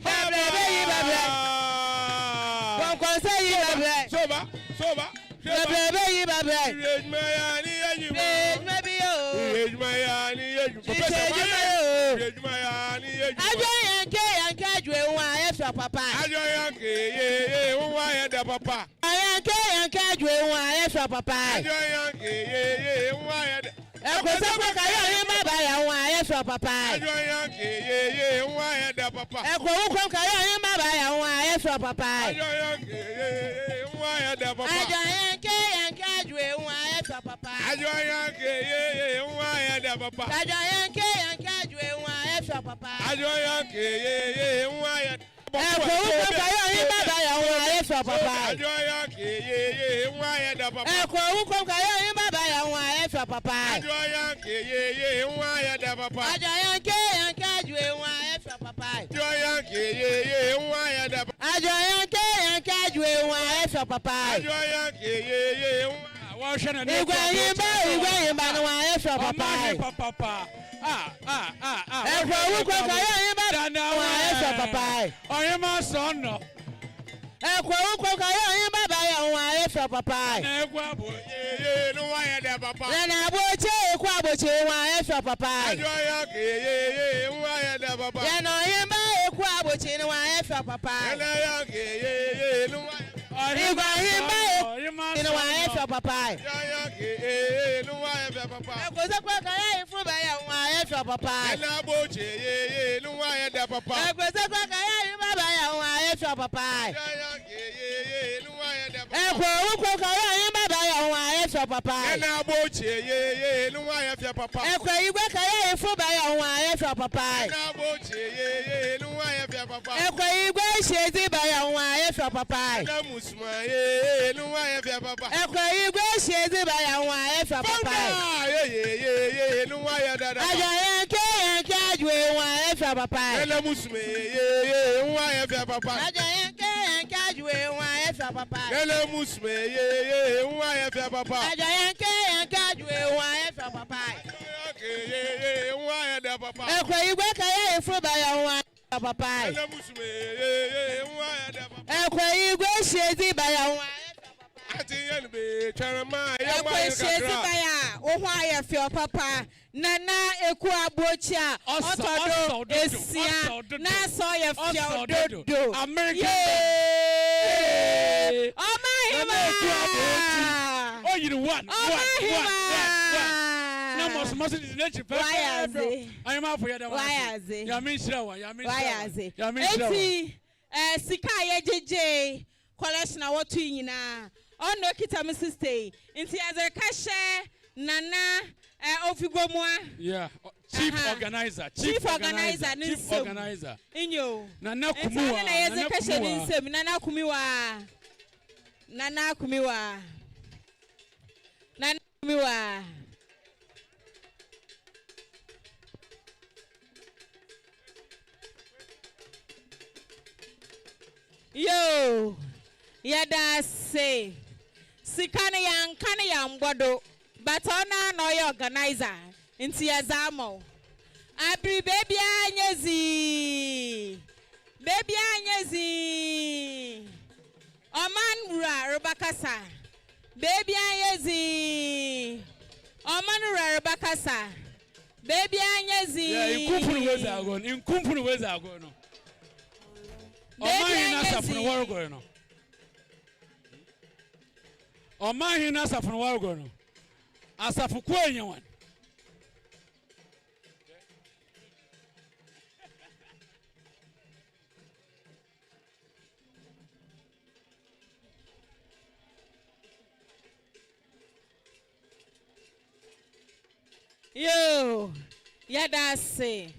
Babra baby babra. Can say you babra. Soba. Babra baby babra. Age my yani ejuma. Page maybe you. Age my yani ejuma. She shows you my yo. Age my yani ejuma. Ajo yanke jwe wa efra papa. Ajo yanke ye wa ya da papa. Yanke jwe wa efra papa. Ajo yanke ye wa ya da. Ekosa kwa kayo yin baba ya wa efra papa. Ajo yanke ye wa ya da papa. Eko kwa kayo yin baba ya wa efra papa. Ajo yanke ye wa ya da papa. Ajo yanke Ajoyanke ye nwa ya da papa. Ajoyanke yanke ajwe nwa efia papa. Ajoyanke ye nwa ya. Ekwo kayo yin baba ya nwa efia papa. Ajoyanke ye nwa ya da papa. Ekwo kayo yin baba ya nwa efia papa. Ajoyanke ye nwa ya da papa. Ajoyanke yanke ajwe nwa efia papa. Ajoyanke ye nwa ya da papa. Ajoyanke yanke ajwe nwa efia papa. Ajoyanke ye nwa. Igwe yimba no wa efia papa. Ekwo kayo yin baba nwa efia papa. Oyema son no. Ekwo kayo yin baba ya nwa efia papa. Na egwa bo ye nwa ya da papa. Na aboche ekwo aboche nwa efia papa. Ajoyanke ye nwa ya da papa. Ya no yimba ekwo aboche nwa efia papa. Ajoyanke ye nwa. Igwe yimba nwa efia papa. Ajoyanke nwa ya papa. Ekwo kayo yin fuba ya nwa efia papa. Na aboche ye nwa ya da papa. Ekwo kayo yin baba ya nwa efia papa. Ekwo kayo yin baba ya nwa efia papa. Na aboche ye nwa ya fia papa. Ekwo igwe kayo yin fuba ya nwa efia papa. Na aboche ye nwa ya fia papa. Ekwo igwe shezi ba ya nwa efia papa. Na musma ye nwa ya fia papa. Ekwo igwe shezi ba ya nwa efia papa. Ye nwa ya dada. Ajoyanke yanke ajwe nwa efia papa. Na musma ye nwa ya fia papa. Ajoyanke yanke ajwe nwa efia papa. Na musma ye nwa ya fia papa. Ajoyanke yanke ajwe nwa efia papa. Ye nwa ya da papa. Ekwo igwe kayo yin fuba ya nwa efia papa. Na musma ye nwa ya da papa. Ekwo igwe shezi ba ya nwa. Atiyen be charama ya Ekwo shezi ba ya ohwa ya fio papa. Nana eku abocha otodo esia na so ya fio dodo. American. Oh my God. Oh, you one. Na must is nature. Why is it? I am out for you. Why is it? Ya mean show. Ya mean show. Why is it? Ya mean show. Eti sika ye jeje collection na watu nyina. Ono kita me sister. Inti azer kashe nana ofigomwa. Yeah. Chief organizer. Chief organizer. Inyo. Nana kumiwa. Na yeze kashe ninsem. Nana kumiwa. Nana kumiwa. Nana kumiwa. Yo, yada say, sikane yang bodo, but ona no your organizer, inti yazamo. Abri baby anyezi, Oman Rebakasa, baby anyezi, Oman Rebakasa, baby anyezi. Yeah, in kumpuni weza agono. Oman nasa from Wargo no. Oman nasa from Wargo no. Asafu kwenye wan. Yo, yada say.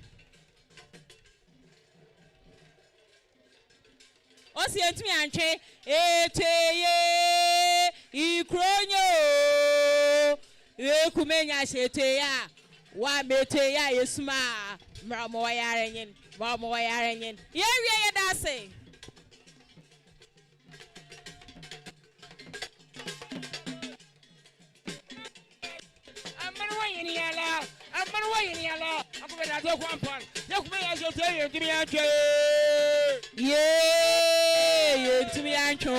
Osi entumi antwe eteye ikronyo ekumenya sheteya wa meteya yesuma mramo wayarenyin yewie yedase amanu yini ala akubena to kwampan yakumenya sheteya entumi antwe yentumi antwo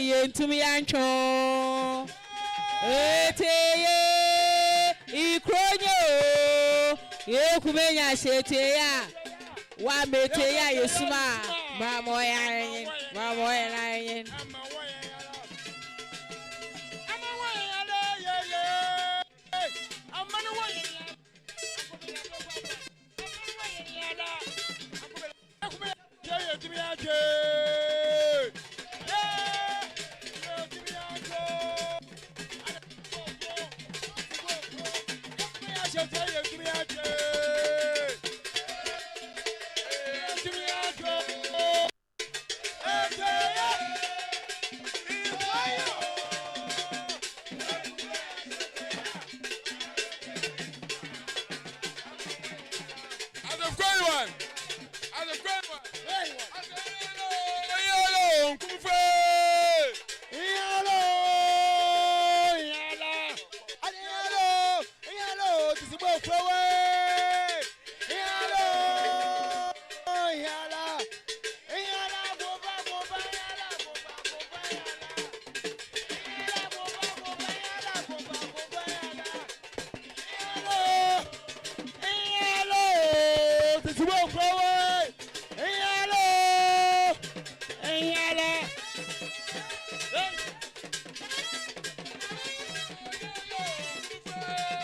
yentumi antwo eteye ikronyo yekumenya sheteya wa meteya yesuma mamo yarenyin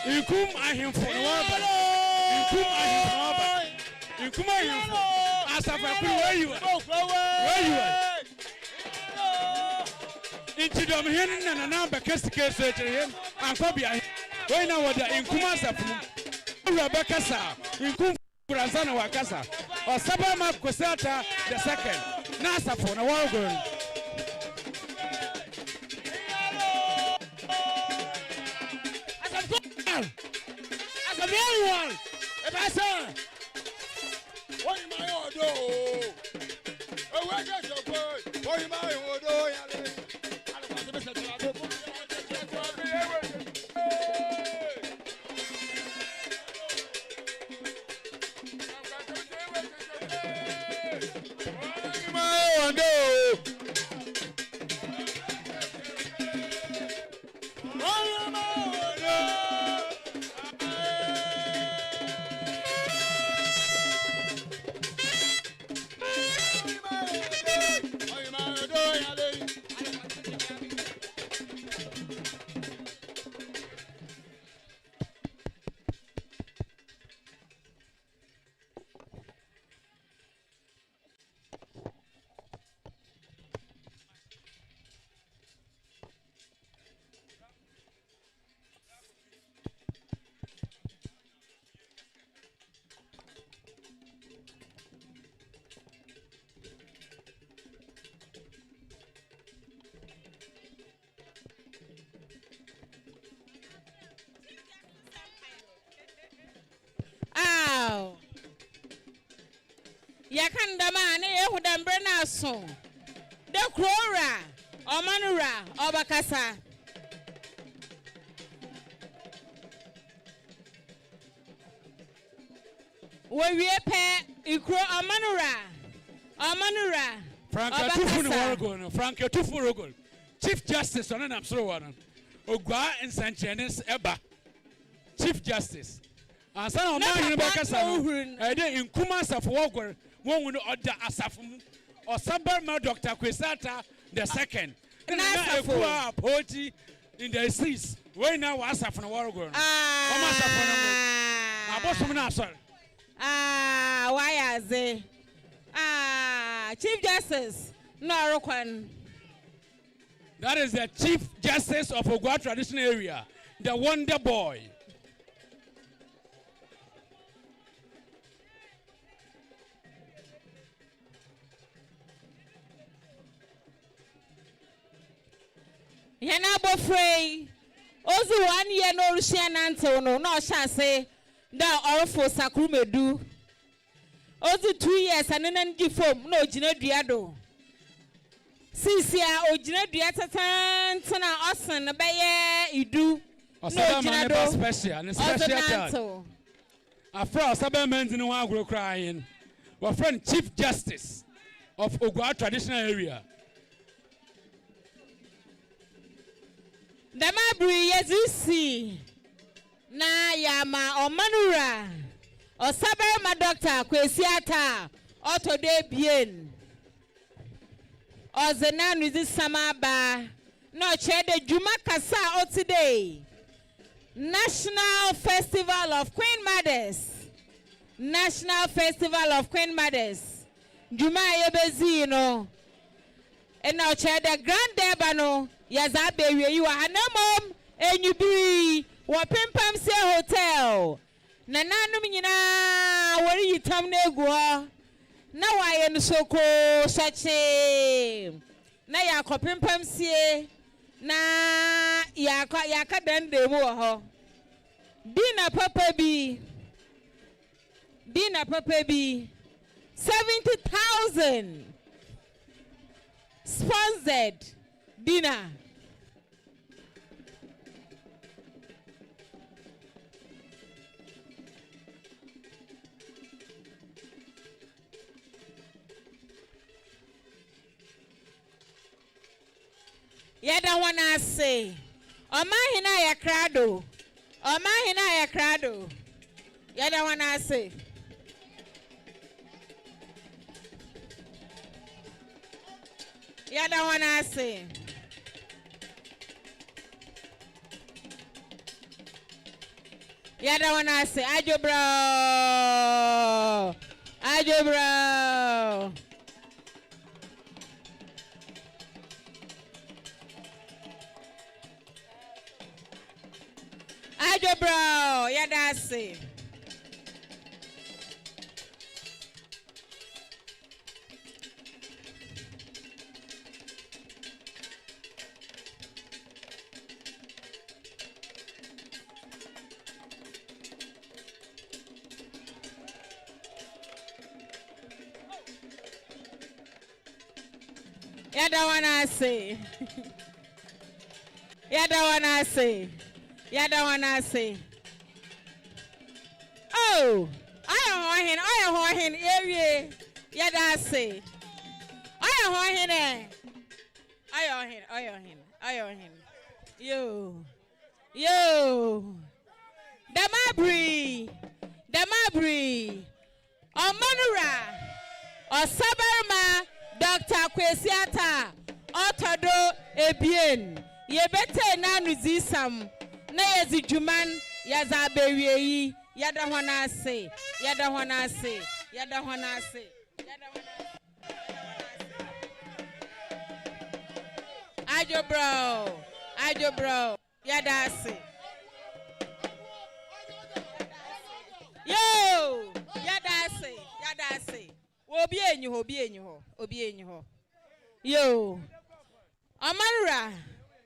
Inkum ahimfo no waba. Inkum ahimfo waba. Inkum ahimfo. Asafakuru where you are? Where you are? Inti dom hin na na ba kesike so ekyere anko bia. Where na wada inkum asafu. Ura ba kasa. Inkum kuranza na wakasa. Osaba ma kosata the second. Na asafu na wago. As a very one, if I say, what am I going to do? Oh, where is your boy? What am I going to do? Yakandama ne ehudambre na so de krora omanura obakasa we pe ikro omanura Franka tufu ni wargo no Franka tufu rogo Chief Justice on am so one ogwa nsanchenes eba Chief Justice ansa na oman ni bakasa no de inkuma safo wogor one will order Asafum or Sabarma Dr. Quesata the second. And I go poetry in the seas. Where now Asaf and Wargo? Why are they? Chief Justice Norokwan. That is the Chief Justice of Ogwa Traditional Area, the Wonder Boy. Yana bofrey ozu 1 year no rusia nanto no sha say da orfo sakrumedu ozu 2 years anenan gi fom no ogina dua do sisia ogina dua tatantana osen beye idu no ogina do special time afra Sabament no agro crying our friend Chief Justice of Ogwa Traditional Area. Damabri Yezusi na yama omanura osaber ma doctor kwesiata auto de bien ozena nuzi samaba no chede juma kasa otide National Festival of Queenmothers Juma yebezi no. And now chair the grand debano, Yazabe, you are Hanamom, and you be what Pimpam say hotel. Nananumina, where you tam negua. Now I am so cold, such a. Na ya Pimpam say, na yaka den demo. Dina Papa B. 70,000 sponsored dinner. Yada wanna say, Omahina ya krado. Yada wanna say. Yada wanna say. Yada wanna say. Ajo bro. Ajo bro. Ajo bro. Yada say. Yada wanna say. Yada wanna say. Oh, I am hin area. Yada say. I am hin. Yo. Damabri. Omanura. Osabarma. Dr. Kwesiata. Otodo Ebien. Yebete na nuzisam. Na yezijuman yazabewi. Yada wana say. Ajo bro. Yada say. Yo, yada say. Obi enyu. Yo. Amanra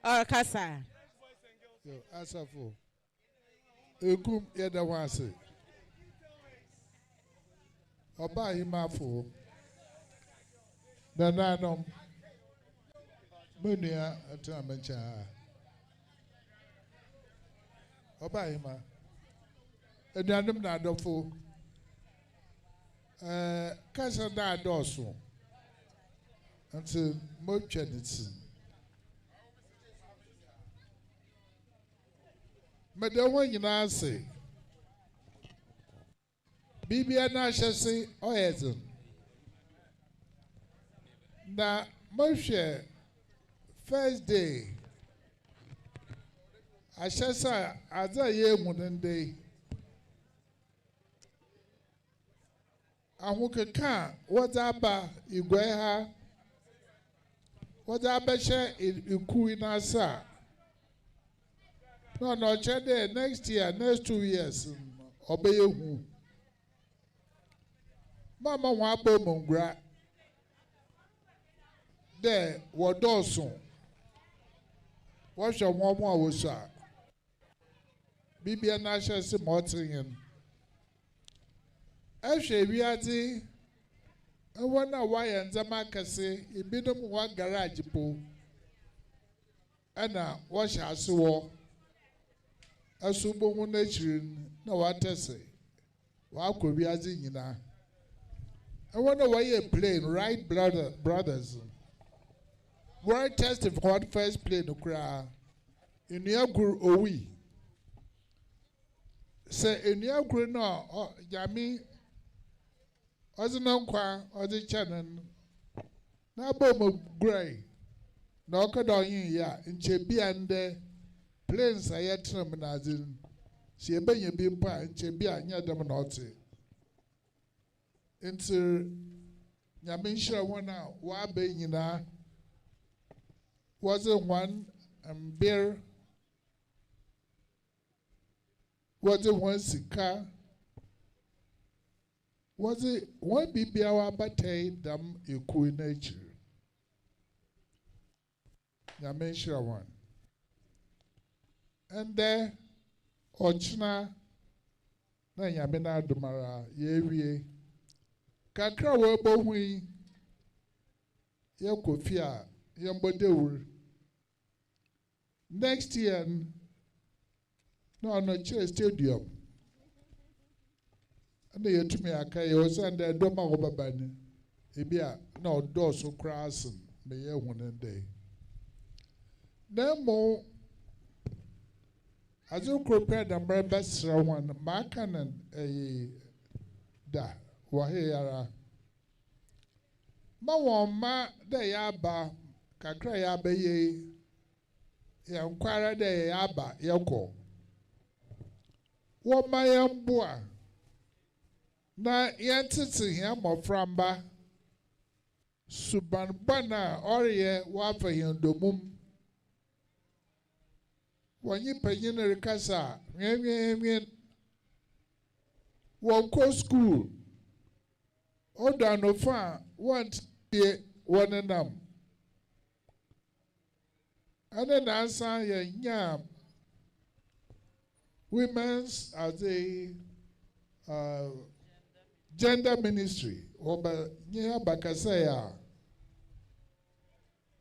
or Kasa. Yo, Asafo. Egum yada wase. Oba himafo. Nananom. Munia atamencha. Oba hima. Edanum na adofo. Kasa da adoso. Until Mochenitz. Madame, you know, say, Bibiana shall say, oh, yes. Now, Moshe, first day, I shall say, as a year one day, I who can, what's up, you go her. What I bet you could answer. No, next year, next 2 years, obey you. Mama wabo mongra. There, what also? What's your mama was that? Bibi and Asha Simotting. Asha, we are the. I wonder why and Zamaka say, it be no one garage po. And now, wash our swore. A subo nature, no what I say. What could be as in you? I wonder why you're playing right, brothers. Why tested for what first play no cry? In your group, oh, we say in your group, no, Yami. Ozinokwa odi chanan na bom gray na okodo yin ya nche bia nde planes ayetram na azin si ebenye bi mpa nche bia nya dem na ote into Nyamisha wana wabe nyina wasn't one beer wasn't one sika was it one bibi our batay dam eku nature Nyamisha one and there ochna na nyamina dumara yewie kakra wo bohui ye kofia ye mbodewur next year no stadium and ye tumi aka ye osande doma wo babani ebia na odo so krasen me ye hunende nemo azu prepare the members one makanan da waheyara ma won ma da ya ba kakra ya ba ye ya nkwara da ya ba yeko wo ma ya mboa na yentete hia moframba suban bana oriye wa fa hindomum wonyi panyin rekasa nwen won school oda no fa want be one nam and na san ye nya women's as a gender ministry oba nya bakasa ya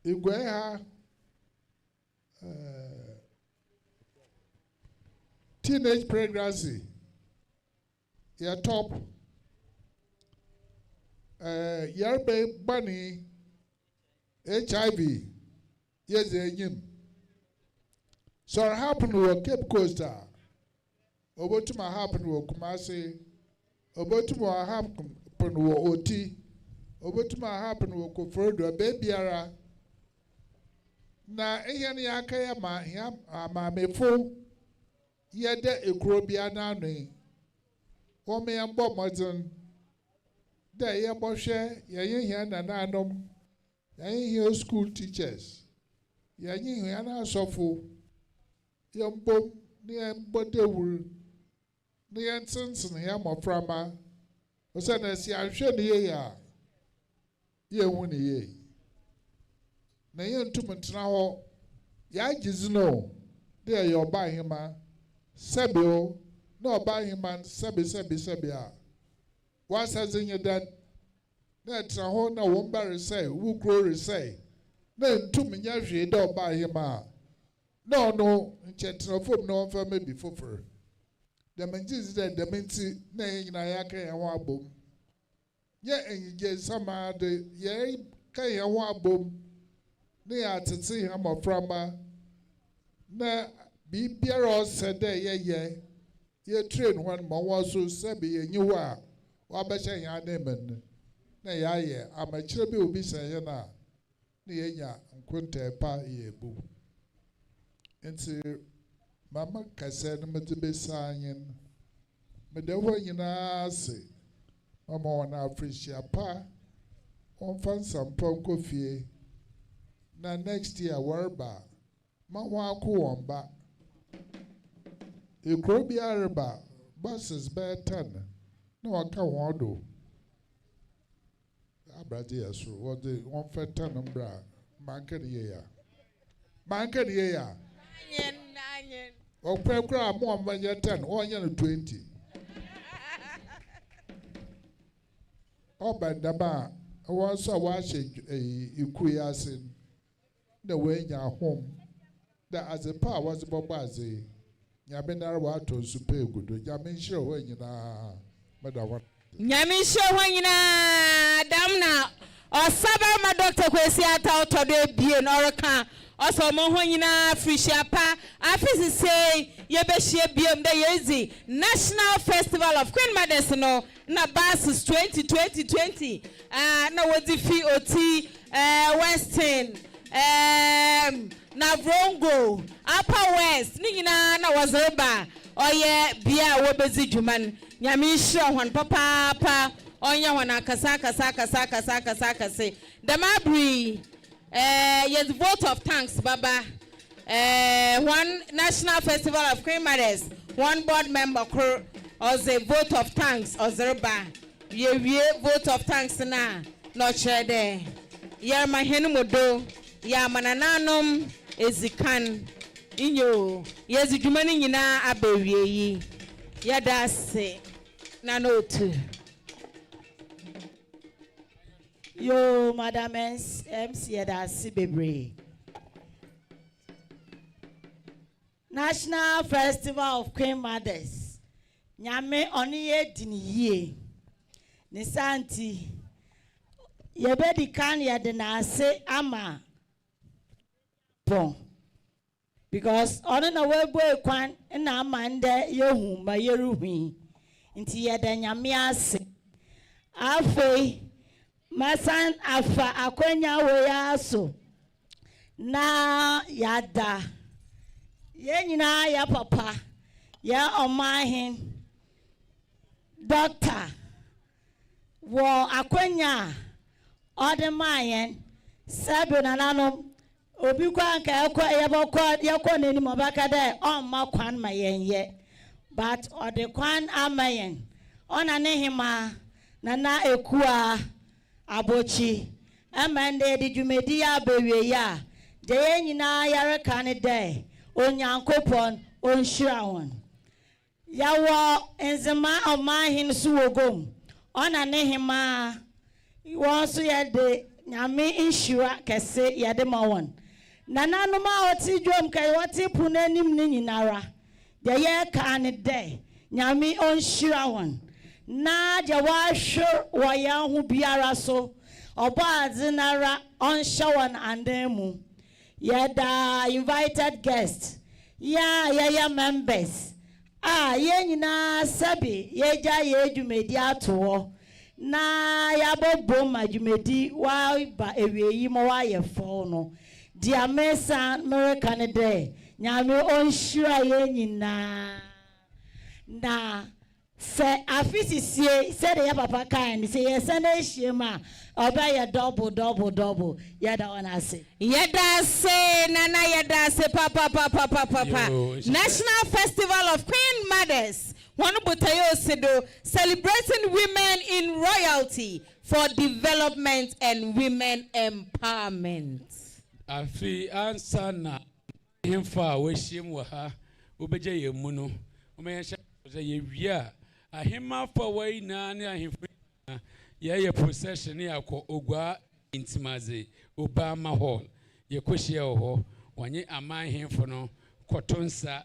igwe ha teenage pregnancy ya top yarbe bani HIV yes enyim so happen wo Cape Coast obotuma happen wo Kumasi obotuma happen wo Oti obotuma happen wo Koforidua bebiara na ehia ne yakaya ma hia amamefo yede ekrobia na anu wo me yambo modern da ye bohwe ye hia na nanom ye hia school teachers ye hia na asofo ye mbom ne mbodewur ne yentsen ya moframa o se na si ahwe ne ye ya ye hu ne ye na ye ntumntena ho ya gizino de ye oba hima sebio na oba hima sebi a wasa zinye dan na tra ho na womba resai wu kro resai na ntum nya hwe de oba hima no nchetrofom na onfa mebi fofor the menjiz de the menti na nyina ya kan ya ho abom ye enyije sama de ye kan ya ho abom na ya tete ha moframa na bi biara osede ye train one ma wo so sabi ye nyiwo a wa ba sha ya na men na ya ye amachire bi obi sanye na ye nya nkunta pa ye bu enti mama kase no mede be sanyen me de ho nyina se mama wona appreciate pa on fan sampon kofie na next year warba ma wa ko womba ekrobi arba buses be 10 na waka wodo abrade yeso wo de won fa 10 mbra manka de ya Anyen. Okra mo amanya 10, onye no 20. Obandaba, won so wa she ikuya asin. Na we nya home. That as a power was bobaze. Nyabendara wa to super gudo. Nyamenhire ho nyina. Madawa. Nyamenhire ho nyina damna. Osaba ma doctor kwesi ata otodo ebie na oreka. Also, Mohonina Frishapa, Afisi say, Yebeshia Biam de Yezi, National Festival of Queenmothers, no, Nabas 2020, no, what the fee OT, Western, Navrongo, Upper West, Nina, no, was Reba, or ye, Bia, Webezi Juman, Yamisha, one papa, onya wana kasa say the mabri yes vote of thanks baba one national festival of Queenmothers one board member or the vote of thanks or zerba ye vote of thanks na no chere there ya mahenu modo ya manananom ezikan inyo yezi dwumani nyina abewie yi ya dase na notu yo madam MC ya dase bebre National Festival of Queenmothers nyame oni ye diniye ni santi yebedi kan ya de na ase ama bon because on na we boy kwan na amande yehu ma yeruhui nti ye da nyame ase afei masan afa akwanya wo ya so na yada ye nyina ya papa ya omahin doctor wo akwanya odemayen sabe nanano obi kwa nka yakọ n'anim ọbaka dẹ ọmma kwan ma yẹn yẹ but ọdị kwan ama yẹn ọ na ne hima na ekua abochi ama ndị dị dwumedi ya bewie ya de yẹn nyinaa yare ka ne dẹ onyankopọn onhyira wọn yawọ nzema ọmahin so wogom ọ na ne hima wọn so yẹ de nyame nhyira kese yẹ de ma wọn nananuma oti dwom kai wati punanim ni nyinara de ye ka ne de nyame onhyira won na je wa hwur wo ya hu biara so oba adinara onhye won andemu ye da invited guests ya members ye nyina sabi ye ja ye dwumedi ato na ya bobo ma dwumedi wa ba ewie mo wa ye fo no dia mesa America ne de nyame onhyira ye nyina na se afisisie se de ya papa kan se ye se na ehie ma oba ye double ya da wana se ya da se nana ya da se papa National Festival of Queenmothers one butayo sedo celebrating women in royalty for development and women empowerment. Afi ansana himfa weshim wa ha obeje yemu no omeya ye wia ahima fa wai na ne ahimfa ye procession ne akọ ogwa intimaze Obama Hall ye kohia ho wanye aman himfo no kotonsa